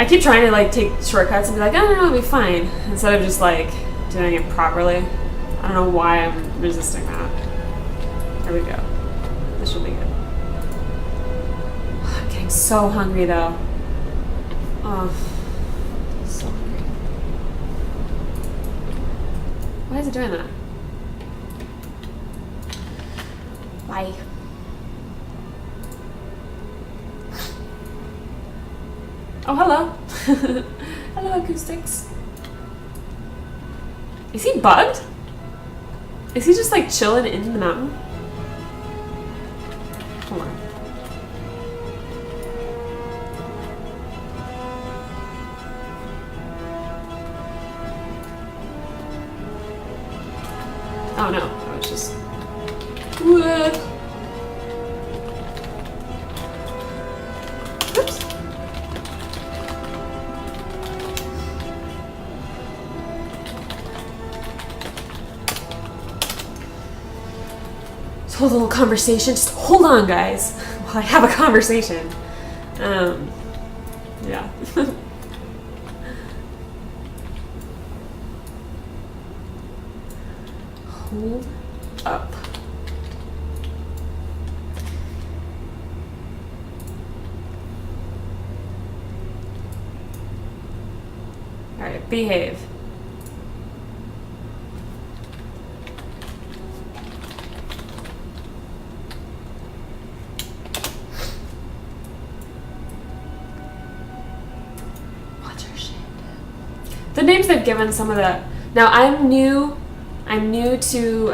I keep trying to like take shortcuts and be like, oh no, it'll be fine, instead of just like doing it properly. I don't know why I'm resisting that. There we go. This should be good. I'm getting so hungry though. Oh, so hungry. Why is it doing that? Why? Oh, hello. Hello, acoustics. Is he bugged? Is he just like chilling in the mountain? Hold on. Oh no, I was just... What? Oops. Just hold a little conversation. Just hold on, guys, while I have a conversation. Yeah. Hold up. All right, behave. Watch your shit. The names they've given some of the... Now I'm new to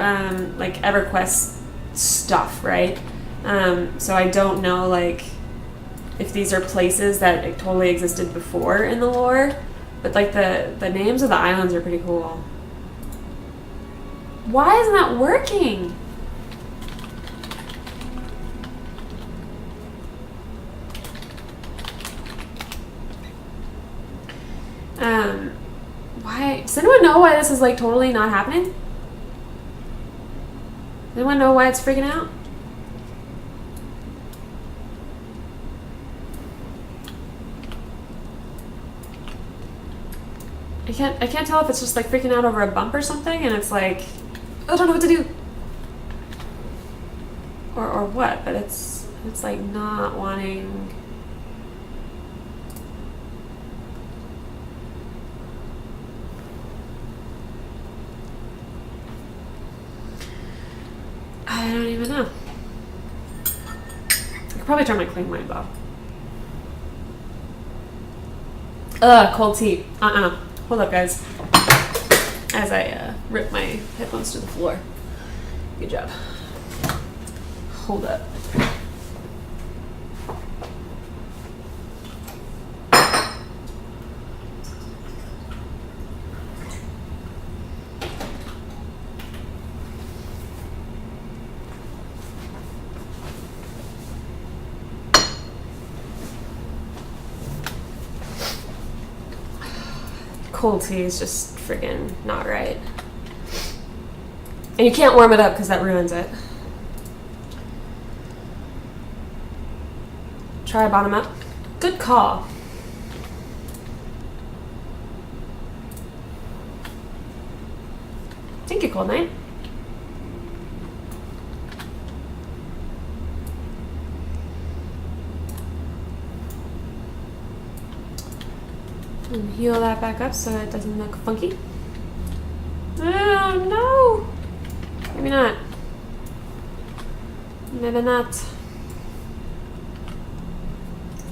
like EverQuest stuff, right? So I don't know like if these are places that like, totally existed before in the lore, but like the names of the islands are pretty cool. Why isn't that working? Why? Does anyone know why this is like totally not happening? Does anyone know why it's freaking out? I can't tell if it's just like freaking out over a bump or something, and it's like I don't know what to do, or what. But it's like not wanting. I don't even know. I could probably turn my clean mind off. Ugh, cold tea. Hold up, guys. As I rip my headphones to the floor. Good job. Hold up. Cold tea is just friggin' not right. And you can't warm it up because that ruins it. Try bottom up. Good call. Thank you, Cold Night. And heal that back up so it doesn't look funky. Oh no! Maybe not. Maybe not. Is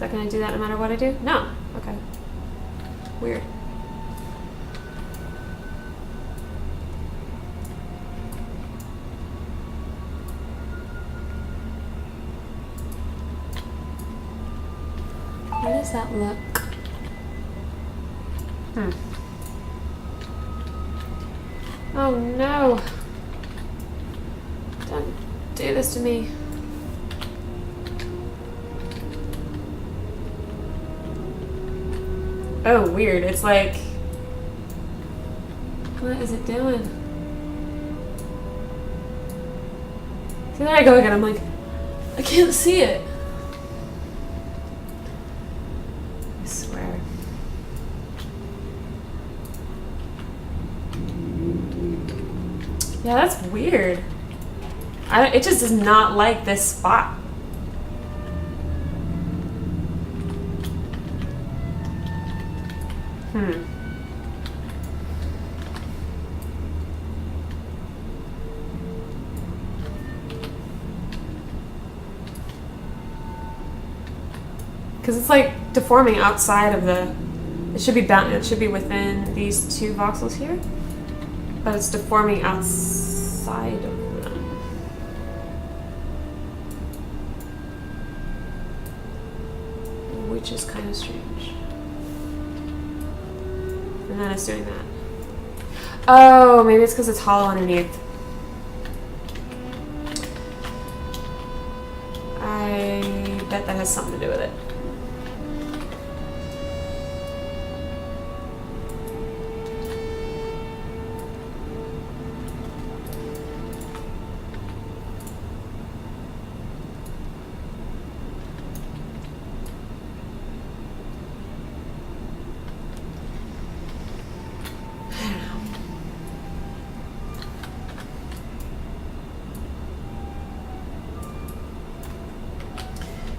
that gonna do that no matter what I do? No. Okay. Weird. How does that look? Oh no. Don't do this to me. Oh, weird. It's like... What is it doing? See, there I go again. I'm like, I can't see it. I swear. Yeah, that's weird. It just does not like this spot. Because it's like deforming outside of the... It should be bound. It should be within these two voxels here, but it's deforming outside of them, which is kind of strange. And then it's doing that. Oh, maybe it's because it's hollow underneath. I bet that has something to do with it.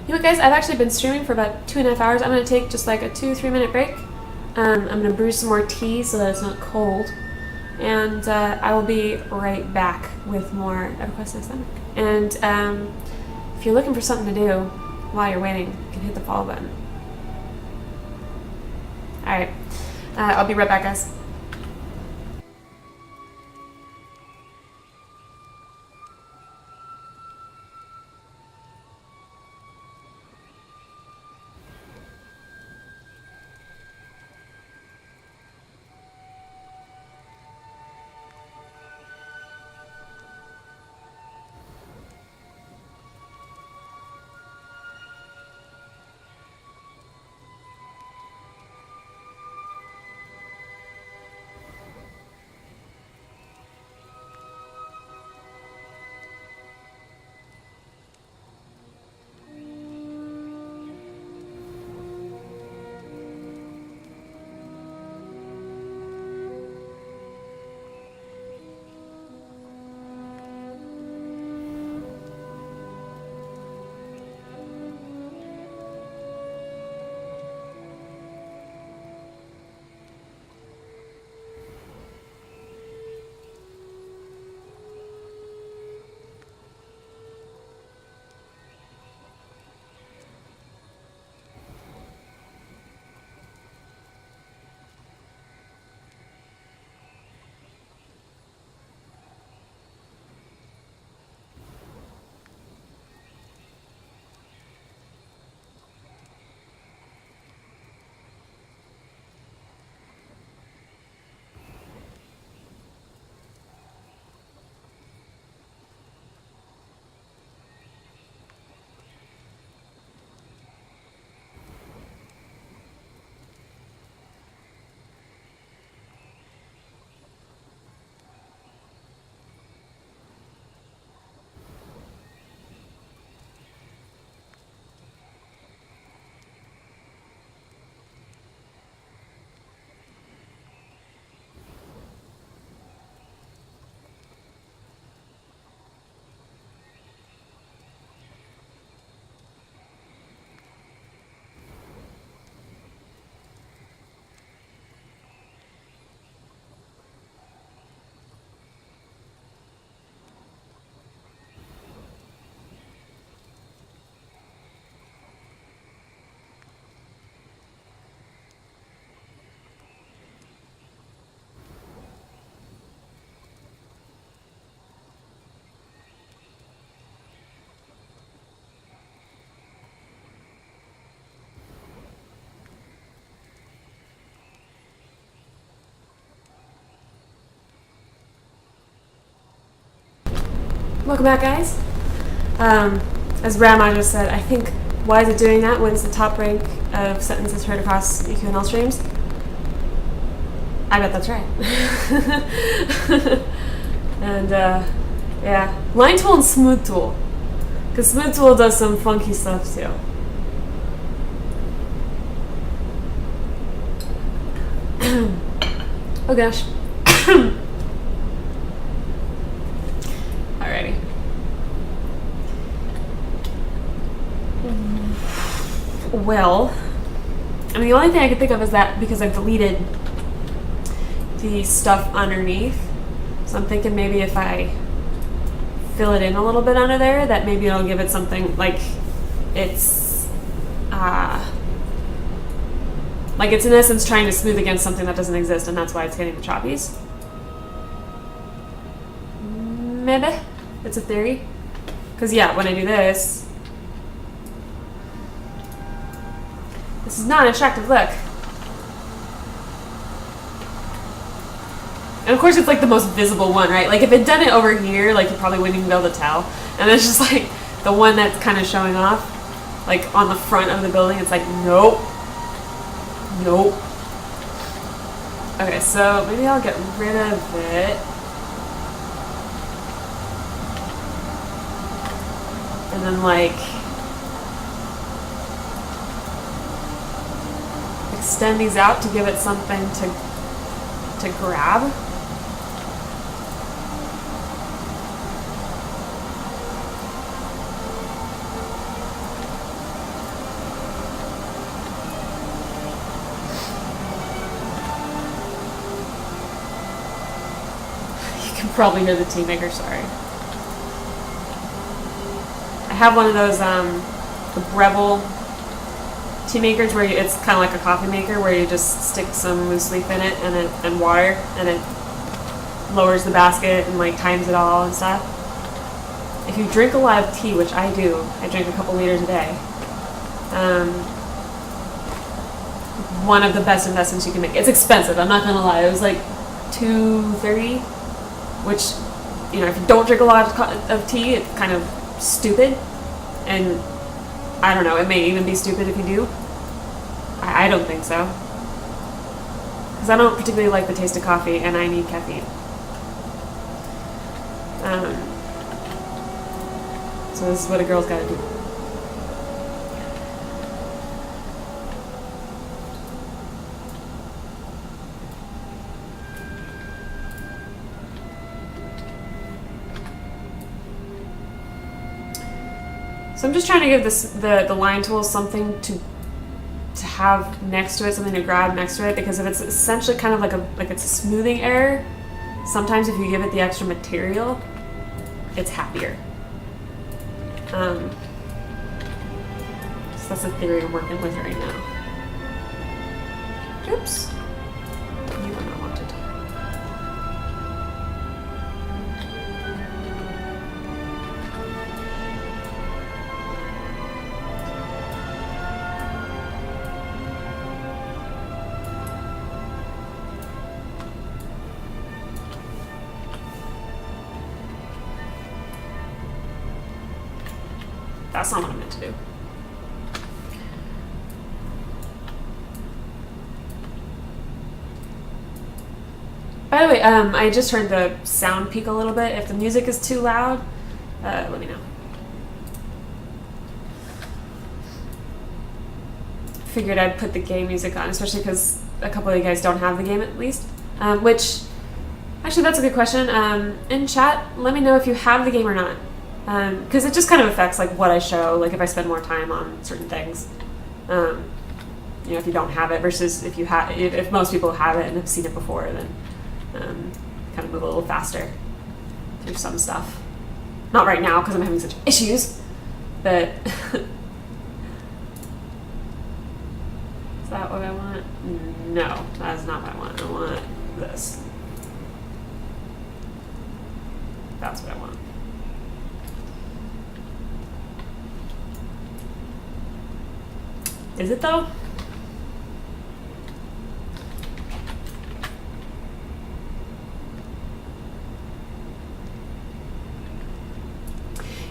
You know what, guys? I've actually been streaming for about 2.5 hours. I'm going to take just like a 2-3 minute break. I'm going to brew some more tea so that it's not cold. And I will be right back with more EverQuest Next. And if you're looking for something to do while you're waiting, you can hit the follow button. Alright. I'll be right back, guys. Welcome back, guys. As Grandma just said, I think why is it doing that when it's the top rank of sentences heard across EQN streams? I bet that's right. And yeah, line tool and smooth tool, because smooth tool does some funky stuff too. Oh gosh. Alrighty. Well, I mean, the only thing I could think of is that because I've deleted the stuff underneath, so I'm thinking maybe if I fill it in a little bit under there, that maybe it'll give it something like it's in essence trying to smooth against something that doesn't exist, and that's why it's getting the choppies. Maybe it's a theory, because yeah, when I do this, this is not an attractive look. And of course it's like the most visible one, right? Like if it'd done it over here, like you probably wouldn't even be able to tell. And it's just like the one that's kind of showing off, like on the front of the building, it's like, nope. Nope. Okay, so maybe I'll get rid of it. And then like extend these out to give it something to grab. You can probably hear the tea maker, sorry. I have one of those the Breville tea makers where it's kind of like a coffee maker where you just stick some loose leaf in it and water, and it lowers the basket and like times it all and stuff. If you drink a lot of tea, which I do, I drink a couple liters a day, one of the best investments you can make. It's expensive, I'm not gonna lie. It was like $2.30, which, you know, if you don't drink a lot of tea, it's kind of stupid, and I don't know, it may even be stupid if you do. I don't think so, because I don't particularly like the taste of coffee and I need caffeine. So this is what a girl's gotta do. So I'm just trying to give this the line tool something to have next to it, something to grab next to it, because if it's essentially kind of like it's a smoothing error, sometimes if you give it the extra material, it's happier. So that's the theory I'm working with right now. Oops. You are not wanted. That's not what I meant to do. By the way, I just heard the sound peak a little bit. If the music is too loud, let me know. Figured I'd put the game music on, especially because a couple of you guys don't have the game at least. Which, actually that's a good question. In chat, let me know if you have the game or not. Because it just kind of affects like what I show, like if I spend more time on certain things. You know, if you don't have it versus if you have, if most people have it and have seen it before, then kind of move a little faster through some stuff. Not right now because I'm having such issues, but is that what I want? No, that is not what I want. I want this. That's what I want. Is it though?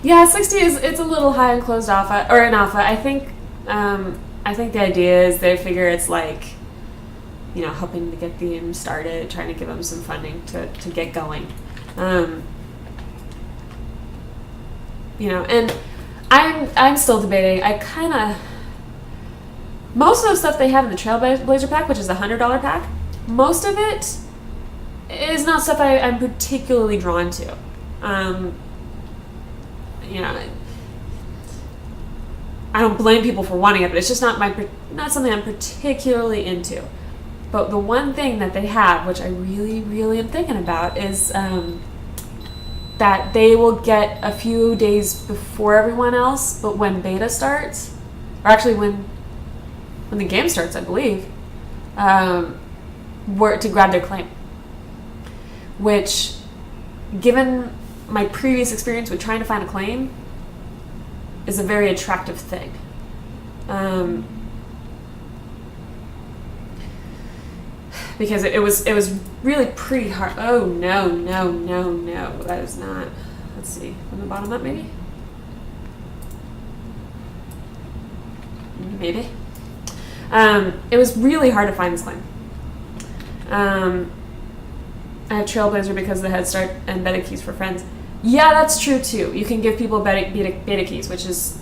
Yeah, 60 is it's a little high in closed alpha or in alpha. I think the idea is they figure it's like, you know, helping to get the game started, trying to give them some funding to get going. You know, and I'm still debating. I kind of most of the stuff they have in the Trailblazer pack, which is a $100 pack, most of it is not stuff I'm particularly drawn to. You know, I don't blame people for wanting it, but it's just not something I'm particularly into. But the one thing that they have, which I really, really am thinking about, is that they will get a few days before everyone else, but when beta starts, or actually when the game starts, I believe, were to grab their claim. Which, given my previous experience with trying to find a claim, is a very attractive thing. Because it was really pretty hard. Oh no, that is not. Let's see, from the bottom up, maybe. It was really hard to find this claim. I have Trailblazer because of the Head Start and beta keys for friends. Yeah, that's true too. You can give people beta keys, which is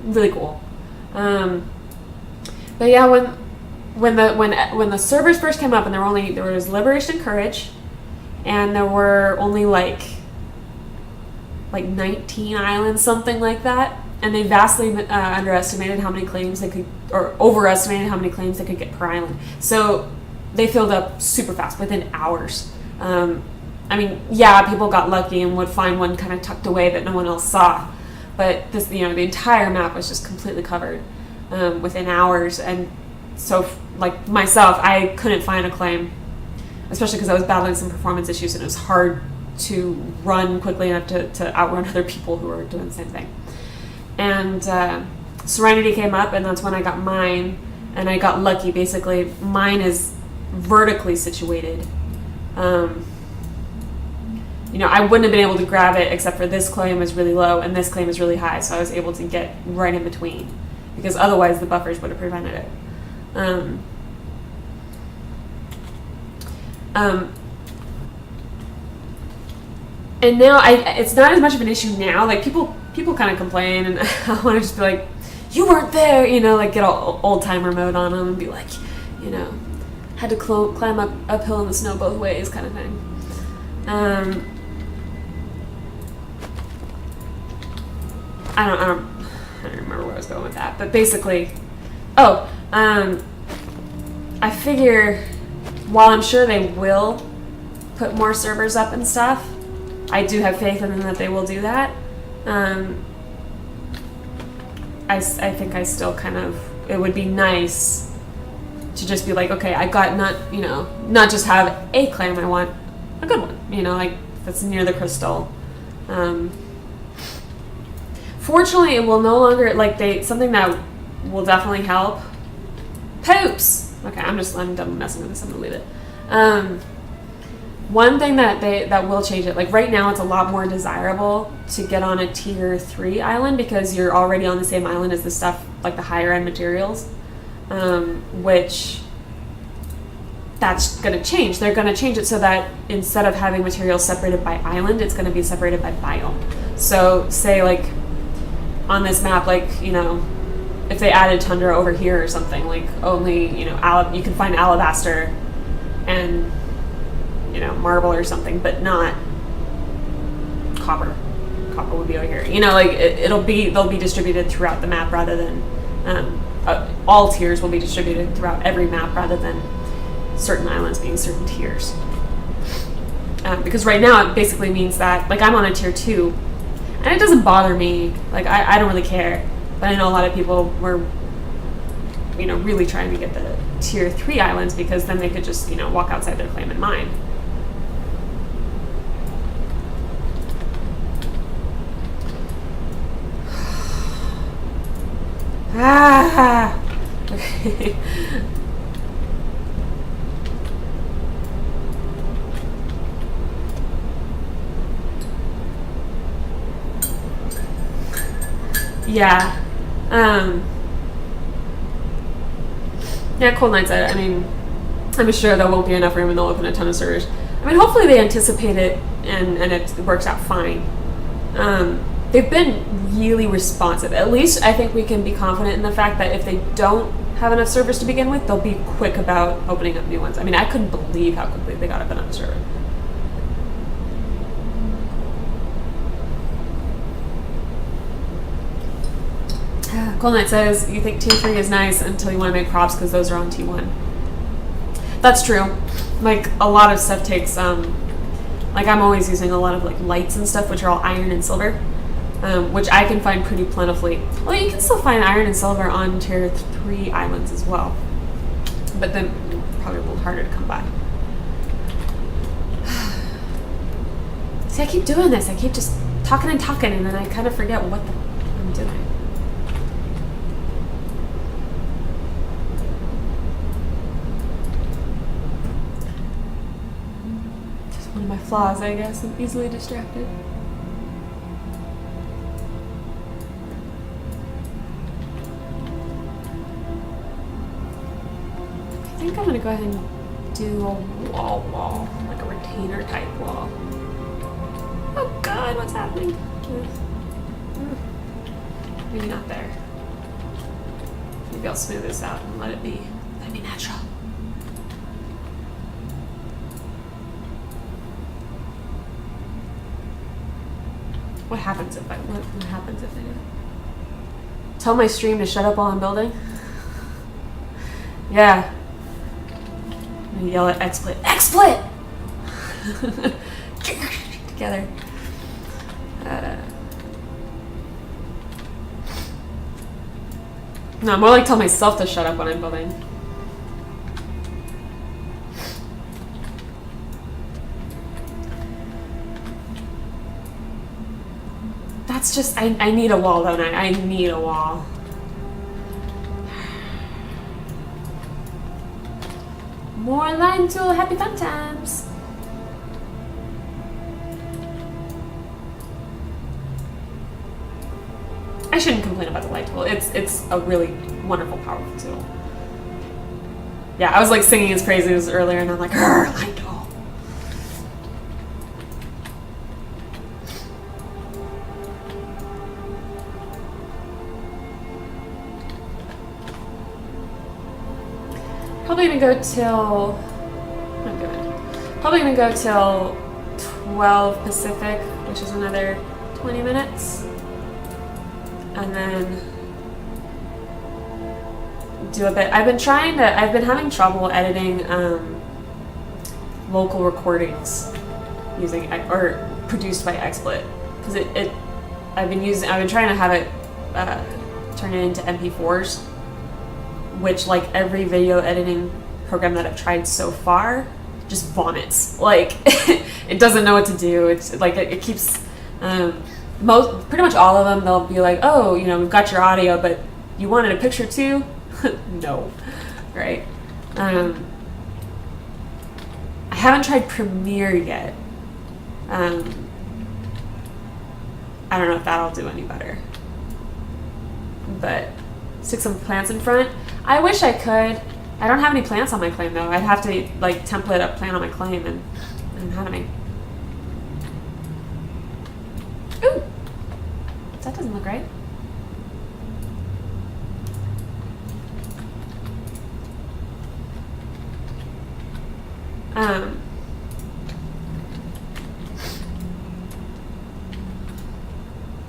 really cool. But yeah, when the servers first came up, and there was Liberation and Courage, and there were only like 19 islands, something like that, and they vastly underestimated how many claims they could, or overestimated how many claims they could get per island. So they filled up super fast, within hours. I mean, yeah, people got lucky and would find one kind of tucked away that no one else saw, but this, you know, the entire map was just completely covered within hours. And so, like myself, I couldn't find a claim, especially because I was battling some performance issues, and it was hard to run quickly enough to outrun other people who were doing the same thing. And Serenity came up, and that's when I got mine, and I got lucky. Basically, mine is vertically situated. You know, I wouldn't have been able to grab it except for this claim is really low and this claim is really high, so I was able to get right in between, because otherwise the buffers would have prevented it. And now it's not as much of an issue now. Like people kind of complain, and I want to just be like, you weren't there, you know, like get all old timer mode on them and be like, you know, had to climb uphill in the snow both ways, kind of thing. I don't remember where I was going with that, but basically, I figure while I'm sure they will put more servers up and stuff, I do have faith in them that they will do that. I think I still kind of, it would be nice to just be like, okay, I got not just have a claim, I want a good one, you know, like that's near the crystal. Fortunately, it will no longer, something that will definitely help. Poops! Okay, I'm done messing with this, I'm gonna leave it. One thing that will change it, like right now it's a lot more desirable to get on a tier 3 island because you're already on the same island as the stuff, like the higher end materials, which that's going to change. They're going to change it so that instead of having materials separated by island, it's going to be separated by biome. So say like on this map, like, you know, if they added tundra over here or something, like only, you know, you can find alabaster and, you know, marble or something, but not copper. Copper would be over here. You know, like they'll be distributed throughout the map rather than all tiers will be distributed throughout every map rather than certain islands being certain tiers. Because right now it basically means that, like, I'm on a tier 2 and it doesn't bother me. Like I don't really care, but I know a lot of people were, you know, really trying to get the tier 3 islands because then they could just, you know, walk outside their claim and mine. Okay. Yeah. Yeah, cold nights. I mean, I'm sure there won't be enough room and they'll open a ton of servers. I mean, hopefully they anticipate it and it works out fine. They've been really responsive. At least I think we can be confident in the fact that if they don't have enough servers to begin with, they'll be quick about opening up new ones. I mean, I couldn't believe how quickly they got up another server. Cold Knight says, you think Tier 3 is nice until you want to make props because those are on T1. That's true. Like, a lot of stuff takes, like, I'm always using a lot of, like, lights and stuff, which are all iron and silver, which I can find pretty plentifully. Well, you can still find iron and silver on Tier 3 islands as well, but then probably a little harder to come by. See, I keep doing this. I keep just talking and talking, and then I kind of forget what I'm doing. One of my flaws, I guess. I'm easily distracted. I think I'm gonna go ahead and do a wall, like a retainer type wall. Oh God, what's happening? Maybe not there. Maybe I'll smooth this out and let it be natural. What happens if I do? Tell my stream to shut up while I'm building? Yeah. I'm gonna yell at XSplit. XSplit! Together. No, more like tell myself to shut up when I'm building. That's just, I need a wall, don't I? I need a wall. More line tool, happy fun times. I shouldn't complain about the light tool. It's a really wonderful, powerful tool. Yeah, I was like singing his praises earlier and I'm like, light tool. Probably gonna go till, I'm good. Probably gonna go till 12 Pacific, which is another 20 minutes. And then do a bit. I've been having trouble editing local recordings using, or produced by XSplit. Because I've been trying to have it turn it into MP4s, which like every video editing program that I've tried so far just vomits. Like it doesn't know what to do. It's like it keeps pretty much all of them, they'll be like, oh, you know, we've got your audio, but you wanted a picture too? No, right? I haven't tried Premiere yet. I don't know if that'll do any better. But stick some plants in front. I wish I could. I don't have any plants on my claim though. I'd have to like template a plant on my claim and have any. Ooh, that doesn't look right.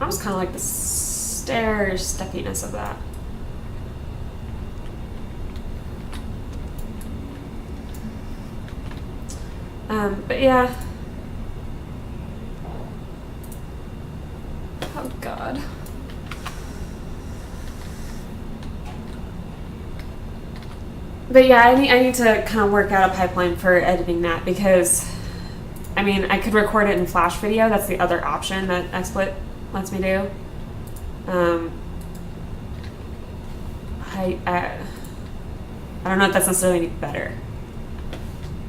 I was kind of like the stairs stepiness of that. But yeah. Oh God. But yeah, I need to kind of work out a pipeline for editing that because, I mean, I could record it in Flash video. That's the other option that XSplit lets me do. I don't know if that's necessarily any better.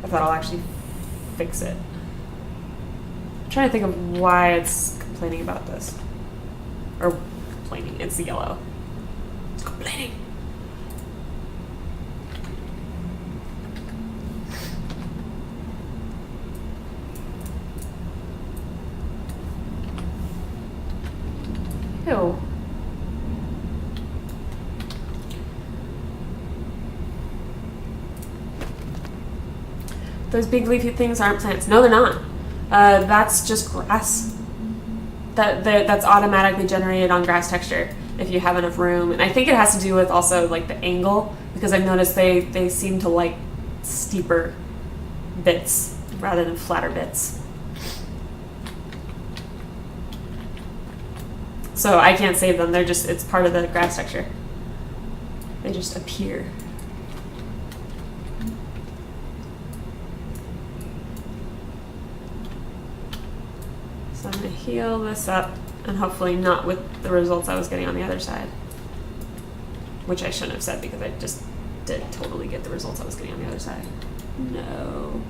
If that'll actually fix it. I'm trying to think of why it's complaining about this. Or complaining. It's the yellow. It's complaining. Ew. Those big leafy things aren't plants. No, they're not. That's just grass. That's automatically generated on grass texture if you have enough room. And I think it has to do with also like the angle, because I've noticed they seem to like steeper bits rather than flatter bits. So I can't save them. They're just, it's part of the grass texture. They just appear. So I'm going to heal this up, and hopefully not with the results I was getting on the other side. Which I shouldn't have said, because I just did totally get the results I was getting on the other side. No.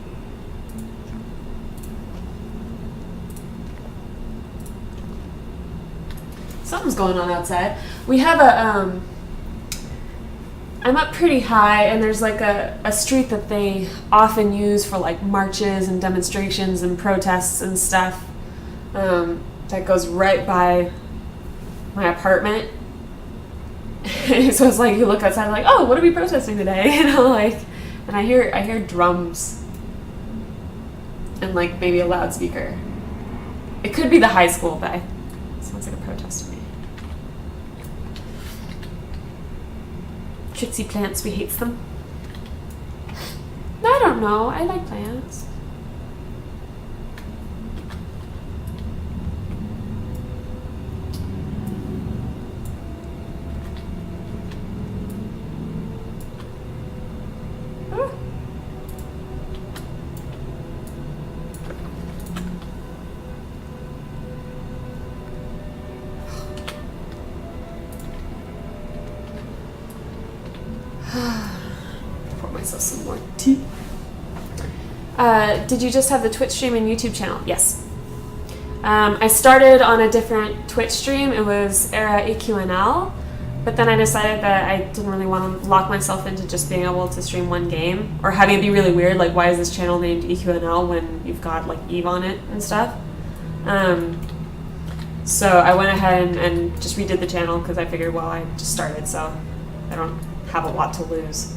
Something's going on outside. We have a, I'm up pretty high, and there's like a street that they often use for like marches and demonstrations and protests and stuff. That goes right by my apartment. So it's like you look outside and like, oh, what are we protesting today? You know, like, and I hear drums and like maybe a loudspeaker. It could be the high school, but it sounds like a protest to me. Tritsy plants, we hate them. I don't know. I like plants. Pour myself some more tea. Did you just have the Twitch stream and YouTube channel? Yes. I started on a different Twitch stream. It was era EQNL, but then I decided that I didn't really want to lock myself into just being able to stream one game, or having it be really weird, like why is this channel named EQNL when you've got like Eve on it and stuff. So I went ahead and just redid the channel, because I figured, well, I just started, so I don't have a lot to lose.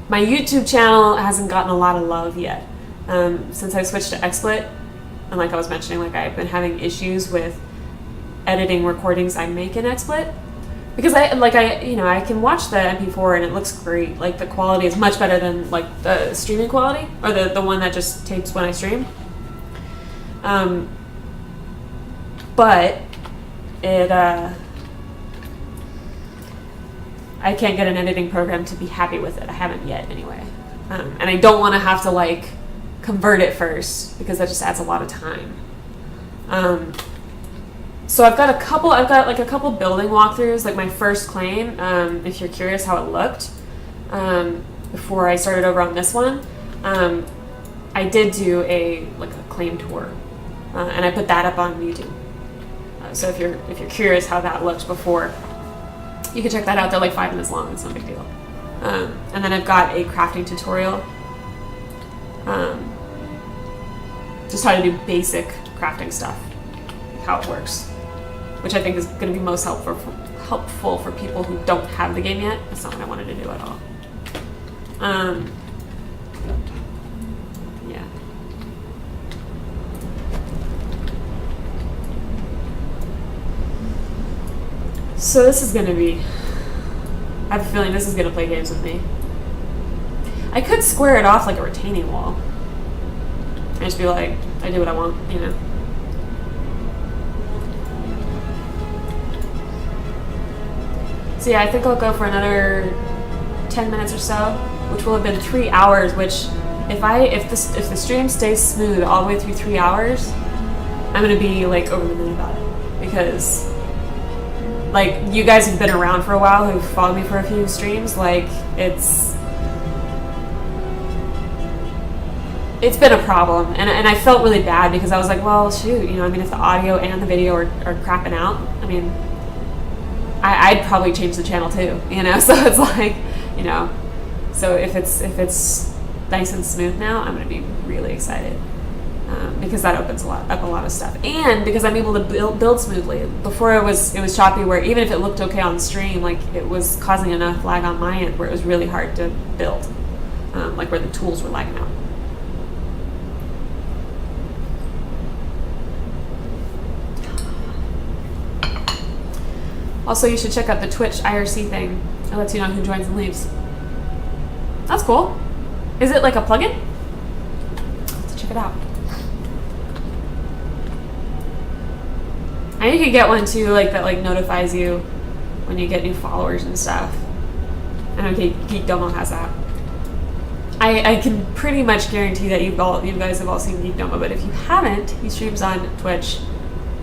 My YouTube channel hasn't gotten a lot of love yet. Since I switched to XSplit, and like I was mentioning, like I've been having issues with editing recordings I make in XSplit, because I can watch the MP4 and it looks great. Like the quality is much better than like the streaming quality, or the one that just tapes when I stream. But it I can't get an editing program to be happy with it. I haven't yet, anyway. And I don't want to have to like convert it first, because that just adds a lot of time. So I've got a couple building walkthroughs, like my first claim, if you're curious how it looked, before I started over on this one. I did do a claim tour, and I put that up on YouTube. So if you're curious how that looked before, you can check that out. They're like 5 minutes long. It's no big deal. And then I've got a crafting tutorial, just how to do basic crafting stuff, how it works, which I think is going to be most helpful for people who don't have the game yet. That's not what I wanted to do at all. Yeah. So this is going to be, I have a feeling this is going to play games with me. I could square it off like a retaining wall and just be like, I do what I want, you know. So yeah, I think I'll go for another 10 minutes or so, which will have been 3 hours, which if the stream stays smooth all the way through 3 hours, I'm going to be like over the moon about it, because like, you guys have been around for a while who've followed me for a few streams. Like, it's it's been a problem, and I felt really bad because I was like, well, shoot, you know, I mean, if the audio and the video are crapping out, I mean, I'd probably change the channel too, you know. So it's like, you know, so if it's nice and smooth now, I'm going to be really excited, because that opens up a lot of stuff, and because I'm able to build smoothly. Before it was choppy, where even if it looked okay on stream, like it was causing enough lag on my end where it was really hard to build, like where the tools were lagging out. Also, you should check out the Twitch IRC thing. It lets you know who joins and leaves. That's cool. Is it like a plugin? Let's check it out. And you could get one too, like that, like notifies you when you get new followers and stuff. And okay, Geek Domo has that. I can pretty much guarantee that you guys have all seen Geek Domo, but if you haven't, he streams on Twitch.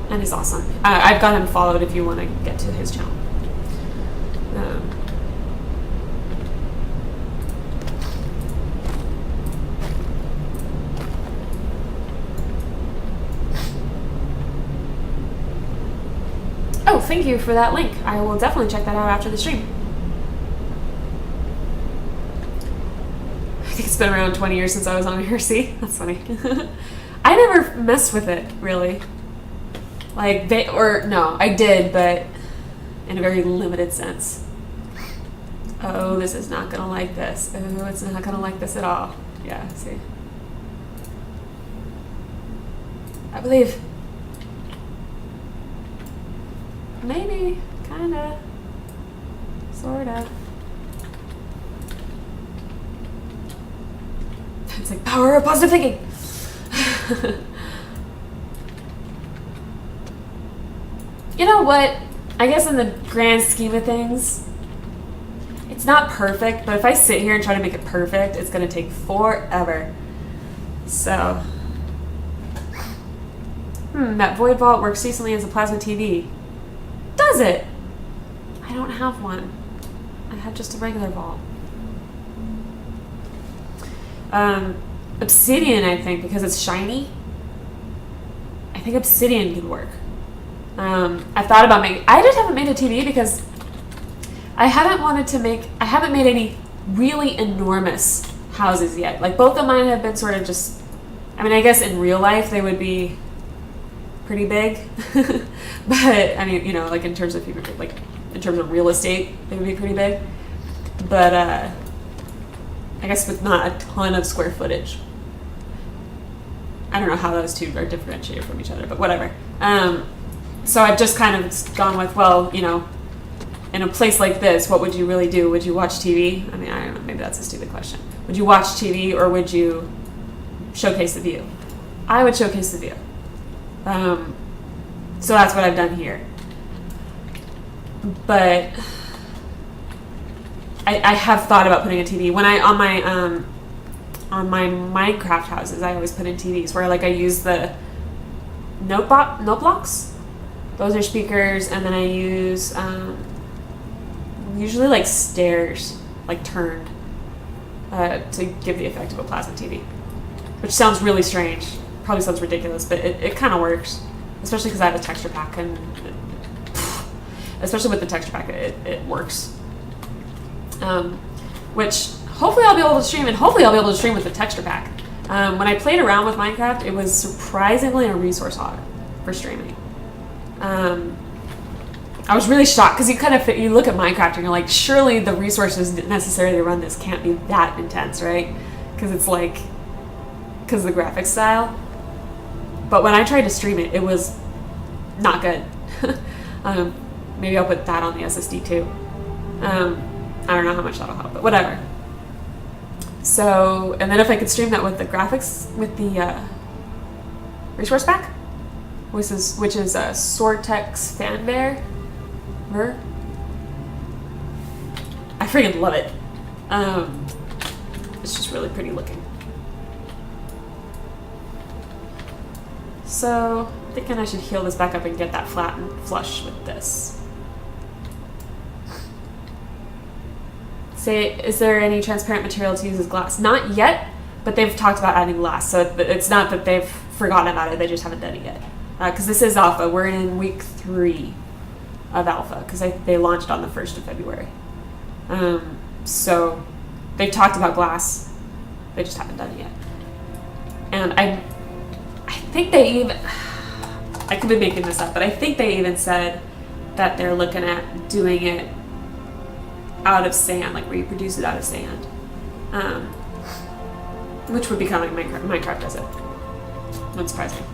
And he's awesome. I've got him followed if you want to get to his channel. Oh, thank you for that link. I will definitely check that out after the stream. I think it's been around 20 years since I was on IRC. That's funny. I never messed with it, really. Like, no, I did, but in a very limited sense. Oh, this is not gonna like this. Oh, it's not gonna like this at all. Yeah, see. I believe. Maybe, kinda, sorta. It's like power of positive thinking. You know what? I guess in the grand scheme of things, it's not perfect, but if I sit here and try to make it perfect, it's going to take forever. So, that Void Vault works decently as a plasma TV. Does it? I don't have one. I have just a regular vault. Obsidian, I think, because it's shiny. I think Obsidian could work. I thought about I just haven't made a TV because I haven't made any really enormous houses yet. Like, both of mine have been sort of just, I mean, I guess in real life they would be pretty big. But, I mean, you know, like in terms of real estate, they would be pretty big. But, I guess with not a ton of square footage. I don't know how those two are differentiated from each other, but whatever. So I've just kind of gone with, well, you know, in a place like this, what would you really do? Would you watch TV? I mean, I don't know, maybe that's a stupid question. Would you watch TV or would you showcase the view? I would showcase the view. So that's what I've done here. But I have thought about putting a TV. When on my Minecraft houses, I always put in TVs where, like, I use the note blocks. Those are speakers, and then I use usually like stairs, like turned, to give the effect of a plasma TV, which sounds really strange. Probably sounds ridiculous, but it kind of works, especially because I have a texture pack, and especially with the texture pack, it works. Which hopefully I'll be able to stream, and hopefully I'll be able to stream with the texture pack. When I played around with Minecraft, it was surprisingly a resource hog for streaming. I was really shocked because you look at Minecraft and you're like, surely the resources necessary to run this can't be that intense, right? Because it's like, because of the graphics style. But when I tried to stream it, it was not good. Maybe I'll put that on the SSD too. I don't know how much that'll help, but whatever. So, and then if I could stream that with the graphics, with the resource pack, which is a Sortex Fanbear. I freaking love it. It's just really pretty looking. So, I'm thinking I should heal this back up and get that flat and flush with this. Say, is there any transparent material to use as glass? Not yet, but they've talked about adding glass, so it's not that they've forgotten about it, they just haven't done it yet. Because this is alpha. We're in week 3 of alpha, because they launched on the 1st of February. So they've talked about glass, they just haven't done it yet. And I think they even, I could be making this up, but I think they even said that they're looking at doing it out of sand, like where you produce it out of sand, which would be kind of like Minecraft does it. Wouldn't surprise me.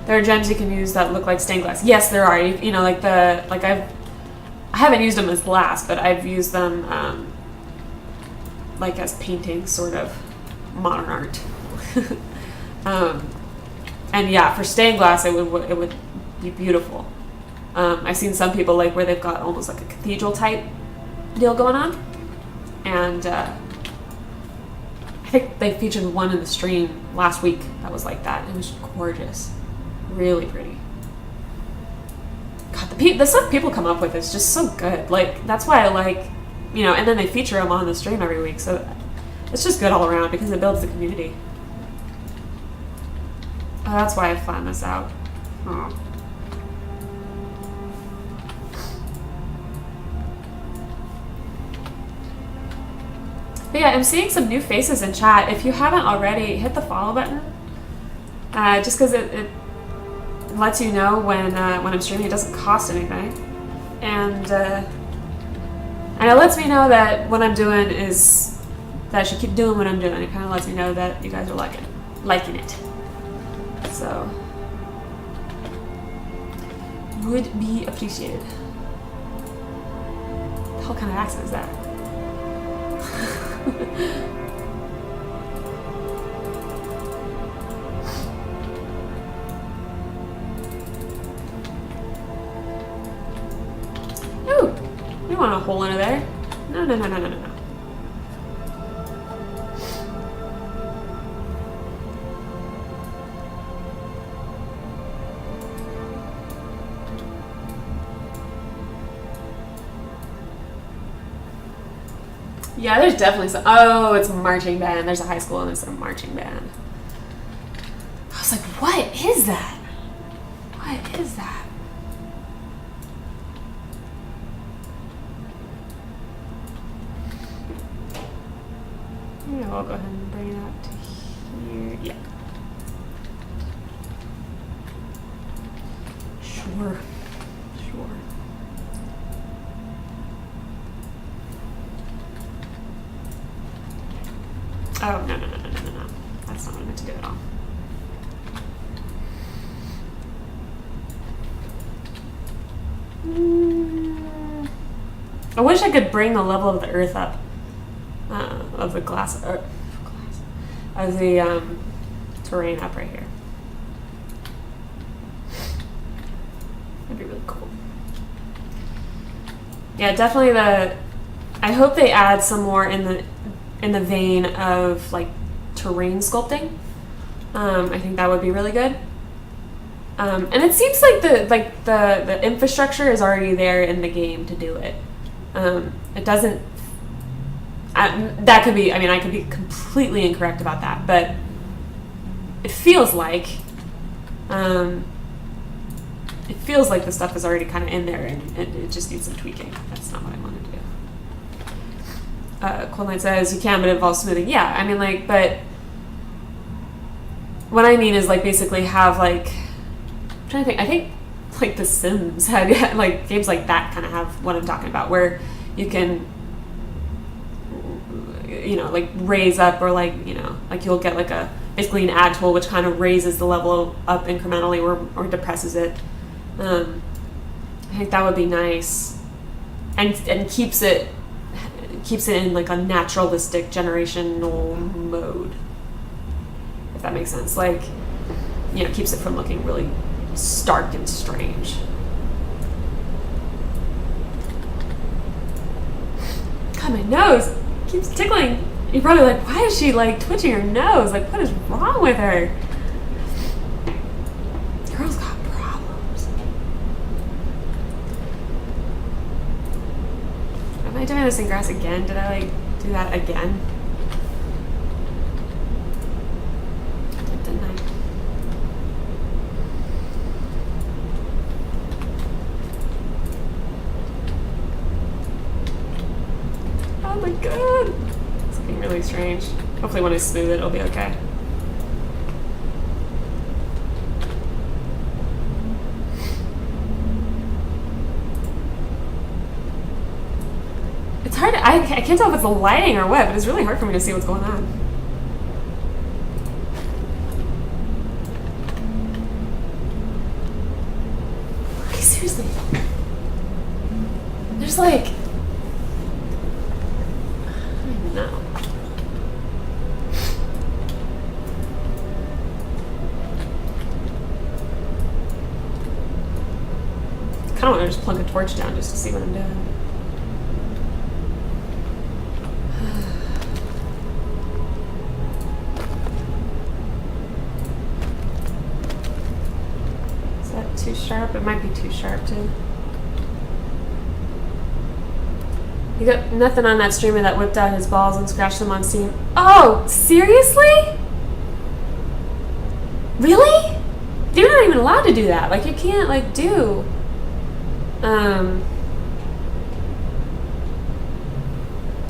There are gems you can use that look like stained glass. Yes, there are. You know, I haven't used them as glass, but I've used them like as paintings, sort of modern art. And yeah, for stained glass, it would be beautiful. I've seen some people like where they've got almost like a cathedral type deal going on, and I think they featured one in the stream last week that was like that. It was gorgeous, really pretty. God, the stuff people come up with is just so good. Like, that's why I like, you know, and then they feature them on the stream every week, so it's just good all around because it builds the community. Oh, that's why I flattened this out. Oh. But yeah, I'm seeing some new faces in chat. If you haven't already, hit the follow button. Just because it lets you know when I'm streaming. It doesn't cost anything. And it lets me know that what I'm doing is, that I should keep doing what I'm doing. It kind of lets me know that you guys are liking it. So, would be appreciated. The hell kind of accent is that? Ooh, you want a hole under there? No. Yeah, there's definitely some. Oh, it's a marching band. There's a high school and there's a marching band. I was like, what is that? What is that? Yeah, I'll go ahead and bring it out to here. Yeah. Sure. Oh, no. That's not what I meant to do at all. I wish I could bring the level of the earth up, of the of the terrain up right here. That'd be really cool. Yeah, definitely I hope they add some more in the vein of like terrain sculpting. I think that would be really good. And it seems like the infrastructure is already there in the game to do it. It doesn't. That could be. I mean, I could be completely incorrect about that, but it feels like the stuff is already kind of in there, and it just needs some tweaking. That's not what I wanted to do. Cold Knight says you can, but it involves smoothing. Yeah, I mean, like, but what I mean is like basically have like, I'm trying to think. I think like The Sims had like games like that kind of have what I'm talking about, where you can, you know, like raise up, or like, you know, like you'll get like basically an add tool which kind of raises the level up incrementally or depresses it. I think that would be nice, and keeps it in like a naturalistic generational mode, if that makes sense. Like, you know, keeps it from looking really stark and strange. God, my nose keeps tickling. You're probably like, why is she like twitching her nose? Like, what is wrong with her? Girl's got problems. Am I doing this in grass again? Did I like do that again? very strange. Hopefully when I smooth it, it'll be okay. It's hard to, I can't tell if it's the lighting or what, but it's really hard for me to see what's going on. Like, seriously. There's like, I don't even know. I kind of want to just plunk a torch down just to see what I'm doing. Too sharp? It might be too sharp too. You got nothing on that streamer that whipped out his balls and scratched them on Steam. Oh, seriously? Really? You're not even allowed to do that. Like, you can't like do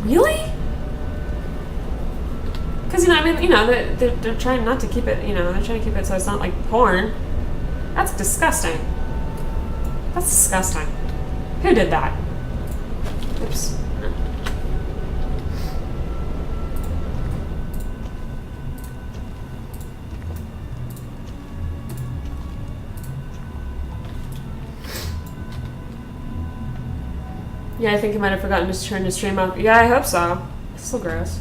really? Because, you know, I mean, you know, they're trying not to keep it, you know, they're trying to keep it so it's not like porn. That's disgusting. That's disgusting. Who did that? Oops. Yeah, I think he might have forgotten to turn the stream off. Yeah, I hope so. It's so gross.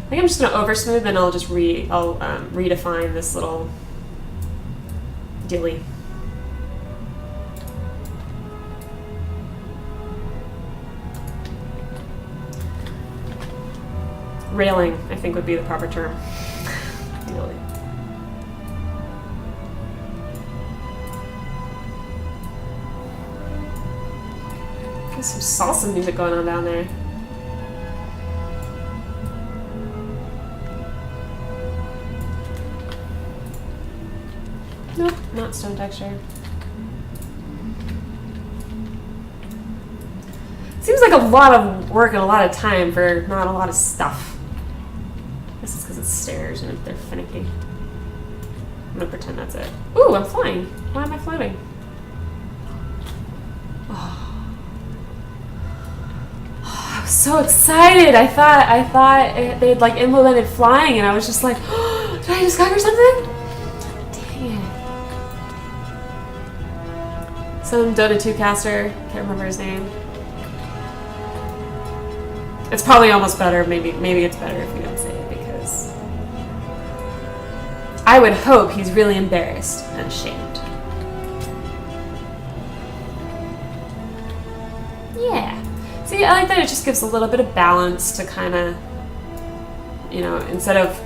I think I'm just gonna over smooth, and I'll just redefine this little dilly. Railing, I think, would be the proper term. Dilly. There's some salsa music going on down there. Nope, not stone texture. Seems like a lot of work and a lot of time for not a lot of stuff. I guess it's because it's stairs and they're finicky. I'm gonna pretend that's it. Ooh, I'm flying. Why am I floating? Oh. Oh, I was so excited. I thought they'd like implemented flying, and I was just like, oh, did I discover something? Some Dota 2 caster, can't remember his name. It's probably almost better, maybe it's better if you don't say it, because I would hope he's really embarrassed and ashamed. Yeah. See, I like that it just gives a little bit of balance to kind of, you know, instead of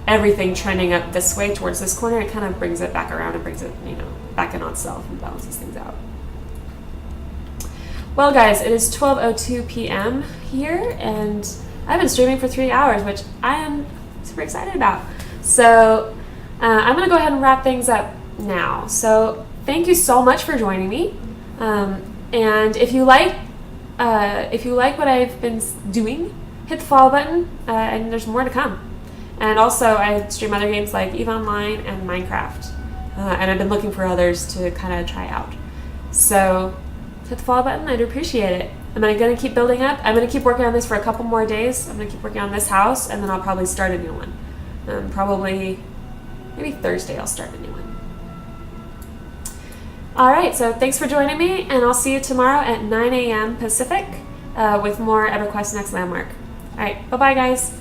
everything trending up this way towards this corner, it kind of brings it back around and brings it, you know, back in on itself and balances things out. Well, guys, it is 12:02 p.m. here, and I've been streaming for 3 hours, which I am super excited about. So I'm going to go ahead and wrap things up now. So thank you so much for joining me. And if you like what I've been doing, hit the follow button, and there's more to come. And also, I stream other games like EVE Online and Minecraft, and I've been looking for others to kind of try out. So hit the follow button. I'd appreciate it. Am I going to keep building up? I'm going to keep working on this for a couple more days. I'm going to keep working on this house, and then I'll probably start a new one. Probably, maybe Thursday I'll start a new one. All right, so thanks for joining me, and I'll see you tomorrow at 9 a.m. Pacific with more EverQuest Next Landmark. All right, bye-bye, guys.